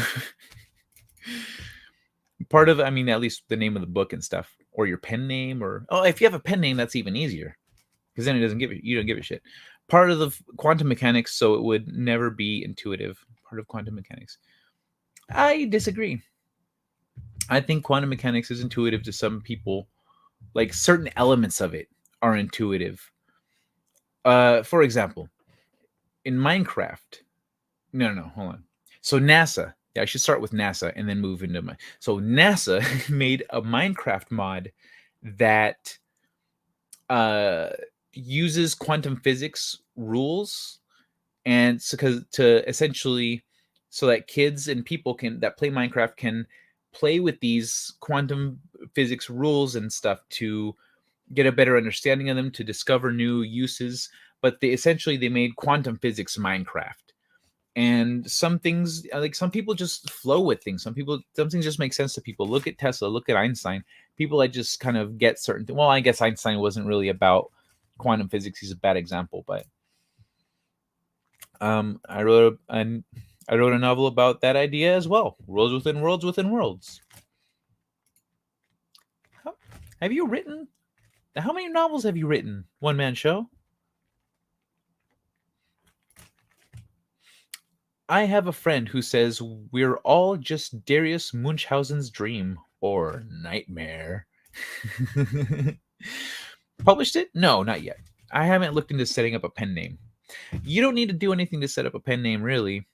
[SPEAKER 1] at least the name of the book and stuff, or your pen name, or if you have a pen name, that's even easier because then you don't give a shit. Part of the quantum mechanics, so it would never be intuitive. Part of quantum mechanics. I disagree. I think quantum mechanics is intuitive to some people. Like certain elements of it are intuitive. For example, in Minecraft. No, hold on. So NASA. Yeah, I should start with NASA and then move into my. So NASA made a Minecraft mod that uses quantum physics rules, and so to essentially so that kids and people that play Minecraft can play with these quantum physics rules and stuff to get a better understanding of them, to discover new uses. But they made quantum physics Minecraft. And some things, like some people just flow with things. Some things just make sense to people. Look at Tesla, look at Einstein. People that just kind of get certain things. Well, I guess Einstein wasn't really about quantum physics. He's a bad example, but I wrote a novel about that idea as well. Worlds within worlds within worlds. Have you written? How many novels have you written? One man show. I have a friend who says we're all just Darius Munchausen's dream or nightmare. Published it? No, not yet. I haven't looked into setting up a pen name. You don't need to do anything to set up a pen name, really.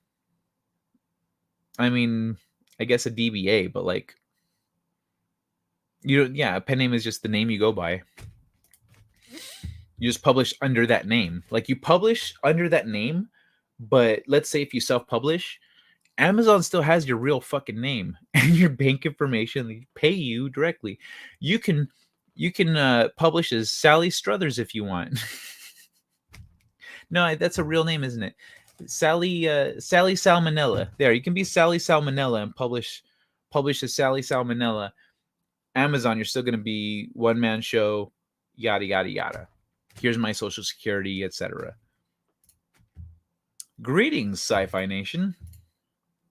[SPEAKER 1] I mean, I guess a DBA, but like, a pen name is just the name you go by. You just publish under that name. Like you publish under that name. But let's say if you self-publish, Amazon still has your real fucking name and your bank information. They pay you directly. You can publish as Sally Struthers if you want. No, that's a real name, isn't it? Sally Salmonella. There, you can be Sally Salmonella and publish as Sally Salmonella. Amazon, you're still going to be one man show, yada yada yada. Here's my social security, etc. Greetings, Sci-Fi Nation.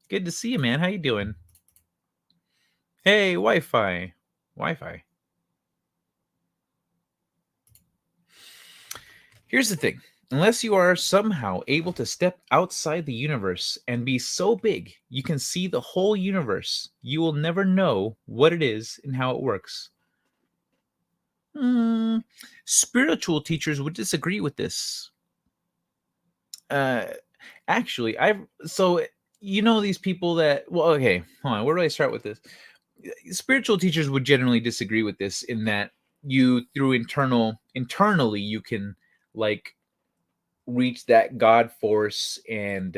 [SPEAKER 1] Good to see you, man. How you doing? Hey, Wi-Fi. Wi-Fi. Here's the thing. Unless you are somehow able to step outside the universe and be so big you can see the whole universe, you will never know what it is and how it works. Spiritual teachers would disagree with this. Actually, these people that, well, okay, hold on, where do I start with this? Spiritual teachers would generally disagree with this in that you through internally you can like reach that God force and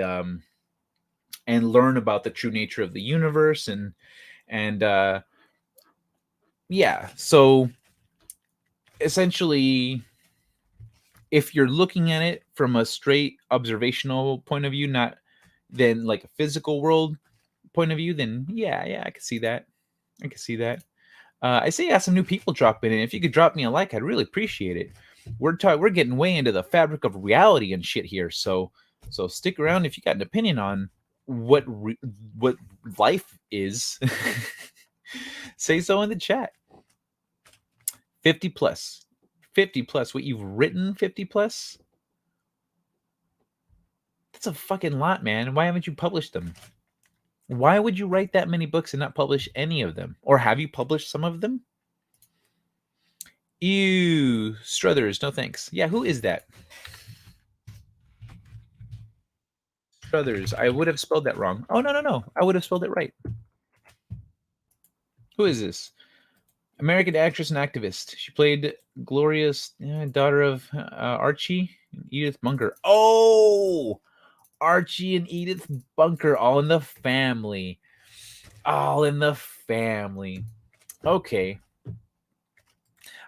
[SPEAKER 1] learn about the true nature of the universe and yeah, so essentially if you're looking at it from a straight observational point of view, not then like a physical world point of view, then yeah, I can see that. I can see that. I see you got some new people dropping in. If you could drop me a like, I'd really appreciate it. We're getting way into the fabric of reality and shit here, so stick around if you got an opinion on what life is. Say so in the chat. 50 plus. 50 plus. What you've written 50 plus? That's a fucking lot, man. Why haven't you published them? Why would you write that many books and not publish any of them? Or have you published some of them? Ew, Struthers, no thanks. Yeah, who is that? Struthers. I would have spelled that wrong. Oh, no. I would have spelled it right. Who is this? American actress and activist. She played Gloria's daughter of Archie and Edith Bunker. Oh, Archie and Edith Bunker, all in the family. All in the family. Okay.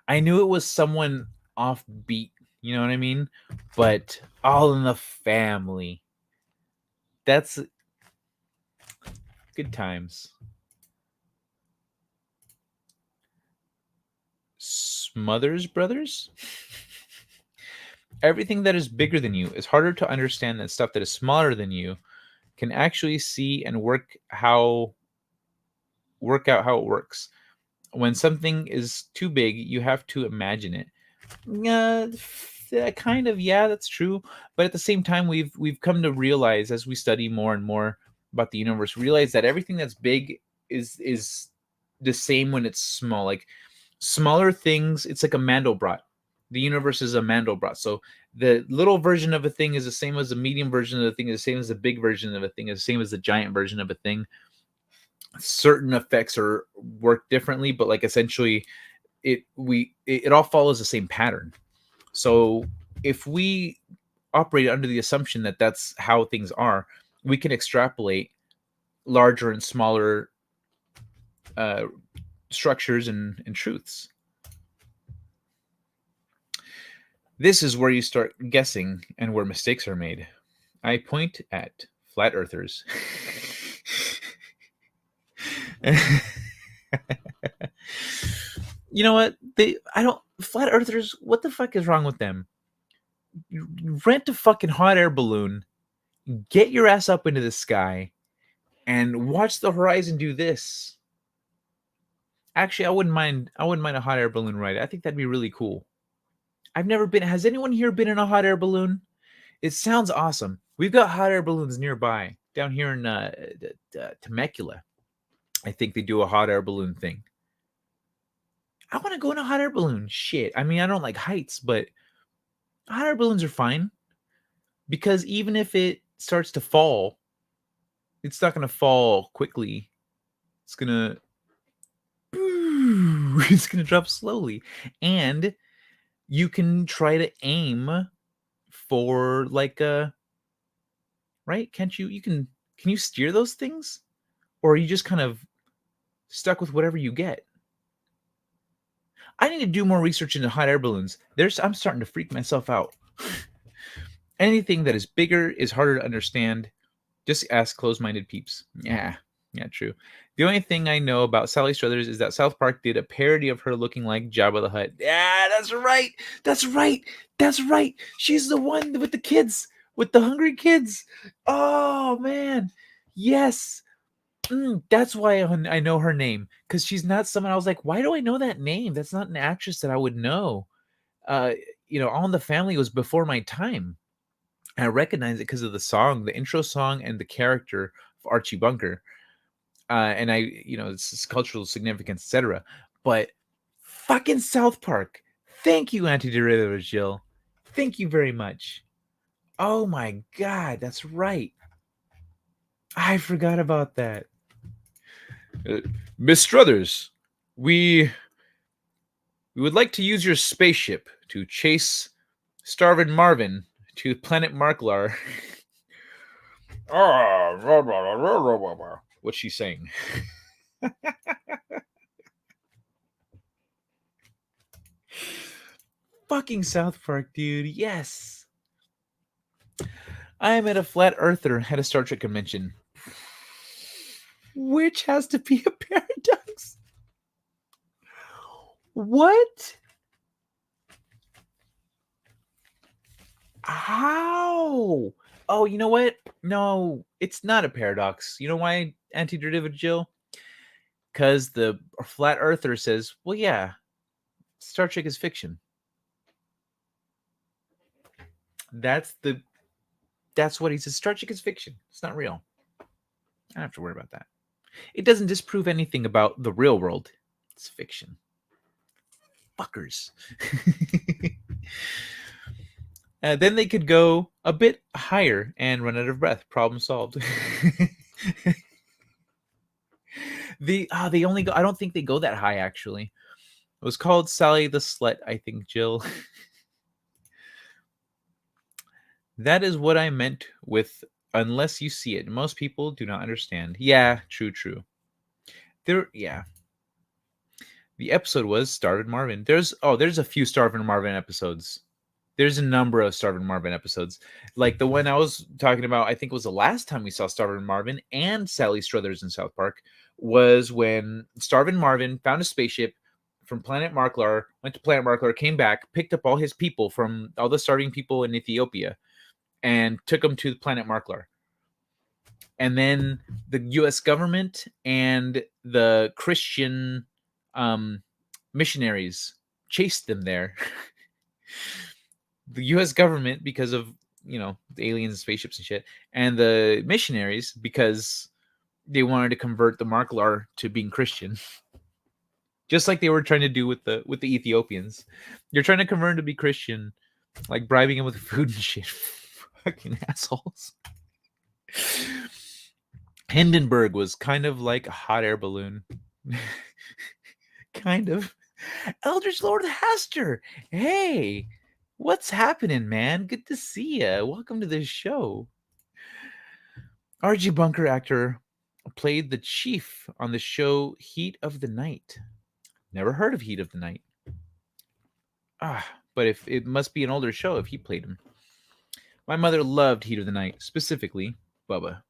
[SPEAKER 1] I knew it was someone offbeat, you know what I mean? But all in the family. That's good times. Smothers Brothers? Everything that is bigger than you is harder to understand than stuff that is smaller than you can actually see and work out how it works. When something is too big, you have to imagine it. Kind of, yeah, that's true. But at the same time, we've come to realize as we study more and more about the universe, realize that everything that's big is the same when it's small. Like smaller things, it's like a Mandelbrot. The universe is a Mandelbrot. So the little version of a thing is the same as the medium version of the thing, is the same as the big version of a thing, is the same as the giant version of a thing. Certain effects are work differently, but like essentially it all follows the same pattern. So if we operate under the assumption that that's how things are, we can extrapolate larger and smaller structures and truths. This is where you start guessing and where mistakes are made. I point at flat earthers. You know what? Flat earthers, what the fuck is wrong with them? You rent a fucking hot air balloon, get your ass up into the sky, and watch the horizon do this. Actually, I wouldn't mind a hot air balloon ride. I think that'd be really cool. I've never been. Has anyone here been in a hot air balloon? It sounds awesome. We've got hot air balloons nearby down here in Temecula. I think they do a hot air balloon thing. I want to go in a hot air balloon. Shit. I mean, I don't like heights, but hot air balloons are fine because even if it starts to fall, it's not going to fall quickly. It's going to drop slowly. And you can try to aim for like right? Can't you can you steer those things? Or are you just kind of stuck with whatever you get? I need to do more research into hot air balloons. I'm starting to freak myself out. Anything that is bigger is harder to understand. Just ask closed-minded peeps. Yeah, true. The only thing I know about Sally Struthers is that South Park did a parody of her looking like Jabba the Hutt. Yeah, that's right. That's right. She's the one with the kids, with the hungry kids. Oh, man. Yes. That's why I know her name, because she's not someone I was like, why do I know that name? That's not an actress that I would know. All in the Family was before my time. I recognize it because of the song, the intro song, and the character of Archie Bunker. And it's cultural significance, etc. But fucking South Park. Thank you, Anti-Derivative Jill. Thank you very much. Oh my god, that's right. I forgot about that. Miss Struthers, we would like to use your spaceship to chase Starvin Marvin to planet Marklar. What's she saying? Fucking South Park, dude. Yes. I met a flat earther at a Star Trek convention. Which has to be a paradox. What? How? Oh, you know what? No, it's not a paradox. You know why, Anti-Derivative Jill? Because the flat earther says, well, yeah, Star Trek is fiction. That's what he says. Star Trek is fiction. It's not real. I don't have to worry about that. It doesn't disprove anything about the real world. It's fiction. Fuckers. Then they could go a bit higher and run out of breath. Problem solved. They only go. I don't think they go that high. Actually, it was called Sally the Slut. I think, Jill. That is what I meant with unless you see it. Most people do not understand. Yeah, true. Yeah. The episode was Starvin Marvin. There's a few Starvin Marvin episodes. There's a number of Starvin Marvin episodes. Like the one I was talking about, I think was the last time we saw Starvin Marvin and Sally Struthers in South Park, was when Starvin Marvin found a spaceship from planet Marklar, went to planet Marklar, came back, picked up all his people from all the starving people in Ethiopia, and took them to planet Marklar. And then the U.S. government and the Christian missionaries chased them there. The U.S. government because of the aliens and spaceships and shit, and the missionaries because they wanted to convert the Marklar to being Christian, just like they were trying to do with the Ethiopians. You're trying to convert them to be Christian, like bribing them with food and shit. Fucking assholes. Hindenburg was kind of like a hot air balloon. Kind of. Eldritch Lord Hester, hey, what's happening, man? Good to see ya. Welcome to this show. Archie Bunker actor played the chief on the show Heat of the Night. Never heard of Heat of the Night. But if it must be an older show if he played him. My mother loved Heat of the Night, specifically Bubba.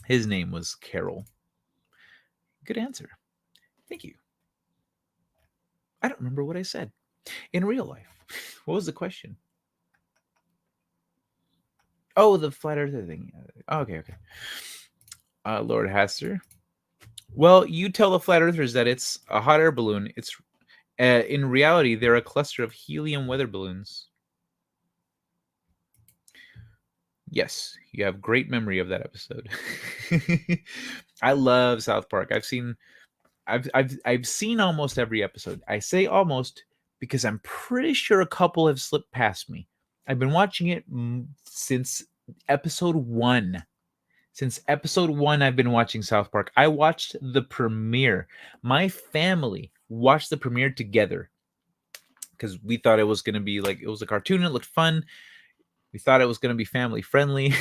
[SPEAKER 1] His name was Carol. Good answer. Thank you. I don't remember what I said in real life. What was the question? Oh, the flat earther thing. Okay. Lord Hester. Well, you tell the flat earthers that it's a hot air balloon. It's in reality, they're a cluster of helium weather balloons. Yes, you have great memory of that episode. I love South Park. I've seen almost every episode. I say almost because I'm pretty sure a couple have slipped past me. I've been watching it since episode 1. Since episode 1, I've been watching South Park. I watched the premiere. My family watched the premiere together because we thought it was going to be like, it was a cartoon. It looked fun. We thought it was going to be family friendly.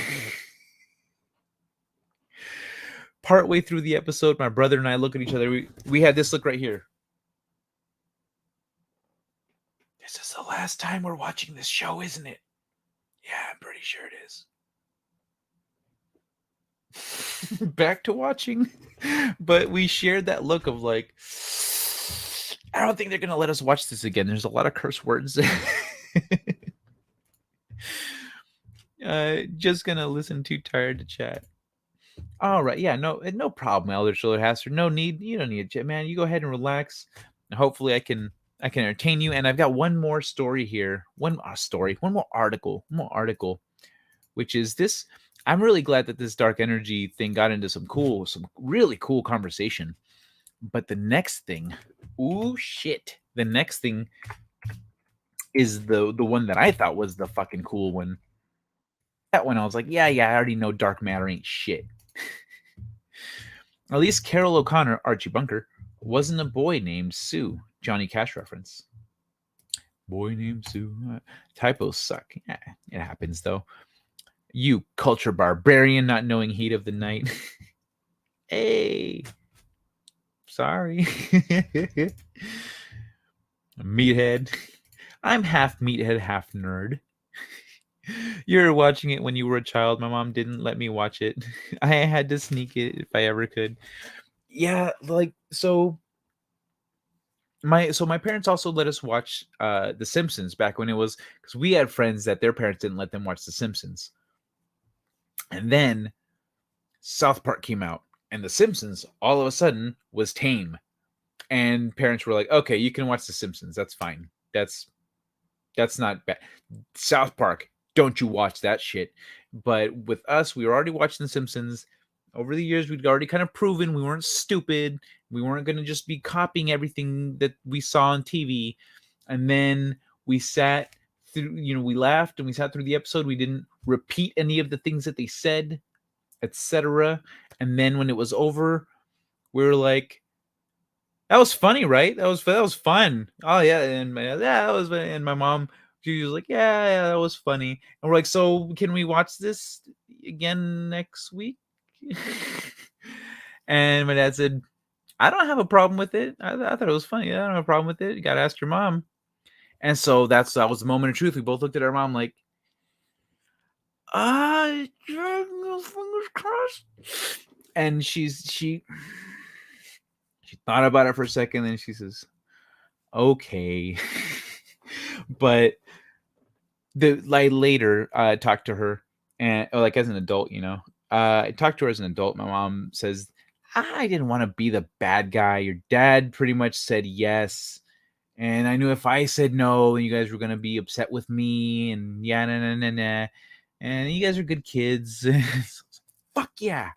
[SPEAKER 1] Partway through the episode, my brother and I look at each other. We had this look right here. This is the last time we're watching this show, isn't it? Yeah, I'm pretty sure it is. Back to watching. But we shared that look of like, I don't think they're going to let us watch this again. There's a lot of curse words. Just going to listen, too tired to chat. All right, yeah, no problem, Elder Schillerhaster. No need, you don't need it, man. You go ahead and relax. Hopefully, I can entertain you. And I've got one more story here, one more article, which is this. I'm really glad that this dark energy thing got into some really cool conversation. But the next thing, ooh shit, the next thing is the one that I thought was the fucking cool one. That one I was like, yeah, I already know dark matter ain't shit. At least Carol O'Connor, Archie Bunker, wasn't a boy named Sue. Johnny Cash reference. Boy named Sue. Typos suck. Yeah, it happens though. You culture barbarian not knowing heat of the night. Hey. Sorry. Meathead. I'm half meathead, half nerd. You were watching it when you were a child. My mom didn't let me watch it. I had to sneak it if I ever could. Yeah, like my parents also let us watch The Simpsons back when it was, because we had friends that their parents didn't let them watch The Simpsons. And then South Park came out, and The Simpsons all of a sudden was tame. And parents were like, okay, you can watch The Simpsons. That's fine. That's not bad. South Park, don't you watch that shit. But with us, we were already watching The Simpsons. Over the years, we'd already kind of proven we weren't stupid. We weren't going to just be copying everything that we saw on TV. And then we sat through, we laughed and we sat through the episode. We didn't repeat any of the things that they said, etc. And then when it was over, we were like, that was funny, right? That was fun. Oh yeah, and that was funny. And my mom, she was like, yeah, that was funny. And we're like, so can we watch this again next week? And my dad said, I don't have a problem with it. I thought it was funny. I don't have a problem with it. You gotta ask your mom. And so that was the moment of truth. We both looked at our mom like, fingers crossed. And she thought about it for a second, and she says, okay. But later I talked to her, and like as an adult, I talked to her as an adult. My mom says, I didn't want to be the bad guy. Your dad pretty much said yes, and I knew if I said no, you guys were gonna be upset with me, and yeah, nah. And you guys are good kids. Fuck yeah.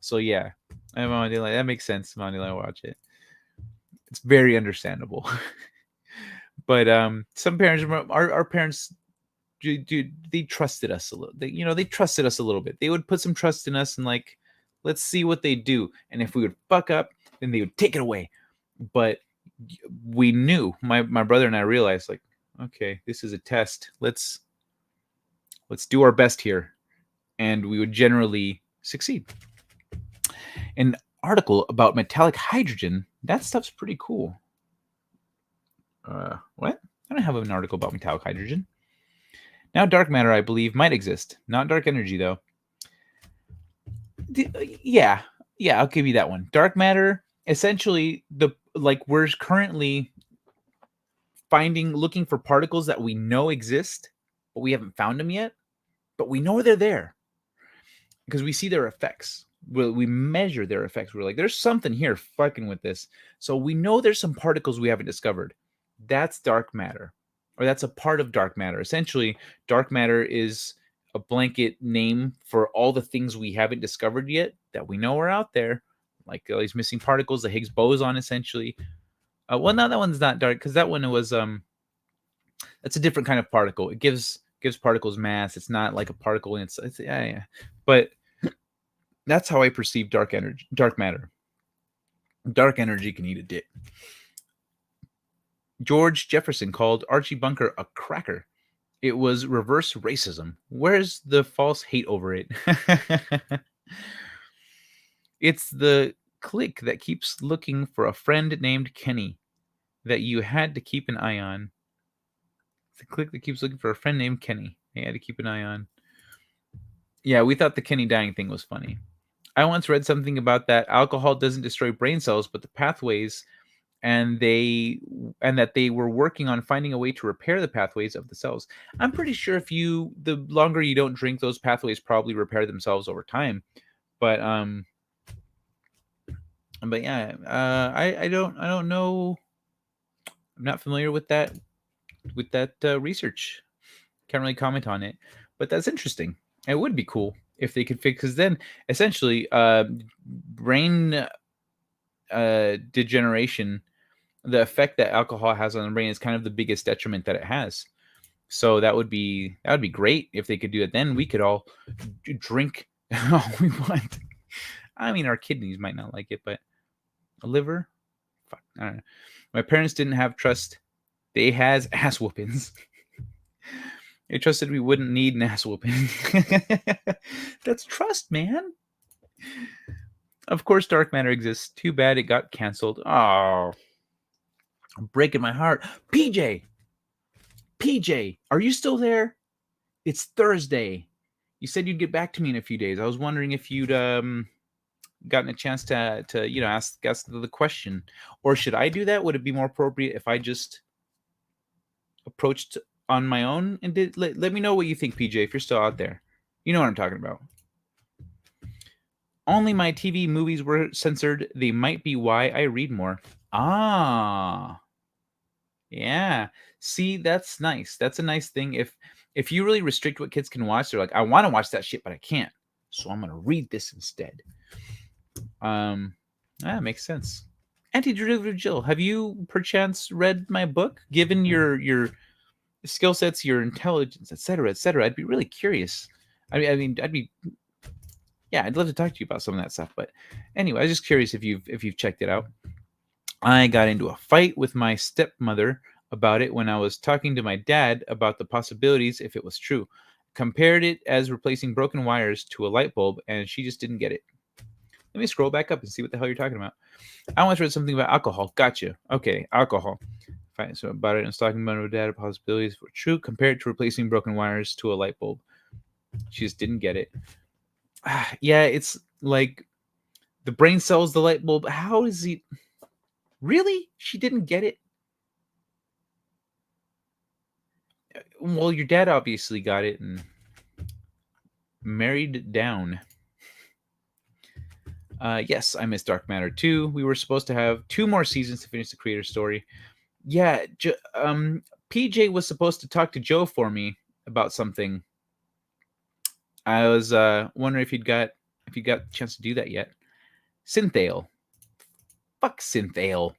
[SPEAKER 1] So yeah, Mom didn't like that. Makes sense. Mom didn't watch it. It's very understandable. But some parents, our parents, they trusted us a little. They trusted us a little bit. They would put some trust in us and like, let's see what they do. And if we would fuck up, then they would take it away. But we knew, my brother and I realized, like, okay, this is a test. Let's do our best here, and we would generally succeed. An article about metallic hydrogen. That stuff's pretty cool. What? I don't have an article about metallic hydrogen. Now, dark matter, I believe, might exist. Not dark energy, though. Yeah, I'll give you that one. Dark matter, essentially, we're currently looking for particles that we know exist, but we haven't found them yet. But we know they're there because we see their effects. We measure their effects. We're like, there's something here fucking with this. So we know there's some particles we haven't discovered. That's dark matter, or that's a part of dark matter. Essentially, dark matter is a blanket name for all the things we haven't discovered yet that we know are out there, like all these missing particles, the Higgs boson, essentially. Well, no, that one's not dark, because that one was that's a different kind of particle. It gives particles mass. It's not like a particle. It's yeah. But that's how I perceive dark matter. Dark energy can eat a dick. George Jefferson called Archie Bunker a cracker. It was reverse racism. Where's the false hate over it? It's the clique that keeps looking for a friend named Kenny that you had to keep an eye on. It's the clique that keeps looking for a friend named Kenny. You had to keep an eye on. Yeah, we thought the Kenny dying thing was funny. I once read something about that alcohol doesn't destroy brain cells, but the pathways and that they were working on finding a way to repair the pathways of the cells. I'm pretty sure the longer you don't drink, those pathways probably repair themselves over time. But yeah, I don't know. I'm not familiar with that research. Can't really comment on it, but that's interesting. It would be cool if they could fix, because then essentially brain degeneration, the effect that alcohol has on the brain is kind of the biggest detriment that it has. So that would be great if they could do it. Then we could all drink all we want. I mean, our kidneys might not like it, but a liver, fuck, I don't know. My parents didn't have trust. They has ass whoopings. They trusted we wouldn't need an ass whooping. That's trust, man. Of course, dark matter exists. Too bad it got canceled. Oh, I'm breaking my heart. PJ, are you still there? It's Thursday. You said you'd get back to me in a few days. I was wondering if you'd gotten a chance to ask the question, or should I do that? Would it be more appropriate if I just approached on my own and did? Let me know what you think, PJ, if you're still out there. You know what I'm talking about. Only my TV movies were censored. They might be why I read more. Ah, yeah. See, that's nice. That's a nice thing. If you really restrict what kids can watch, they're like, I want to watch that shit, but I can't. So I'm gonna read this instead. That makes sense. Anti-derivative Jill, have you perchance read my book? Given your skill sets, your intelligence, etc., I'd be really curious. I'd love to talk to you about some of that stuff. But anyway, I was just curious if you've checked it out. I got into a fight with my stepmother about it when I was talking to my dad about the possibilities if it was true. Compared it as replacing broken wires to a light bulb, and she just didn't get it. Let me scroll back up and see what the hell you're talking about. I once read something about alcohol. Gotcha. Okay, alcohol. Fine. So about it, and was talking about my dad possibilities for true compared to replacing broken wires to a light bulb. She just didn't get it. Yeah, it's like the brain cells, the light bulb. How is he? Really? She didn't get it? Well, your dad obviously got it and married down. Yes, I miss Dark Matter too. We were supposed to have 2 more seasons to finish the creator's story. Yeah, PJ was supposed to talk to Joe for me about something. I was wondering if you got a chance to do that yet. Synthale. Fuck Synthale.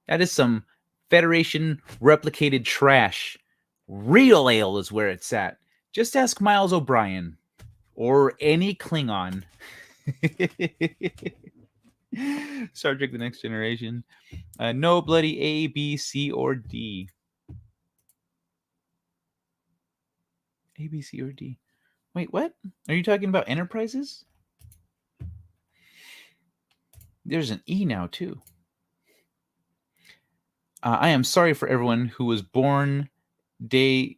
[SPEAKER 1] That is some Federation replicated trash. Real ale is where it's at. Just ask Miles O'Brien or any Klingon. Star Trek: The Next Generation. No bloody A, B, C, or D. A, B, C, or D. Wait, what? Are you talking about Enterprises? There's an E now, too. I am sorry for everyone who was born today.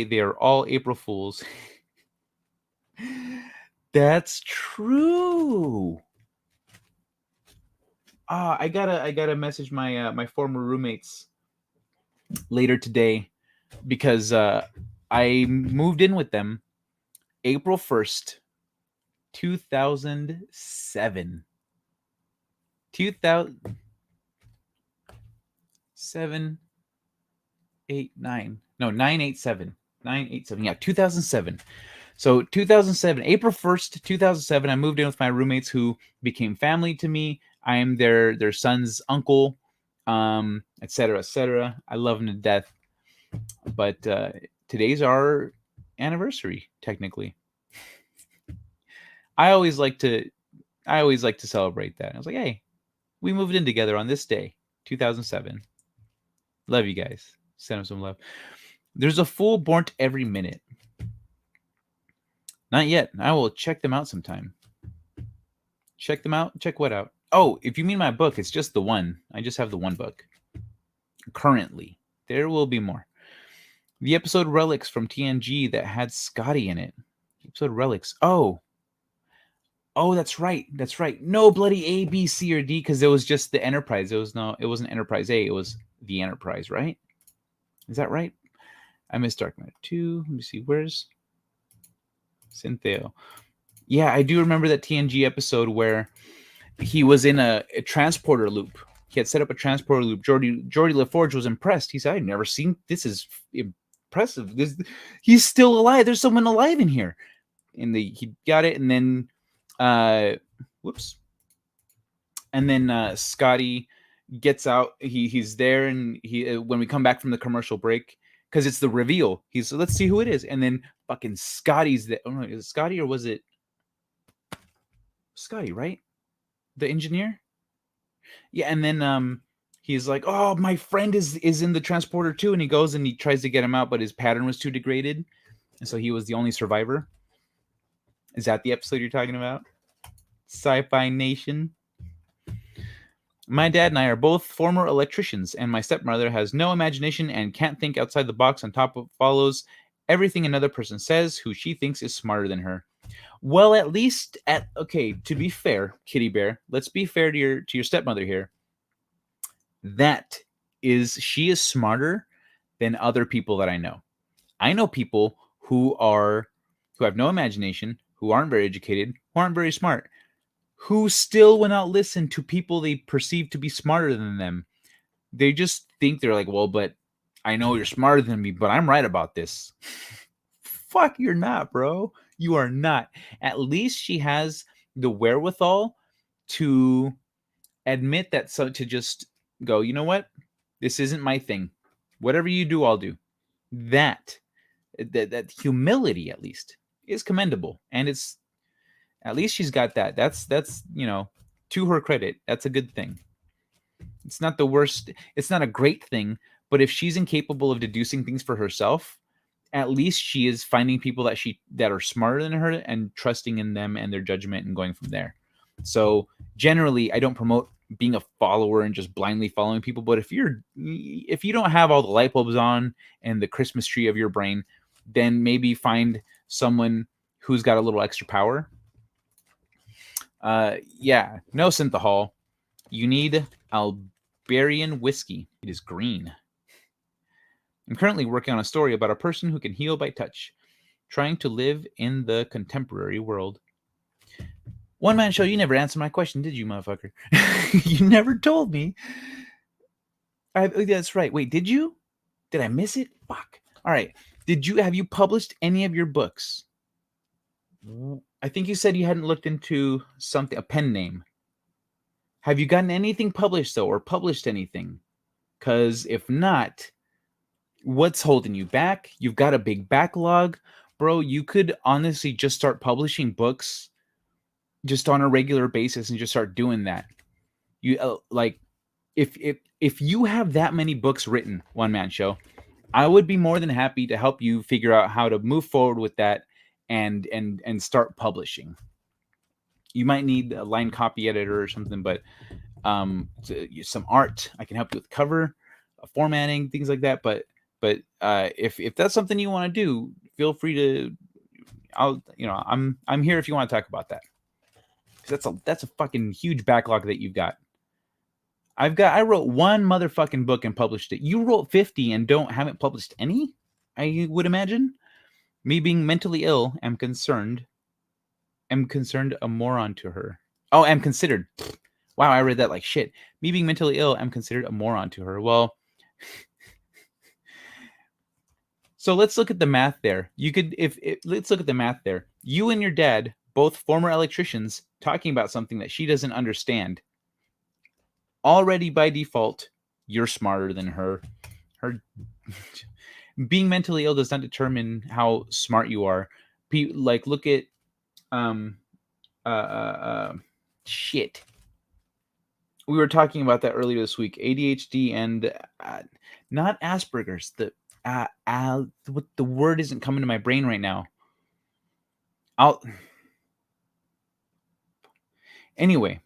[SPEAKER 1] They are all April Fools. That's true. I gotta message my my former roommates later today because I moved in with them April 1st, 2007. 2007, 8, 9. No, 987. 987. Yeah, 2007. So 2007, April 1st, 2007, I moved in with my roommates who became family to me. I am their son's uncle, etc., etc. I love them to death. But today's our anniversary, technically. I always like to celebrate that. I was like, hey, we moved in together on this day, 2007. Love you guys. Send them some love. There's a fool born every minute. Not yet. I will check them out sometime. Check them out? Check what out? Oh, if you mean my book, it's just the one. I just have the one book. Currently. There will be more. The episode Relics from TNG that had Scotty in it. Episode Relics. Oh, Oh, that's right. That's right. No bloody A, B, C, or D, because it was just the Enterprise. It wasn't Enterprise A. It was the Enterprise, right? Is that right? I missed Dark Matter 2. Let me see. Where's Syntheo? Yeah, I do remember that TNG episode where he was in a transporter loop. He had set up a transporter loop. Geordi LaForge was impressed. He said, "I've never seen this. Is impressive. He's still alive. There's someone alive in here." And he got it, and then whoops. And then Scotty gets out. He's there, and when we come back from the commercial break, because it's the reveal, he's let's see who it is, and then fucking Scotty's there. Oh no, is it Scotty or was it Scotty? Right, the engineer. Yeah, and then he's like, "Oh, my friend is in the transporter too," and he goes and he tries to get him out, but his pattern was too degraded, and so he was the only survivor. Is that the episode you're talking about? Sci-Fi Nation. My dad and I are both former electricians, and my stepmother has no imagination and can't think outside the box. On top of follows everything another person says who she thinks is smarter than her. Well, at least okay, to be fair, Kitty Bear, let's be fair to your stepmother here. She is smarter than other people that I know. I know people who have no imagination, who aren't very educated, who aren't very smart, who still will not listen to people they perceive to be smarter than them. They just think they're like, well, but I know you're smarter than me, but I'm right about this. Fuck, you're not, bro. You are not. At least she has the wherewithal to admit that, so to just go, you know what? This isn't my thing. Whatever you do, I'll do. That humility, at least, is commendable. And it's, at least she's got that. That's to her credit, that's a good thing. It's not the worst. It's not a great thing, but if she's incapable of deducing things for herself, at least she is finding people that are smarter than her and trusting in them and their judgment and going from there. So generally, I don't promote being a follower and just blindly following people. But if you don't have all the light bulbs on and the Christmas tree of your brain, then maybe find someone who's got a little extra power. Yeah, no synthahol. You need Albarian whiskey. It is green. I'm currently working on a story about a person who can heal by touch, trying to live in the contemporary world. One man show, you never answered my question, did you, motherfucker? You never told me. That's right. Wait, did you? Did I miss it? Fuck. All right. Have you published any of your books? I think you said you hadn't looked into a pen name. Have you gotten anything published, though, or published anything? Because if not, what's holding you back? You've got a big backlog. Bro, you could honestly just start publishing books just on a regular basis and just start doing that. You if you have that many books written, One Man Show, I would be more than happy to help you figure out how to move forward with that and start publishing. You might need a line copy editor or something, but some art. I can help you with cover, formatting, things like that. But if that's something you want to do, feel free to. I'm here if you want to talk about that. That's a fucking huge backlog that you've got. I wrote one motherfucking book and published it. You wrote 50 and haven't published any? I would imagine. Me being mentally ill, am concerned a moron to her. Oh, am considered. Wow, I read that like shit. Me being mentally ill, am considered a moron to her. Well, so let's look at the math there. Let's look at the math there. You and your dad, both former electricians, talking about something that she doesn't understand. Already by default, you're smarter than her. Being mentally ill does not determine how smart you are. Look at shit. We were talking about that earlier this week. ADHD and not Asperger's. What the word isn't coming to my brain right now. Anyway,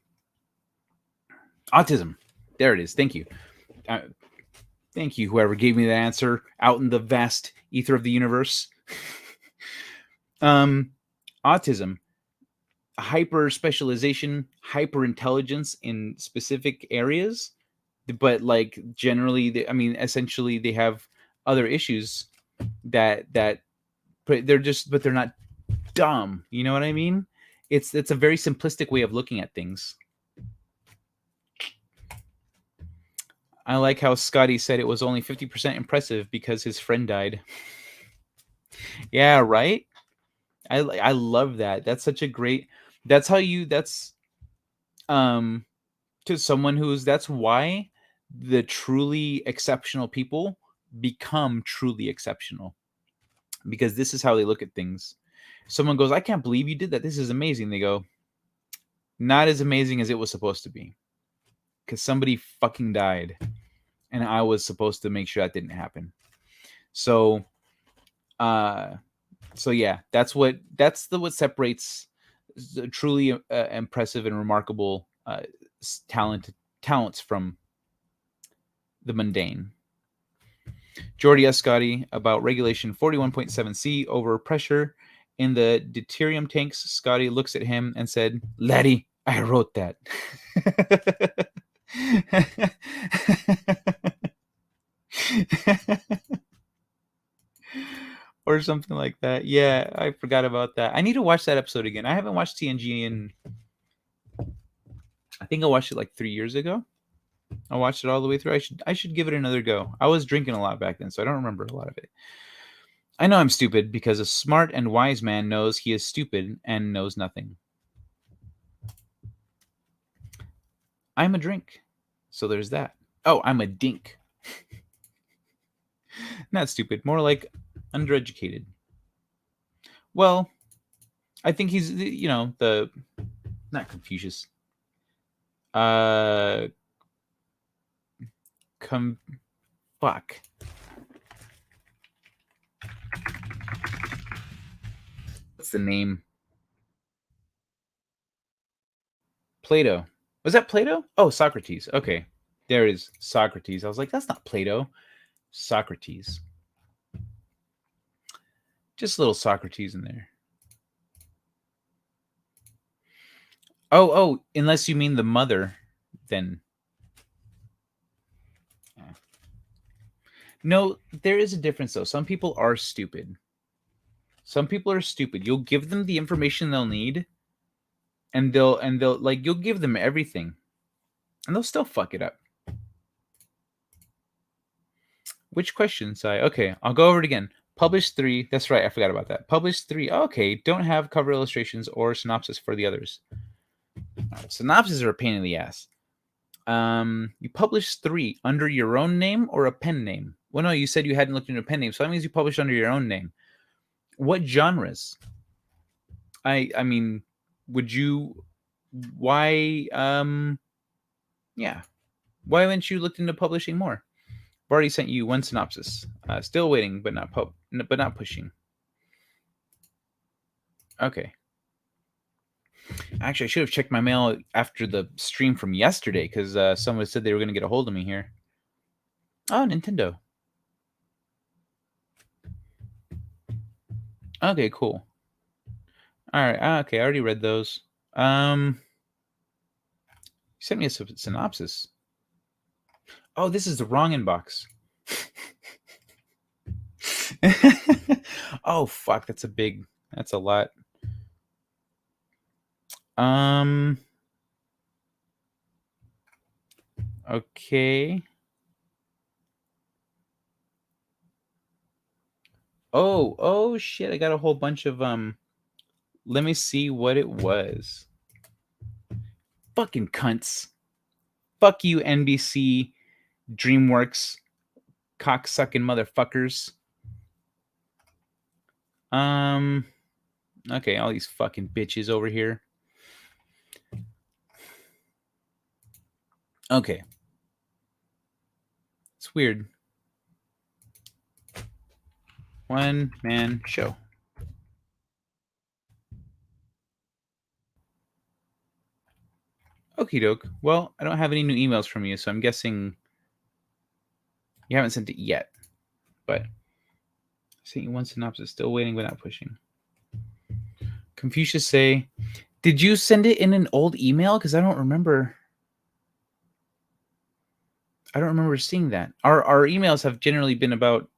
[SPEAKER 1] autism. There it is. Thank you. Thank you, whoever gave me that answer out in the vast ether of the universe. Autism. hyper specialization, hyper intelligence in specific areas, but like generally, I mean, essentially, they have other issues that but they're not dumb. You know what I mean? It's a very simplistic way of looking at things. I like how Scotty said it was only 50% impressive because his friend died. Yeah, right. I love that. That's such a great. That's how you. That's to someone who's. That's why the truly exceptional people become truly exceptional, because this is how they look at things. Someone goes, "I can't believe you did that. This is amazing." They go, "Not as amazing as it was supposed to be, because somebody fucking died, and I was supposed to make sure that didn't happen." So, yeah, that's what separates the truly impressive and remarkable talents from the mundane. Jordy S. Scotty about regulation 41.7C over pressure in the deuterium tanks. Scotty looks at him and said, "Laddie, I wrote that." Or something like that. Yeah, I forgot about that. I need to watch that episode again. I haven't watched TNG in, I think I watched it like 3 years ago. I watched it all the way through. I should give it another go. I was drinking a lot back then, so I don't remember a lot of it. I know I'm stupid because a smart and wise man knows he is stupid and knows nothing. I'm a drink, so there's that. Oh, I'm a dink. Not stupid, more like undereducated. Well, I think he's, the not Confucius. Fuck. What's the name? Plato. Was that Plato? Oh, Socrates. Okay. There is Socrates. I was like, that's not Plato. Socrates. Just a little Socrates in there. Oh, unless you mean the mother, then. No, there is a difference though. Some people are stupid. Some people are stupid. You'll give them the information they'll need, and they'll like, you'll give them everything, and they'll still fuck it up. Which question, Si? Okay, I'll go over it again. Published 3. That's right, I forgot about that. Published 3. Okay, don't have cover illustrations or synopsis for the others. Synopses are a pain in the ass. You published 3 under your own name or a pen name? Well, no, you said you hadn't looked into a pen name, so that means you published under your own name. What genres? I mean, would you? Why? Yeah. Why haven't you looked into publishing more? I've already sent you 1 synopsis. Still waiting, but not pushing. Okay. Actually, I should have checked my mail after the stream from yesterday, because someone said they were going to get a hold of me here. Oh, Nintendo. Okay, cool. All right. Okay, I already read those. You sent me a synopsis. Oh, this is the wrong inbox. Oh, fuck. That's a lot. Okay. Oh shit. I got a whole bunch of, let me see what it was. Fucking cunts. Fuck you, NBC, DreamWorks, cocksucking motherfuckers. Okay, all these fucking bitches over here. Okay. It's weird. One man show. Okie doke. Well, I don't have any new emails from you, so I'm guessing you haven't sent it yet. But I sent you 1 synopsis. Still waiting but not pushing. Confucius say, Did you send it in an old email? Because I don't remember. I don't remember seeing that. Our emails have generally been about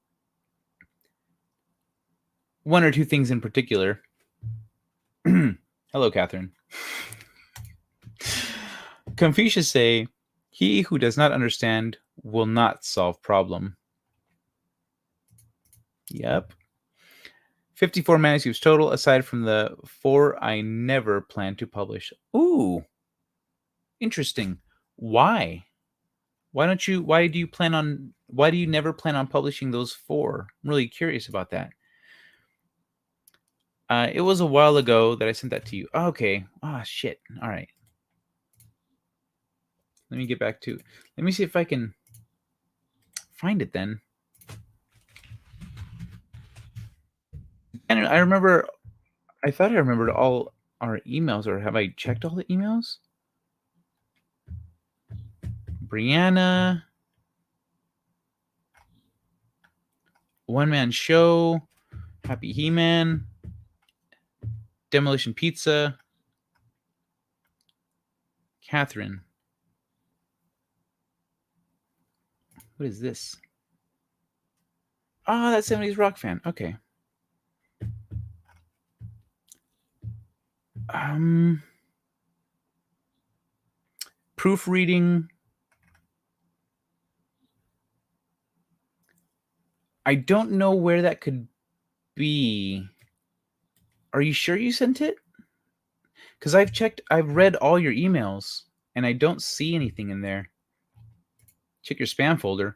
[SPEAKER 1] one or two things in particular. Hello, Catherine. Confucius say, "He who does not understand will not solve problem." Yep. 54 manuscripts total, aside from the 4 I never plan to publish. Ooh, interesting. Why? Why do you never plan on publishing those 4? I'm really curious about that. It was a while ago that I sent that to you. Okay. Shit. All right. Let me get back to. Let me see if I can find it then. And I remember. I thought I remembered all our emails, or have I checked all the emails? Brianna. One Man Show. Happy He-Man. Demolition Pizza. Catherine. What is this? That 70s rock fan. Okay. Proofreading. I don't know where that could be. Are you sure you sent it? Because I've read all your emails, and I don't see anything in there. Check your spam folder.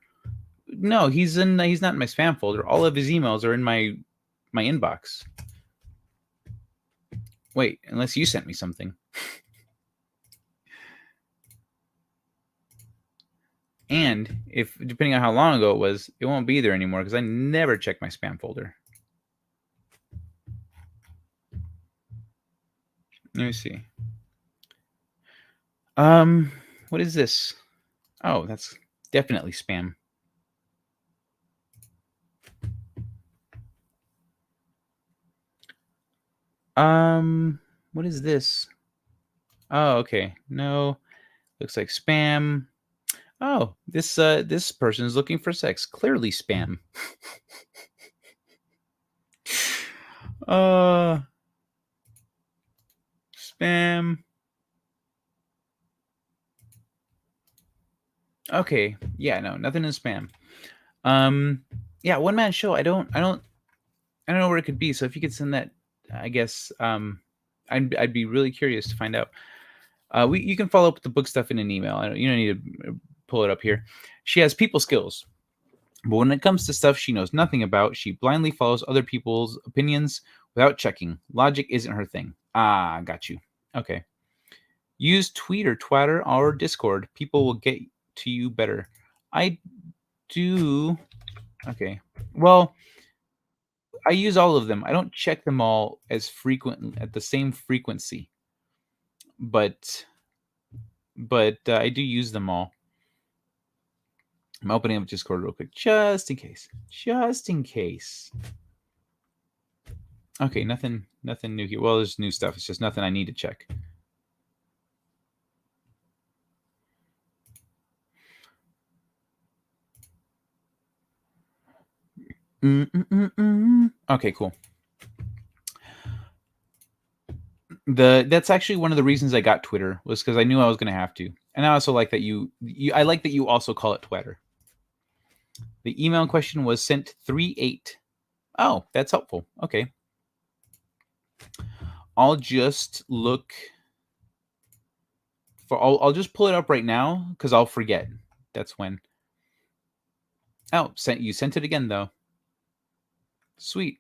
[SPEAKER 1] No, he's not in my spam folder. All of his emails are in my inbox. Wait, unless you sent me something. And if depending on how long ago it was, it won't be there anymore because I never check my spam folder. Let me see. What is this? Oh, that's definitely spam. What is this? Oh, okay. No, looks like spam. Oh, this person is looking for sex. Clearly spam. Spam. Okay. Yeah, no, nothing in spam. Yeah, One Man Show. I don't know where it could be. So if you could send that, I guess I'd be really curious to find out. You can follow up with the book stuff in an email. You don't need to pull it up here. She has people skills, but when it comes to stuff she knows nothing about, she blindly follows other people's opinions without checking. Logic isn't her thing. Got you. Okay. Use Tweet or Twitter or Discord. People will get to you better. I do. Okay. Well, I use all of them. I don't check them all as frequent at the same frequency, but I do use them all. I'm opening up Discord real quick, just in case. Just in case. Okay, nothing new here. Well, there's new stuff. It's just nothing I need to check. Okay, cool. That's actually one of the reasons I got Twitter, was because I knew I was going to have to, and I also like that I like that you also call it Twitter. The email in question was sent 3/8. Oh, that's helpful. Okay, I'll just look for. I'll just pull it up right now because I'll forget. That's when. Oh, you sent it again though. Sweet.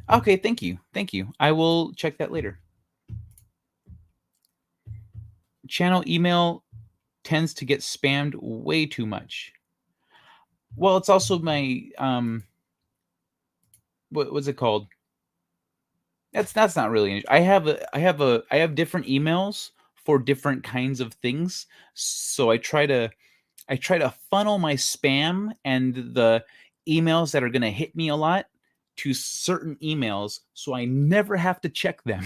[SPEAKER 1] Okay, thank you. I will check that later. Channel email tends to get spammed way too much. Well, it's also my what's it called? That's not really. I have different emails for different kinds of things. So I try to funnel my spam and the emails that are going to hit me a lot to certain emails so I never have to check them.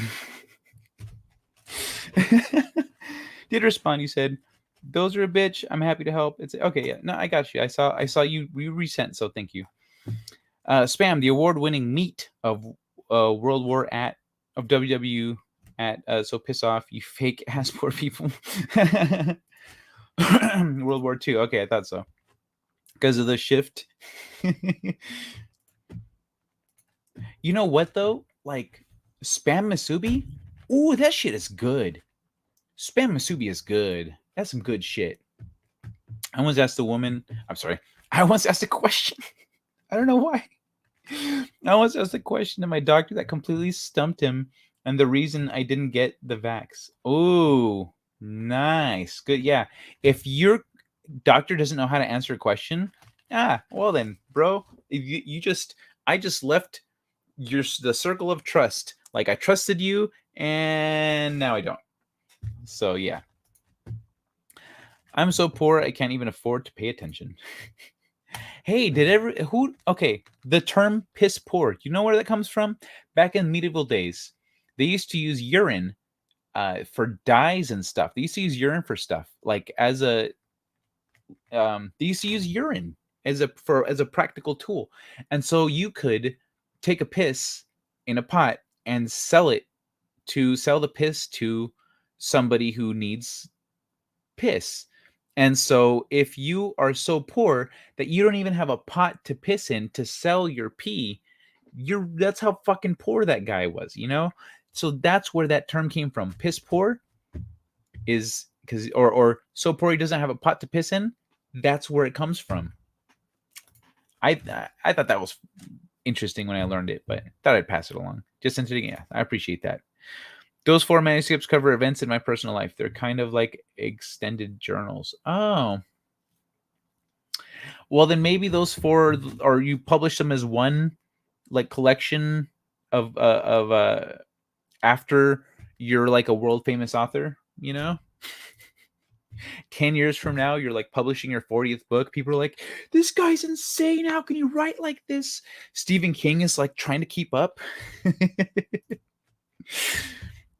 [SPEAKER 1] Did respond. You said, "Those are a bitch. I'm happy to help." It's okay. Yeah, no, I got you. I saw you. We resent. So thank you. Spam, the award-winning meat of World War of WW at so piss off, you fake ass poor people. World War II. Okay, I thought so. Because of the shift. You know what though? Like Spam Masubi? Ooh, that shit is good. Spam Masubi is good. That's some good shit. I once asked a woman, I'm sorry, I once asked a question. I don't know why. I once asked a question to my doctor that completely stumped him, and the reason I didn't get the vax. Ooh, nice. Good. Yeah. If your doctor doesn't know how to answer a question, well then, bro, I just left the circle of trust. Like I trusted you, and now I don't. So yeah. I'm so poor I can't even afford to pay attention. Hey, okay, the term piss poor, you know where that comes from? Back in medieval days, they used to use urine for dyes and stuff. They used to use urine for stuff, like as a they used to use urine as a practical tool. And so you could take a piss in a pot and sell the piss to somebody who needs piss. And so if you are so poor that you don't even have a pot to piss in to sell your pee, that's how fucking poor that guy was, you know? So that's where that term came from. Piss poor is because or so poor he doesn't have a pot to piss in. That's where it comes from. I thought that was interesting when I learned it, but thought I'd pass it along. Just into yeah, I appreciate that. Those 4 manuscripts cover events in my personal life. They're kind of like extended journals. Oh. Well, then maybe those 4, or you publish them as one like collection of after you're like a world famous author, you know? 10 years from now, you're like publishing your 40th book. People are like, this guy's insane. How can you write like this? Stephen King is like trying to keep up.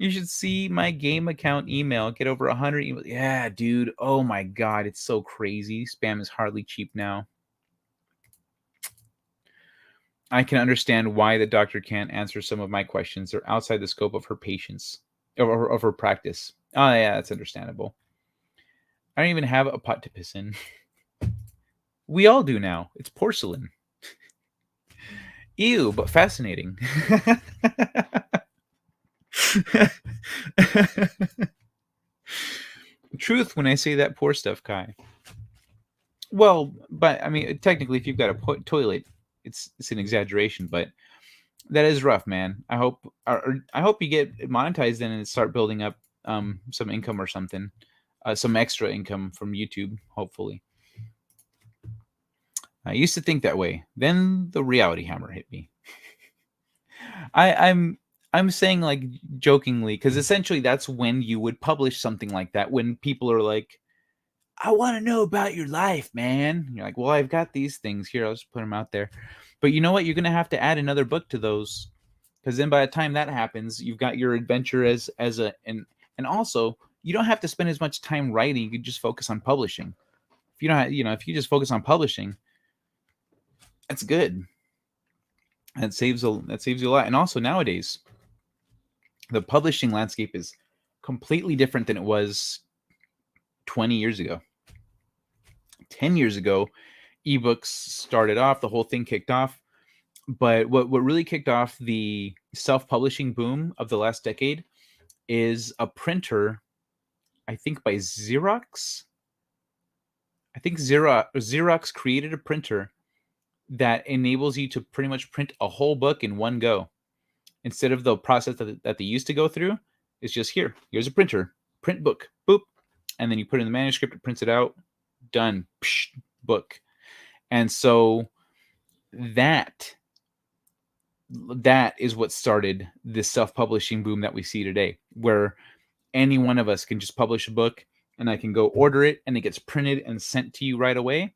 [SPEAKER 1] You should see my game account email. Get over 100 emails. Yeah, dude. Oh my God. It's so crazy. Spam is hardly cheap now. I can understand why the doctor can't answer some of my questions. They're outside the scope of her patience, of her practice. Oh, yeah, that's understandable. I don't even have a pot to piss in. We all do now. It's porcelain. Ew, but fascinating. Truth when I say that poor stuff, Kai. Well, but I mean, technically, if you've got a toilet, it's an exaggeration, but that is rough, man. I hope you get monetized then and start building up some income or something, some extra income from YouTube, hopefully. I used to think that way. Then the reality hammer hit me. I'm saying like jokingly, because essentially that's when you would publish something like that, when people are like, I want to know about your life, man. And you're like, well, I've got these things here. I'll just put them out there. But you know what? You're going to have to add another book to those, because then by the time that happens, you've got your adventure and also you don't have to spend as much time writing. You can just focus on publishing. If you don't, if you just focus on publishing, that's good. That saves you a lot. And also nowadays, the publishing landscape is completely different than it was 20 years ago. 10 years ago, ebooks started off, the whole thing kicked off. But what really kicked off the self-publishing boom of the last decade is a printer, I think by Xerox. I think Xerox created a printer that enables you to pretty much print a whole book in one go. Instead of the process that they used to go through, it's just here's a printer, print book, boop. And then you put in the manuscript, it prints it out, done, psh, book. And so that is what started this self-publishing boom that we see today, where any one of us can just publish a book and I can go order it and it gets printed and sent to you right away.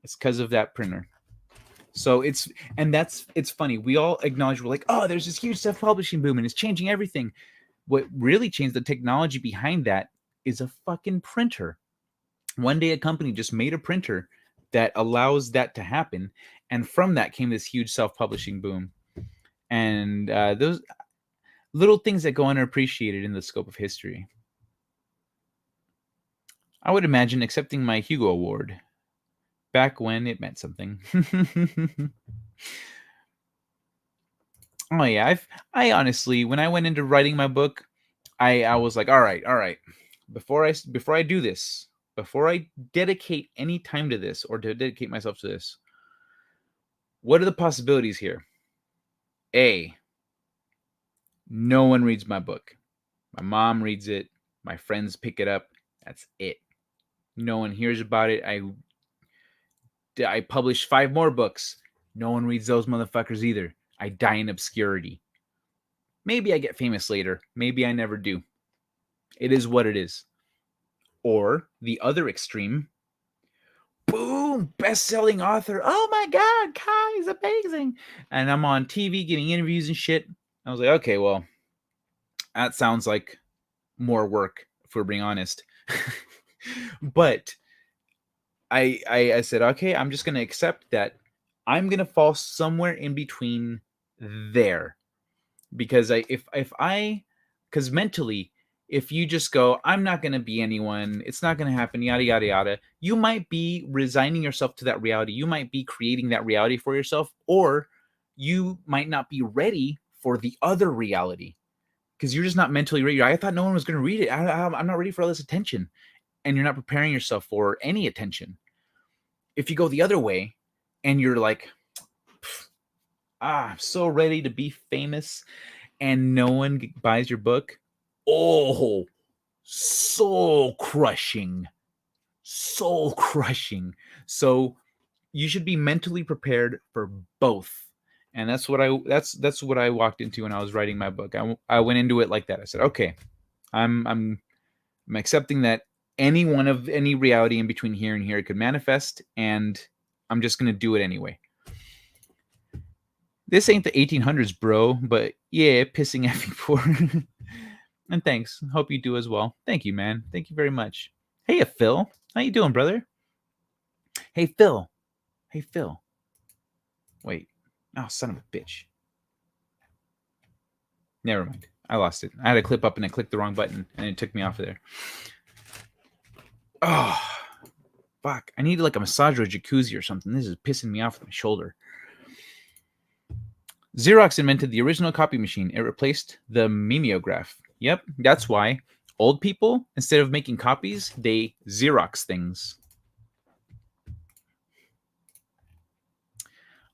[SPEAKER 1] It's because of that printer. So it's funny. We all acknowledge, we're like, oh, there's this huge self-publishing boom and it's changing everything. What really changed the technology behind that is a fucking printer. One day a company just made a printer that allows that to happen. And from that came this huge self-publishing boom. And those little things that go underappreciated in the scope of history. I would imagine accepting my Hugo Award back when it meant something. Oh yeah, I honestly, when I went into writing my book, I was like, all right. Before I do this, before I dedicate any time to this or to dedicate myself to this, what are the possibilities here? A, no one reads my book. My mom reads it. My friends pick it up. That's it. No one hears about it. I published 5 more books. No one reads those motherfuckers either. I die in obscurity. Maybe I get famous later. Maybe I never do. It is what it is. Or the other extreme. Boom! Best-selling author. Oh my God, Kai is amazing. And I'm on TV getting interviews and shit. I was like, okay, well, that sounds like more work, if we're being honest. But I said, okay, I'm just going to accept that I'm going to fall somewhere in between there. Because because mentally, if you just go, I'm not going to be anyone, it's not going to happen, yada, yada, yada, you might be resigning yourself to that reality. You might be creating that reality for yourself, or you might not be ready for the other reality because you're just not mentally ready. I thought no one was going to read it. I'm not ready for all this attention. And you're not preparing yourself for any attention. If you go the other way and you're like, I'm so ready to be famous, and no one buys your book, oh, soul crushing. So you should be mentally prepared for both. And that's what I walked into when I was writing my book. I went into it like that. I said, okay, I'm accepting that any reality in between here and here could manifest, and I'm just gonna do it anyway. This ain't the 1800s, bro, but yeah, pissing effing poor. And thanks. Hope you do as well. Thank you, man. Thank you very much. Hey, Phil. How you doing, brother? Hey, Phil. Wait. Oh, son of a bitch. Never mind. I lost it. I had a clip up and I clicked the wrong button and it took me off of there. Oh, fuck. I need like a massage or a jacuzzi or something. This is pissing me off with my shoulder. Xerox invented the original copy machine. It replaced the mimeograph. Yep, that's why old people, instead of making copies, they Xerox things.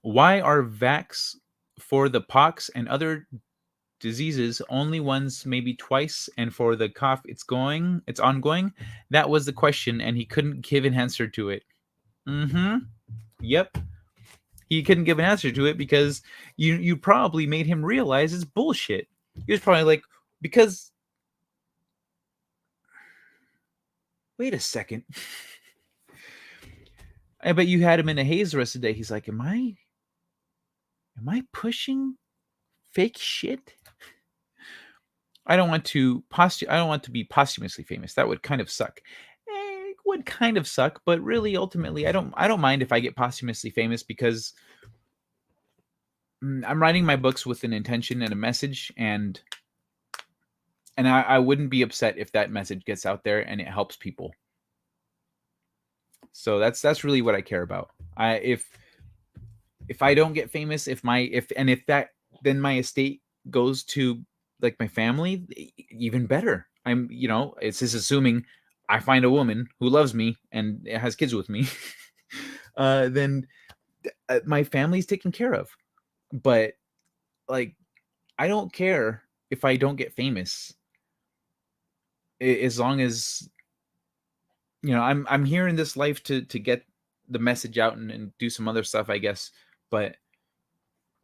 [SPEAKER 1] Why are vax for the pox and other diseases only once, maybe twice, and for the cough it's ongoing? That was the question, and he couldn't give an answer to it. Yep. He couldn't give an answer to it because you probably made him realize it's bullshit. He was probably like, because wait a second. I bet you had him in a haze the rest of the day. He's like, am I pushing fake shit? I don't want to be posthumously famous. That would kind of suck. It would kind of suck, but really, ultimately, I don't mind if I get posthumously famous because I'm writing my books with an intention and a message, and I wouldn't be upset if that message gets out there and it helps people. So that's really what I care about. If I don't get famous, then my estate goes to like my family, even better. It's just assuming I find a woman who loves me and has kids with me, then my family's taken care of. But like, I don't care if I don't get famous, as long as I'm here in this life to get the message out and do some other stuff, I guess. But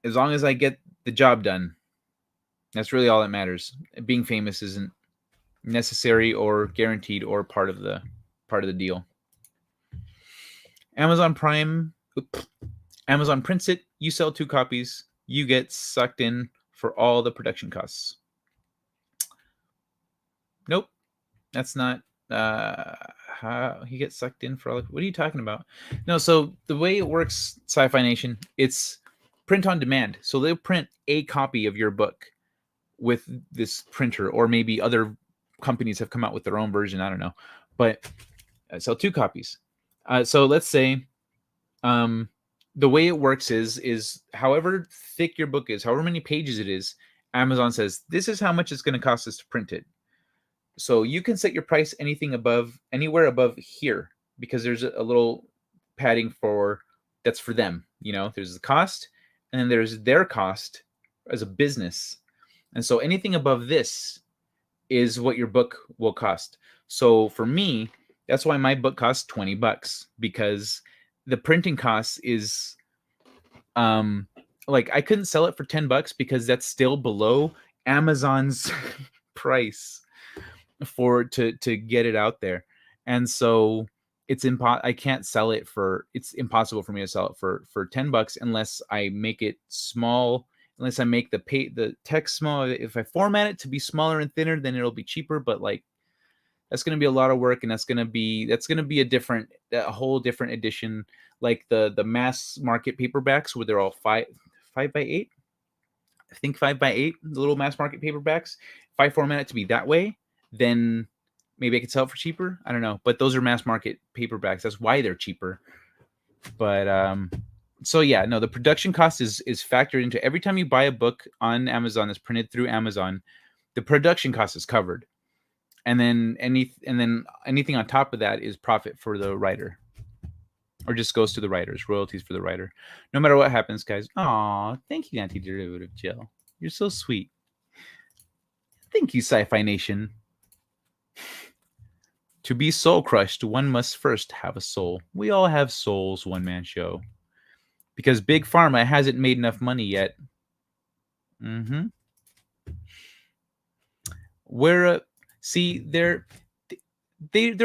[SPEAKER 1] as long as I get the job done, that's really all that matters. Being famous isn't necessary or guaranteed or part of the deal. Amazon Prime Amazon prints it, you sell 2 copies, you get sucked in for all the production costs. Nope, that's not how he gets sucked in for all. What are you talking about? No, so the way it works, Sci-Fi Nation, it's print on demand. So they'll print a copy of your book with this printer, or maybe other companies have come out with their own version. I don't know, but sell 2 copies. So let's say the way it works is however thick your book is, however many pages it is, Amazon says this is how much it's going to cost us to print it. So you can set your price anywhere above here, because there's a little padding that's for them. There's the cost, and then there's their cost as a business. And so anything above this is what your book will cost. So for me, that's why my book costs $20, because the printing cost is like I couldn't sell it for $10 because that's still below Amazon's price to get it out there. And so it's impossible for me to sell it for $10 unless I make it small, unless I make the text small. If I format it to be smaller and thinner, then it'll be cheaper, but like that's going to be a lot of work, and that's going to be a whole different edition, like the mass market paperbacks where they're all 5x8. I think 5x8, the little mass market paperbacks. If I format it to be that way, then maybe I could sell it for cheaper. I don't know, but those are mass market paperbacks. That's why they're cheaper. But so yeah, no, the production cost is factored into every time you buy a book on Amazon that's printed through Amazon. The production cost is covered, and then anything on top of that is profit for the writer, or just goes to the writers, royalties for the writer, no matter what happens, guys. Aw, thank you, Anti-Derivative Jill. You're so sweet. Thank you, Sci-Fi Nation. To be soul crushed, one must first have a soul. We all have souls, one man show. Because Big Pharma hasn't made enough money yet. They're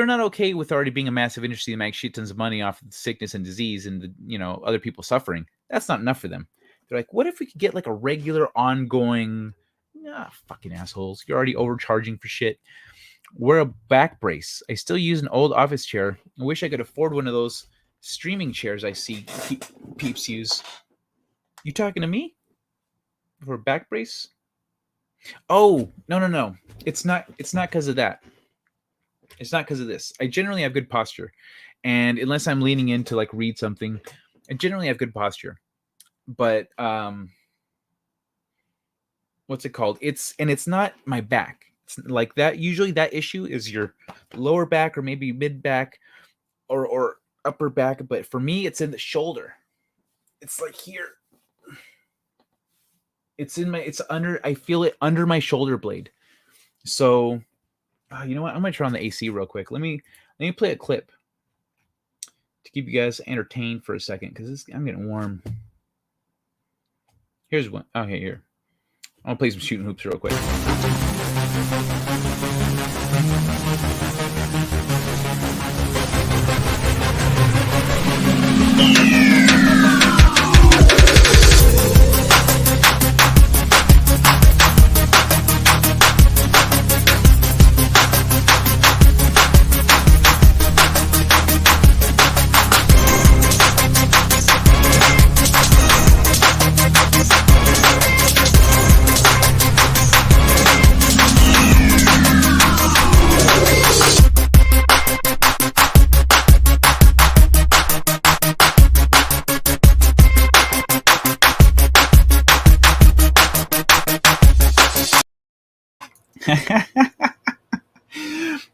[SPEAKER 1] not okay with already being a massive industry that makes shit tons of money off of sickness and disease and other people suffering. That's not enough for them. They're like, what if we could get like a regular ongoing? Fucking assholes! You're already overcharging for shit. Wear a back brace. I still use an old office chair. I wish I could afford one of those streaming chairs I see peeps use. You talking to me? For a back brace? Oh, no. It's not because of that. It's not because of this. I generally have good posture. And unless I'm leaning in to like read something, I generally have good posture. But what's it called? It's not my back. It's like that. Usually that issue is your lower back or maybe mid back or upper back. But for me, it's in the shoulder. It's like here. I feel it under my shoulder blade. So, you know what? I'm going to turn on the AC real quick. Let me play a clip to keep you guys entertained for a second, because I'm getting warm. Here's one. Okay, here. I'll play some shooting hoops real quick.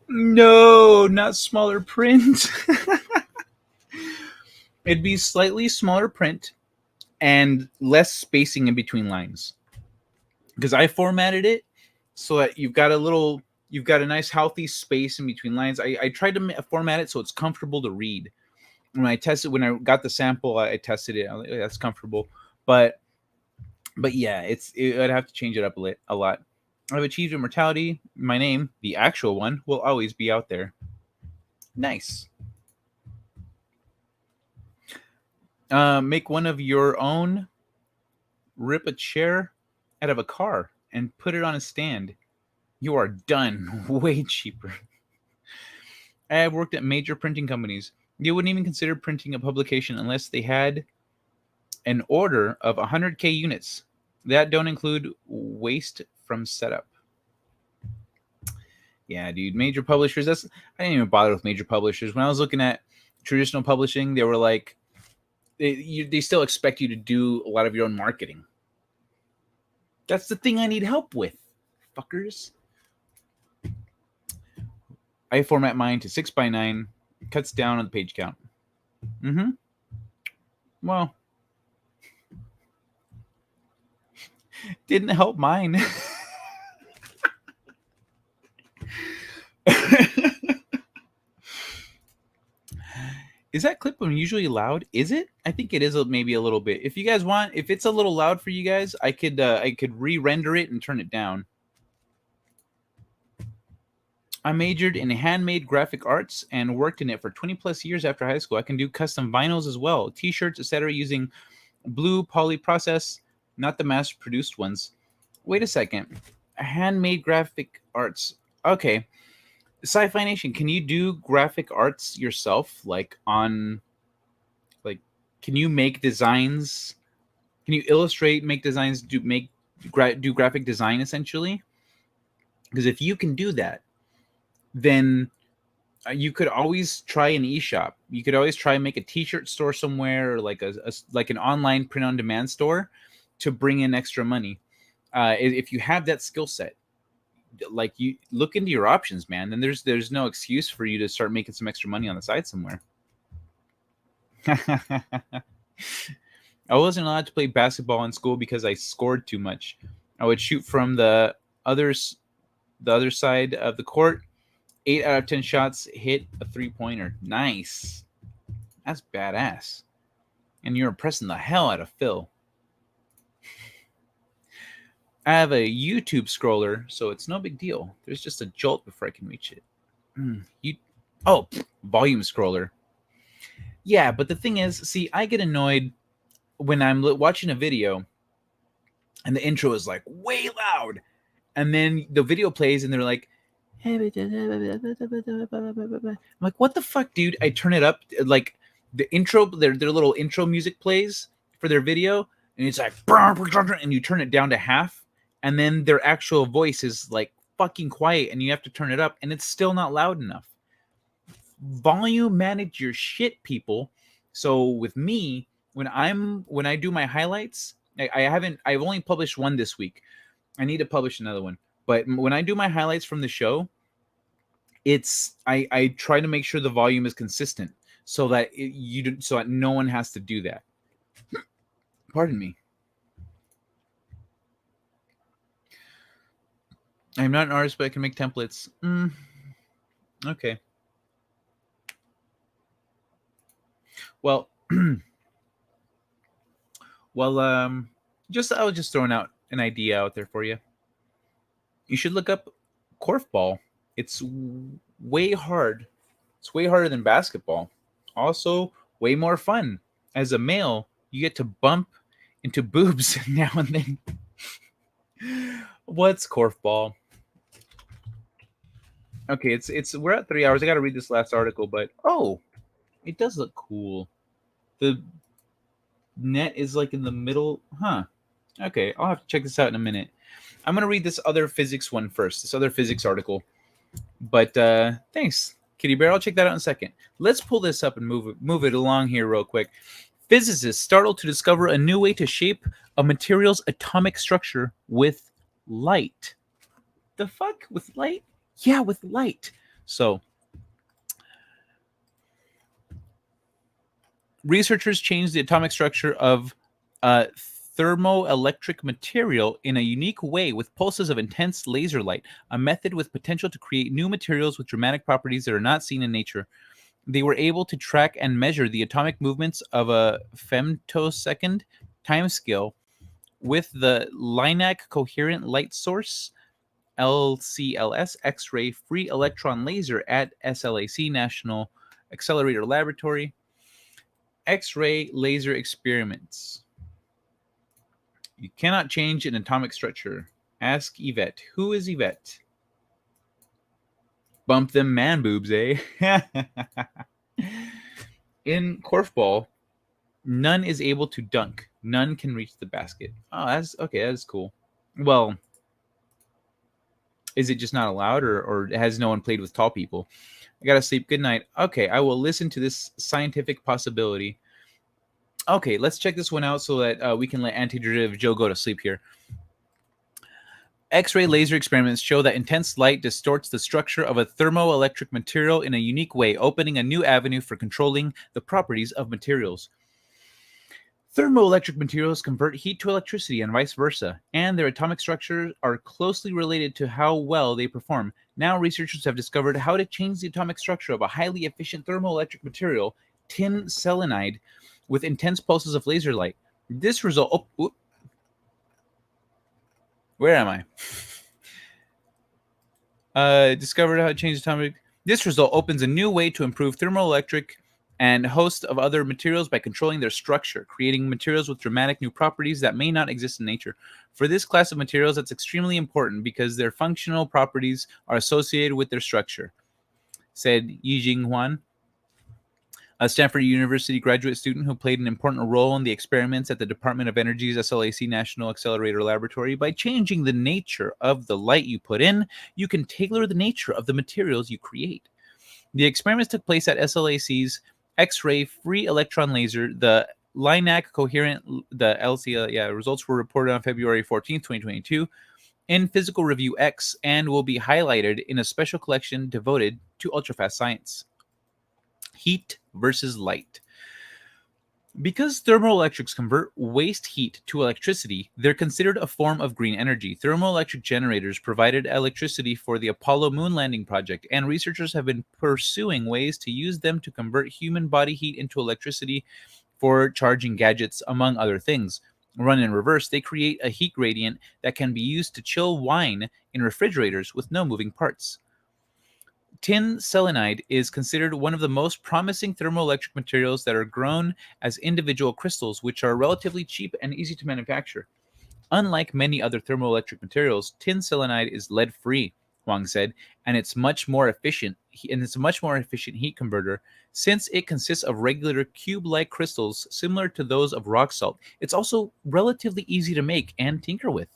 [SPEAKER 1] No, not smaller print. It'd be slightly smaller print and less spacing in between lines, because I formatted it so that you've got a nice healthy space in between lines. I tried to format it so it's comfortable to read. When I got the sample, I tested it. That's comfortable, but yeah, I'd have to change it up a lot. I've achieved immortality. My name, the actual one, will always be out there. Nice. Make one of your own. Rip a chair out of a car and put it on a stand. You are done. Way cheaper. I have worked at major printing companies. You wouldn't even consider printing a publication unless they had an order of 100K units. That don't include waste from setup. Yeah, dude. Major publishers. I didn't even bother with major publishers. When I was looking at traditional publishing, they were like, they still expect you to do a lot of your own marketing. That's the thing I need help with, fuckers. I format mine to 6x9, cuts down on the page count. Well, didn't help mine. Is that clip unusually loud? Is it? I think it is maybe a little bit. If you guys want, if it's a little loud for you guys, I could re-render it and turn it down. I majored in handmade graphic arts and worked in it for 20 plus years after high school. I can do custom vinyls as well, t-shirts, etc. using blue poly process, not the mass-produced ones. Wait a second. Handmade graphic arts. Okay. Sci-Fi Nation, can you do graphic arts yourself? Like can you make designs? Can you illustrate, make designs, do graphic design essentially? Because if you can do that, then you could always try an eShop. You could always try and make a t-shirt store somewhere, or like like an online print-on-demand store to bring in extra money. If you have that skill set, like, you look into your options, man. Then there's no excuse for you to start making some extra money on the side somewhere. I wasn't allowed to play basketball in school because I scored too much. I would shoot from the other side of the court. 8 out of 10 shots hit a 3-pointer. Nice. That's badass. And you're impressing the hell out of Phil. I have a YouTube scroller, so it's no big deal. There's just a jolt before I can reach it. Volume scroller. Yeah, but the thing is, see, I get annoyed when I'm watching a video and the intro is like way loud, and then the video plays and they're like, I'm like, what the fuck, dude? I turn it up, like the intro, their little intro music plays for their video, and it's like, and you turn it down to half, and then their actual voice is like fucking quiet, and you have to turn it up, and it's still not loud enough. Volume manage your shit, people. So with me, when I do my highlights, I've only published one this week. I need to publish another one. But when I do my highlights from the show, I try to make sure the volume is consistent so that so that no one has to do that. Pardon me. I'm not an artist, but I can make templates. Okay. Well, I was just throwing out an idea out there for you. You should look up Korfball. It's way hard. It's way harder than basketball. Also, way more fun. As a male, you get to bump into boobs now and then. What's Korfball? Okay, we're at 3 hours. I got to read this last article, but it does look cool. The net is like in the middle, huh? Okay, I'll have to check this out in a minute. I'm gonna read this other physics one first. This other physics article. But thanks, Kittybear. I'll check that out in a second. Let's pull this up and move it along here real quick. Physicists startled to discover a new way to shape a material's atomic structure with light. The fuck? With light? Yeah, with light. So, researchers changed the atomic structure of thermoelectric material in a unique way with pulses of intense laser light, a method with potential to create new materials with dramatic properties that are not seen in nature. They were able to track and measure the atomic movements of a femtosecond timescale with the LINAC coherent light source, LCLS X-ray free electron laser at SLAC National Accelerator Laboratory. X-ray laser experiments. You cannot change an atomic structure. Ask Yvette. Who is Yvette? Bump them man boobs, eh? In Korfball, none is able to dunk. None can reach the basket. Oh, that's okay. That's cool. Well, is it just not allowed, or has no one played with tall people? I gotta sleep. Good night. Okay, I will listen to this scientific possibility. Okay, let's check this one out so that we can let Antiderivative Joe go to sleep here. X-ray laser experiments show that intense light distorts the structure of a thermoelectric material in a unique way, opening a new avenue for controlling the properties of materials. Thermoelectric materials convert heat to electricity and vice versa, and their atomic structures are closely related to how well they perform. Now researchers have discovered how to change the atomic structure of a highly efficient thermoelectric material, tin selenide, with intense pulses of laser light. This result... Where am I? Discovered how to change atomic... This result opens a new way to improve thermoelectric and a host of other materials by controlling their structure, creating materials with dramatic new properties that may not exist in nature. For this class of materials, that's extremely important because their functional properties are associated with their structure, said Yijing Huan, a Stanford University graduate student who played an important role in the experiments at the Department of Energy's SLAC National Accelerator Laboratory. By changing the nature of the light you put in, you can tailor the nature of the materials you create. The experiments took place at SLAC's X-ray free electron laser, the LINAC coherent, the LCL, results were reported on February 14, 2022 in Physical Review X and will be highlighted in a special collection devoted to ultrafast science. Heat versus light. Because thermoelectrics convert waste heat to electricity, they're considered a form of green energy. Thermoelectric generators provided electricity for the Apollo moon landing project, and researchers have been pursuing ways to use them to convert human body heat into electricity for charging gadgets, among other things. Run in reverse, they create a heat gradient that can be used to chill wine in refrigerators with no moving parts. Tin selenide is considered one of the most promising thermoelectric materials that are grown as individual crystals, which are relatively cheap and easy to manufacture. Unlike many other thermoelectric materials, tin selenide is lead-free, Huang said, and it's a much more efficient heat converter. Since it consists of regular cube-like crystals similar to those of rock salt, it's also relatively easy to make and tinker with.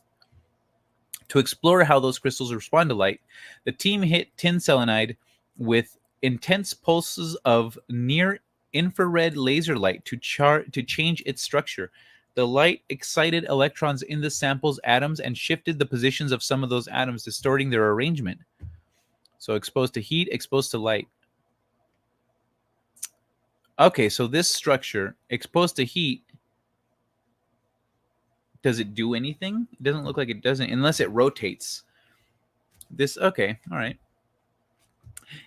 [SPEAKER 1] To explore how those crystals respond to light, the team hit tin selenide with intense pulses of near-infrared laser light to change its structure. The light excited electrons in the sample's atoms and shifted the positions of some of those atoms, distorting their arrangement. So exposed to heat, exposed to light. Okay, so this structure, exposed to heat, does it do anything? It doesn't look like it doesn't, unless it rotates. Okay, all right.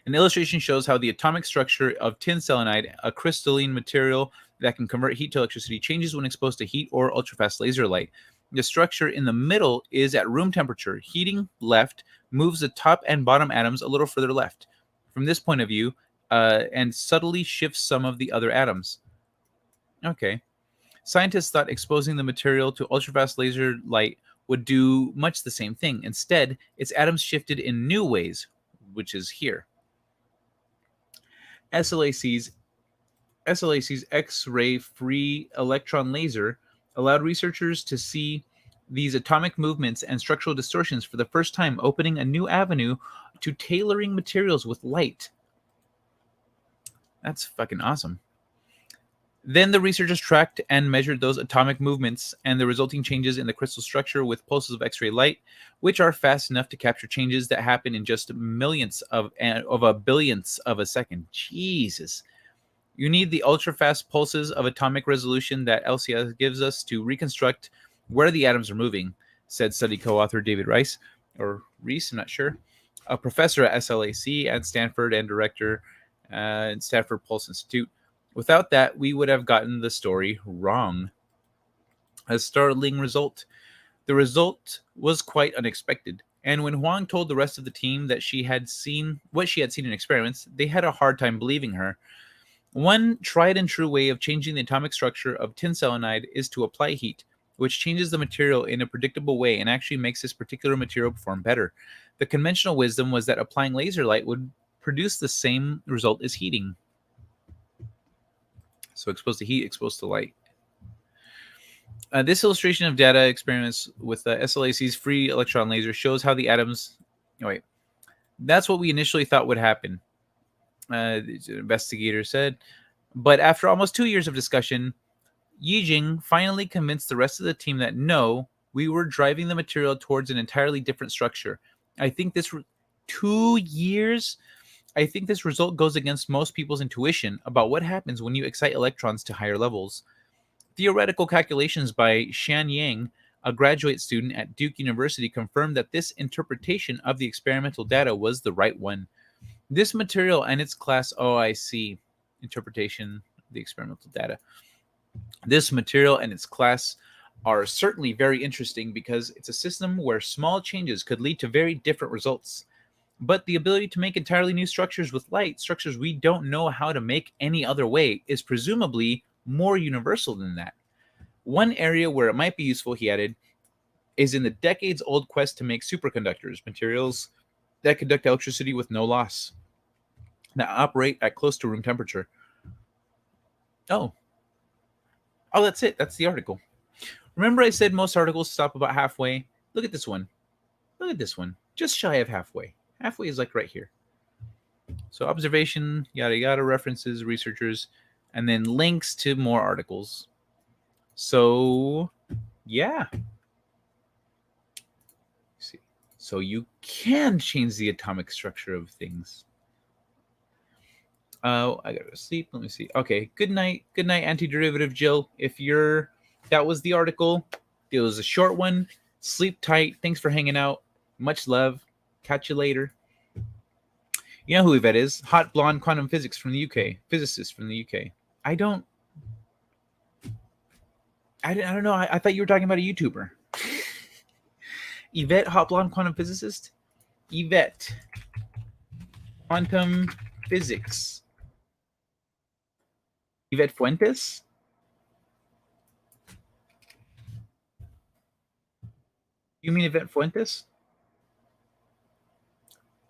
[SPEAKER 1] An illustration shows how the atomic structure of tin selenide, a crystalline material that can convert heat to electricity, changes when exposed to heat or ultrafast laser light. The structure in the middle is at room temperature. Heating left moves the top and bottom atoms a little further left from this point of view, and subtly shifts some of the other atoms. Okay. Scientists thought exposing the material to ultrafast laser light would do much the same thing. Instead, its atoms shifted in new ways, which is here. SLAC's X-ray free electron laser allowed researchers to see these atomic movements and structural distortions for the first time, opening a new avenue to tailoring materials with light. That's fucking awesome. Then the researchers tracked and measured those atomic movements and the resulting changes in the crystal structure with pulses of X-ray light, which are fast enough to capture changes that happen in just millionths of a billionth of a second. Jesus. You need the ultra-fast pulses of atomic resolution that LCS gives us to reconstruct where the atoms are moving, said study co-author David Rice, or Reese, I'm not sure, a professor at SLAC at Stanford and director at Stanford Pulse Institute. Without that, we would have gotten the story wrong. A startling result. The result was quite unexpected, and when Huang told the rest of the team that what she had seen in experiments, they had a hard time believing her. One tried and true way of changing the atomic structure of tin selenide is to apply heat, which changes the material in a predictable way and actually makes this particular material perform better. The conventional wisdom was that applying laser light would produce the same result as heating. So exposed to heat, exposed to light. This illustration of data experiments with SLAC's free electron laser shows how the atoms... Oh, wait. That's what we initially thought would happen, the investigator said. But after almost 2 years of discussion, Yijing finally convinced the rest of the team that no, we were driving the material towards an entirely different structure. I think this 2 years... I think this result goes against most people's intuition about what happens when you excite electrons to higher levels. Theoretical calculations by Shan Yang, a graduate student at Duke University, confirmed that this interpretation of the experimental data was the right one. This material and its class... Oh, I see. Interpretation of the experimental data. This material and its class are certainly very interesting because it's a system where small changes could lead to very different results. But the ability to make entirely new structures with light, structures we don't know how to make any other way, is presumably more universal than that. One area where it might be useful, he added, is in the decades-old quest to make superconductors, materials that conduct electricity with no loss, that operate at close to room temperature. Oh, that's it. That's the article. Remember I said most articles stop about halfway? Look at this one. Look at this one. Just shy of halfway. Halfway is like right here. So observation, yada yada, references, researchers, and then links to more articles. So, yeah. See. So you can change the atomic structure of things. I gotta go sleep. Let me see. Okay. Good night. Good night, antiderivative Jill. That was the article. It was a short one. Sleep tight. Thanks for hanging out. Much love. Catch you later. You know who Yvette is? Hot blonde quantum physics from the UK. Physicist from the UK. I don't know. I thought you were talking about a YouTuber. Yvette, hot blonde quantum physicist? Yvette. Quantum physics. Yvette Fuentes? You mean Yvette Fuentes?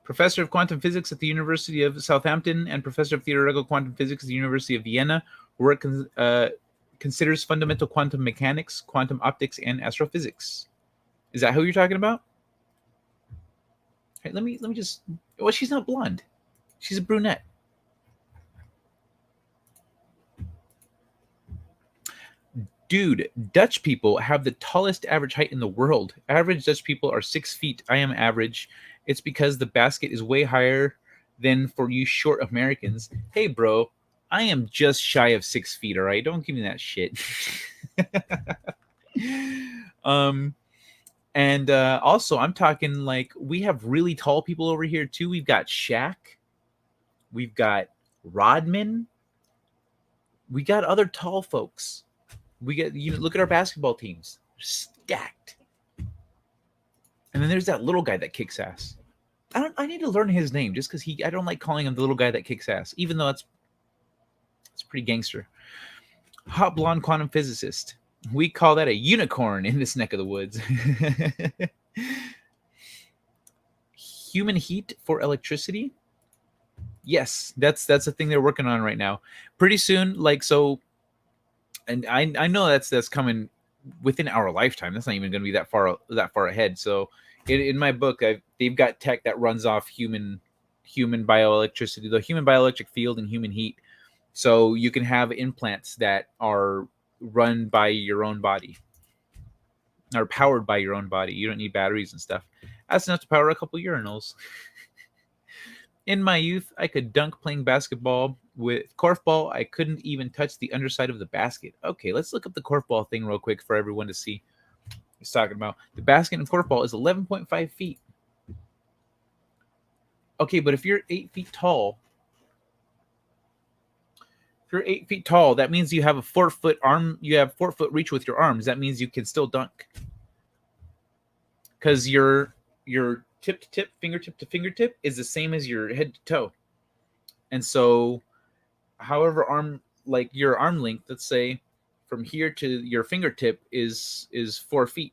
[SPEAKER 1] Professor of quantum physics at the University of Southampton and professor of theoretical quantum physics at the University of Vienna. Work considers fundamental quantum mechanics, quantum optics, and astrophysics. Is that who you're talking about? Right, let me just... Well, she's not blonde. She's a brunette. Dude, Dutch people have the tallest average height in the world. Average Dutch people are 6 feet. I am average. It's because the basket is way higher than for you short Americans. Hey, bro, I am just shy of 6 feet, all right? Don't give me that shit. And also, I'm talking like we have really tall people over here, too. We've got Shaq. We've got Rodman. We got other tall folks. We get, look at our basketball teams. They're stacked. And then there's that little guy that kicks ass. I need to learn his name just because I don't like calling him the little guy that kicks ass, even though it's pretty gangster. Hot blonde quantum physicist. We call that a unicorn in this neck of the woods. Human heat for electricity? Yes, that's a thing they're working on right now. Pretty soon, and I know that's coming within our lifetime. That's not even going to be that far ahead. So in my book, they've got tech that runs off human bioelectricity, the human bioelectric field and human heat. So you can have implants that are run by your own body, or powered by your own body. You don't need batteries and stuff. That's enough to power a couple urinals. In my youth, I could dunk playing basketball. With Korfball, I couldn't even touch the underside of the basket. Okay, let's look up the Korfball thing real quick for everyone to see what he's talking about. The basket in Korfball is 11.5 feet. Okay, but if you're 8 feet tall, that means you have a 4 foot arm. You have 4 foot reach with your arms. That means you can still dunk. Because your tip to tip, fingertip to fingertip is the same as your head to toe. And so however like your arm length, let's say from here to your fingertip is 4 feet.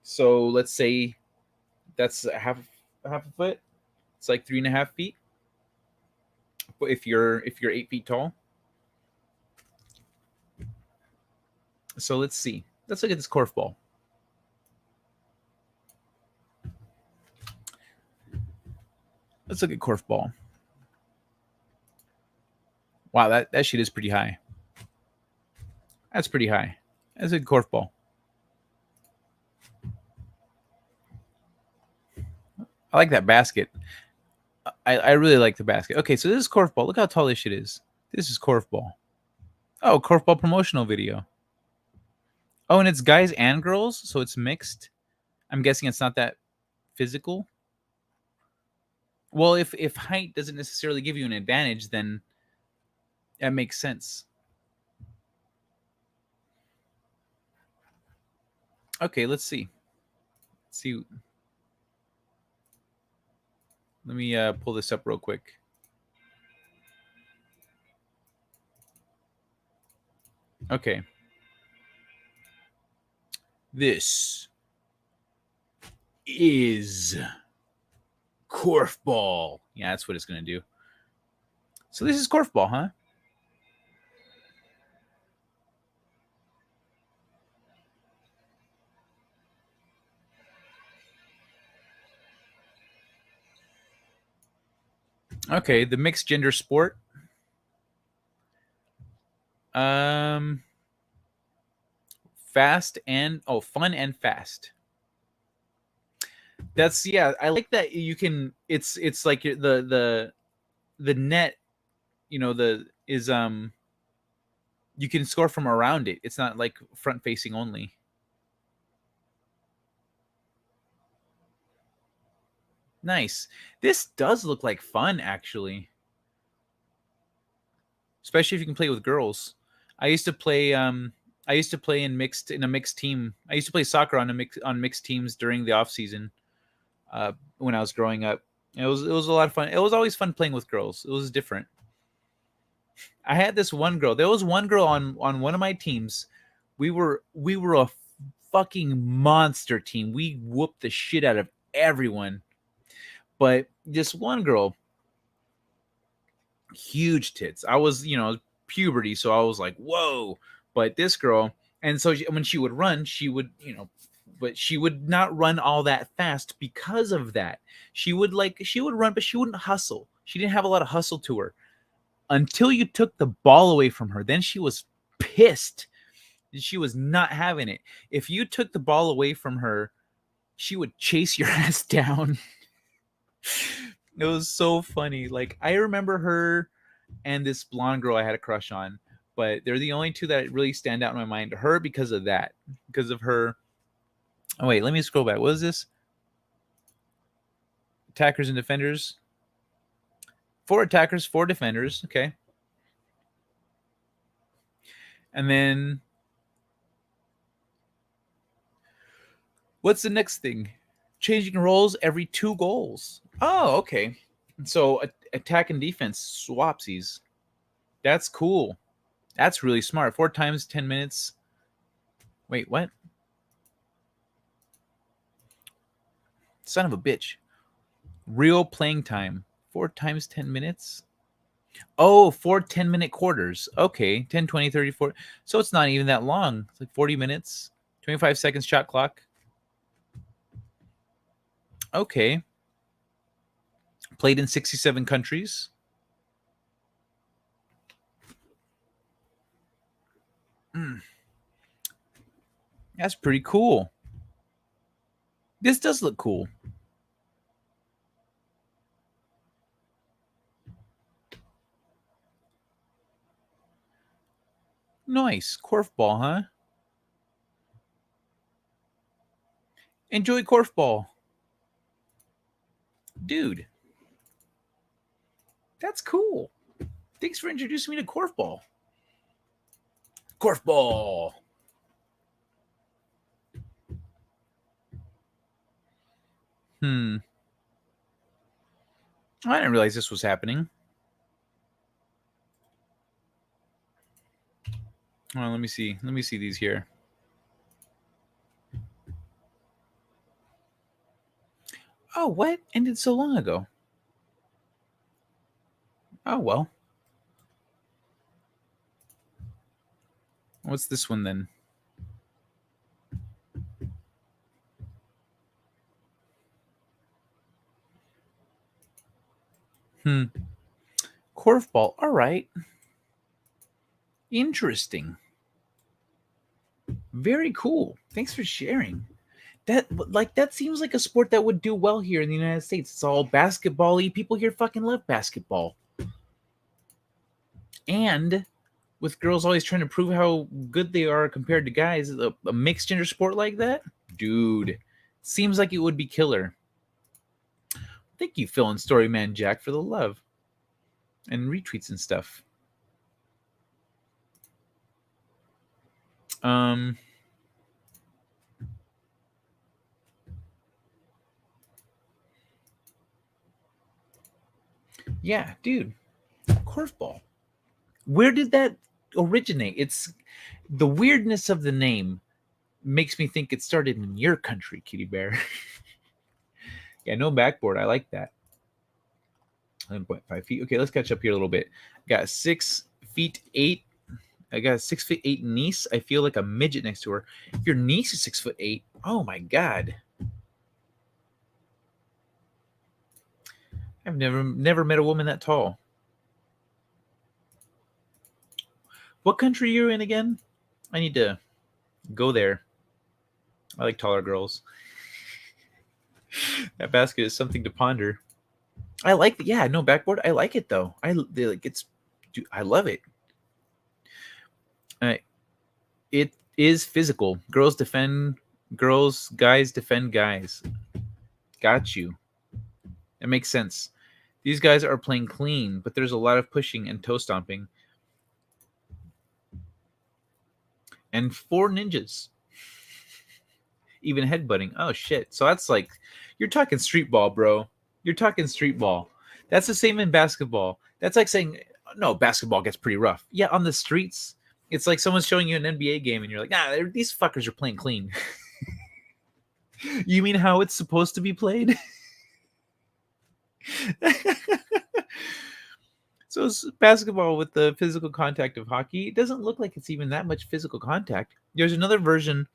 [SPEAKER 1] So let's say that's half a foot. It's like 3.5 feet. But if you're 8 feet tall. So let's see. Let's look at this Korfball. Let's look at Korfball. Wow, that shit is pretty high. That's pretty high. That's a Korfball. I like that basket. I really like the basket. Okay, so this is Korfball. Look how tall this shit is. This is Korfball. Oh, Korfball promotional video. Oh, and it's guys and girls, so it's mixed. I'm guessing it's not that physical. Well, if height doesn't necessarily give you an advantage, then that makes sense. Okay, let's see. Let's see. Let me pull this up real quick. Okay. This is Korfball. Yeah, that's what it's going to do. So this is Korfball, huh? Okay, the mixed gender sport. Fast and fun and fast. That's I like that you can. It's like the net, you can score from around it. It's not like front facing only. Nice. This does look like fun, actually. Especially if you can play with girls. I used to play in a mixed team. I used to play soccer on mixed teams during the off season when I was growing up. It was a lot of fun. It was always fun playing with girls. It was different. I had this one girl. There was one girl on one of my teams. We were a fucking monster team. We whooped the shit out of everyone. But this one girl, huge tits. I was, puberty, so I was like, whoa. But this girl, and so when she would run, she would, but she would not run all that fast because of that. She would run, but she wouldn't hustle. She didn't have a lot of hustle to her until you took the ball away from her. Then she was pissed. She was not having it. If you took the ball away from her, she would chase your ass down. It was so funny. Like, I remember her and this blonde girl I had a crush on, but they're the only two that really stand out in my mind. Her because of that, because of her. Oh wait, let me scroll back. What is this? Attackers and defenders. 4 attackers, 4 defenders. Okay. And then what's the next thing? Changing roles every 2 goals. Oh, okay. So attack and defense swapsies. That's cool. That's really smart. 4 times 10 minutes. Wait, what? Son of a bitch. Real playing time. 4 times 10 minutes. Oh, 4 10-minute quarters. Okay. 10, 20, 30, 40. So it's not even that long. It's like 40 minutes. 25 seconds shot clock. Okay. Played in 67 countries. That's pretty cool. This does look cool. Nice. Korfball, huh? Enjoy Korfball. Dude. That's cool. Thanks for introducing me to Korfball. Korfball. I didn't realize this was happening. Oh, let me see. Let me see these here. Oh, what? Ended so long ago. Oh, well. What's this one then? Korfball. All right. Interesting. Very cool. Thanks for sharing. That seems like a sport that would do well here in the United States. It's all basketball-y. People here fucking love basketball. And with girls always trying to prove how good they are compared to guys, a mixed gender sport like that, dude, seems like it would be killer. Thank you, Phil and Storyman Jack, for the love and retweets and stuff. Yeah, dude, Korfball. Where did that originate? It's the weirdness of the name makes me think it started in your country, Kittybear. Yeah, no backboard. I like that. 11.5 feet. Okay, let's catch up here a little bit. Got 6'8". I got a 6'8" niece. I feel like a midget next to her. If your niece is 6'8", oh my god. I've never met a woman that tall. What country are you in again? I need to go there. I like taller girls. That basket is something to ponder. I like the, yeah, no backboard. I like it though. I love it. It is physical. Girls defend girls, guys defend guys. Got you. It makes sense. These guys are playing clean, but there's a lot of pushing and toe stomping. And 4 ninjas. Even headbutting. Oh shit. So that's like, you're talking street ball, bro. You're talking street ball. That's the same in basketball. That's like saying, no, basketball gets pretty rough. Yeah, on the streets, it's like someone's showing you an NBA game and you're like, nah, these fuckers are playing clean. You mean how it's supposed to be played? So it's basketball with the physical contact of hockey. It doesn't look like it's even that much physical contact. There's another version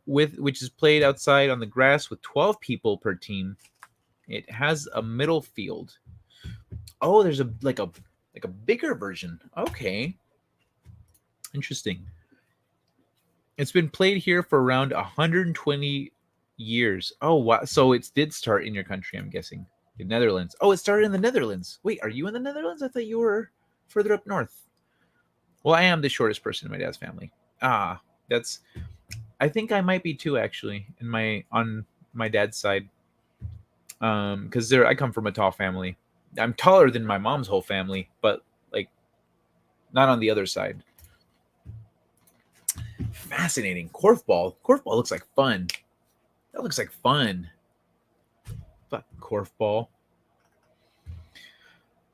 [SPEAKER 1] which is played outside on the grass with 12 people per team. It has a middle field. Oh, there's a bigger version. Okay. Interesting. It's been played here for around 120 years. Oh, wow. So it did start in your country, I'm guessing. The Netherlands. Oh, it started in the Netherlands. Wait, are you in the Netherlands? I thought you were further up north. Well, I am the shortest person in my dad's family. I think I might be too, actually, on my dad's side. Because I come from a tall family. I'm taller than my mom's whole family, but like not on the other side. Fascinating. Korfball. Korfball looks like fun. That looks like fun. Fuck Korfball.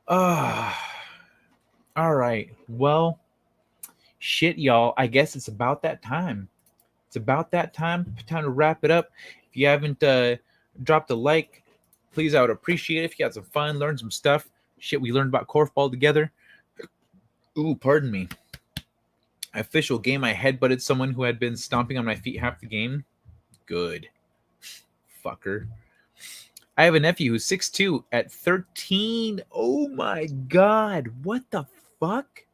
[SPEAKER 1] All right. Well, shit, y'all. I guess it's about that time. It's about that time. Time to wrap it up. If you haven't dropped a like, please, I would appreciate it. If you had some fun, learned some stuff. Shit, we learned about Korfball together. Ooh, pardon me. Official game. I headbutted someone who had been stomping on my feet half the game. Good. Fucker. I have a nephew who's 6'2" at 13. Oh my god. What the fuck?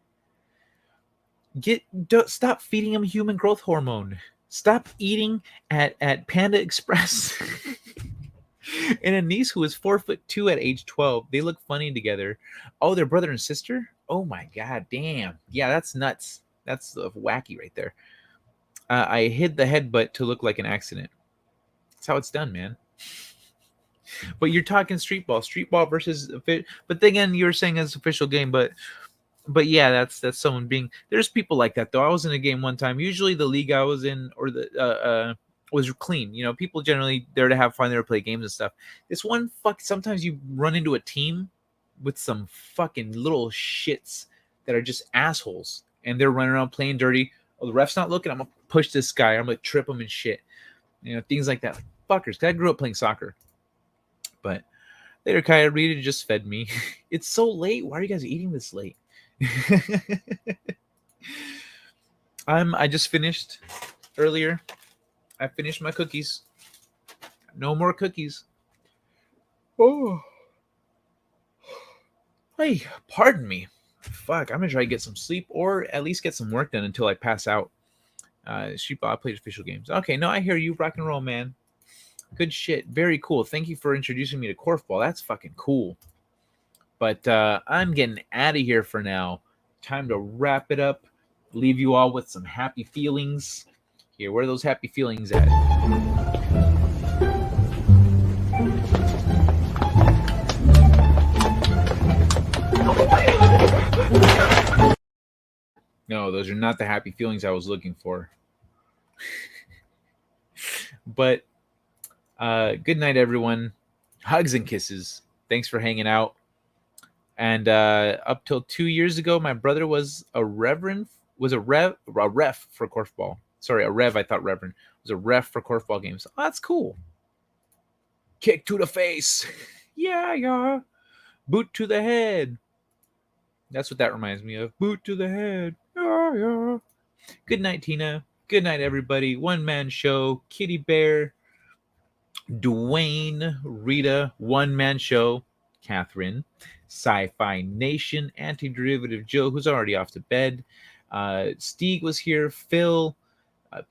[SPEAKER 1] Stop feeding him human growth hormone. Stop eating at Panda Express. And a niece who is 4'2" at age 12. They look funny together. Oh, they're brother and sister? Oh my god, damn. Yeah, that's nuts. That's wacky right there. I hid the headbutt to look like an accident. That's how it's done, man. But you're talking street ball versus, but then again, you're saying it's official game, but yeah, that's someone being. There's people like that though. I was in a game one time. Usually the league I was in or the was clean. You know, people generally there to have fun, there to play games and stuff. This one sometimes you run into a team with some fucking little shits that are just assholes. and they're running around playing dirty. Oh, the ref's not looking. I'm gonna push this guy. I'm gonna trip him and shit. Things like that. Like, fuckers. 'Cause I grew up playing soccer. But later, Kaya Rita just fed me. It's so late. Why are you guys eating this late? I just finished earlier. I finished my cookies. No more cookies. Oh. Hey, pardon me. Fuck, I'm gonna try to get some sleep or at least get some work done until I pass out. Sheepball played official games. Okay, no, I hear you. Rock and roll, man. Good shit. Very cool. Thank you for introducing me to Korfball. That's fucking cool. But I'm getting out of here for now. Time to wrap it up. Leave you all with some happy feelings. Here, where are those happy feelings at? No, those are not the happy feelings I was looking for. But good night, everyone. Hugs and kisses. Thanks for hanging out. And up till 2 years ago, my brother was a ref for Korfball. Sorry, a rev. I thought reverend was a ref for Korfball games. Oh, that's cool. Kick to the face. Yeah. Boot to the head. That's what that reminds me of. Boot to the head. Yeah. Good night, Tina. Good night, everybody. One man show. Kittybear. Dwayne. Rita. One man show. Catherine. Sci-Fi Nation. Anti-Derivative Joe, who's already off to bed. Steeg was here. Phil.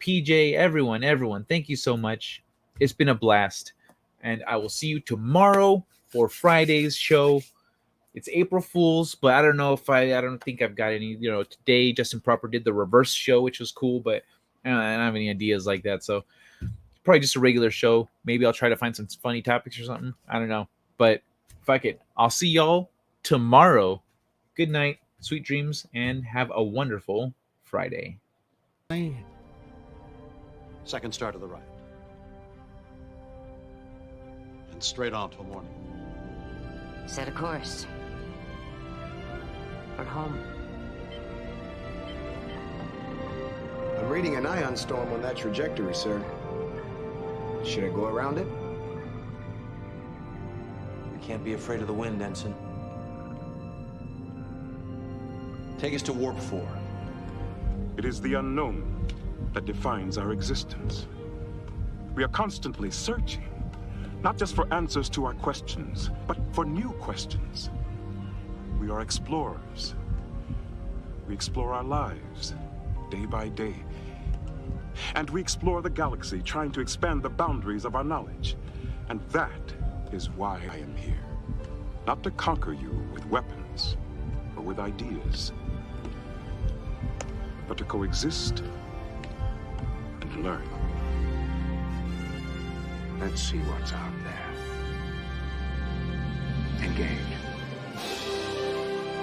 [SPEAKER 1] PJ. Everyone. Thank you so much. It's been a blast. And I will see you tomorrow for Friday's show. It's April Fool's, but I don't know if I don't think I've got any, today Justin Proper did the reverse show, which was cool, but I don't have any ideas like that. So probably just a regular show. Maybe I'll try to find some funny topics or something. I don't know, but fuck it. I'll see y'all tomorrow. Good night, sweet dreams, and have a wonderful Friday.
[SPEAKER 8] Second start to the right. And straight on till morning.
[SPEAKER 9] Set a course. For home.
[SPEAKER 10] I'm reading an ion storm on that trajectory, sir. Should I go around it?
[SPEAKER 11] We can't be afraid of the wind, Ensign. Take us to Warp 4.
[SPEAKER 12] It is the unknown that defines our existence. We are constantly searching, not just for answers to our questions, but for new questions. We are explorers. We explore our lives, day by day. And we explore the galaxy, trying to expand the boundaries of our knowledge. And that is why I am here. Not to conquer you with weapons or with ideas, but to coexist and learn.
[SPEAKER 10] Let's see what's out there. Engage.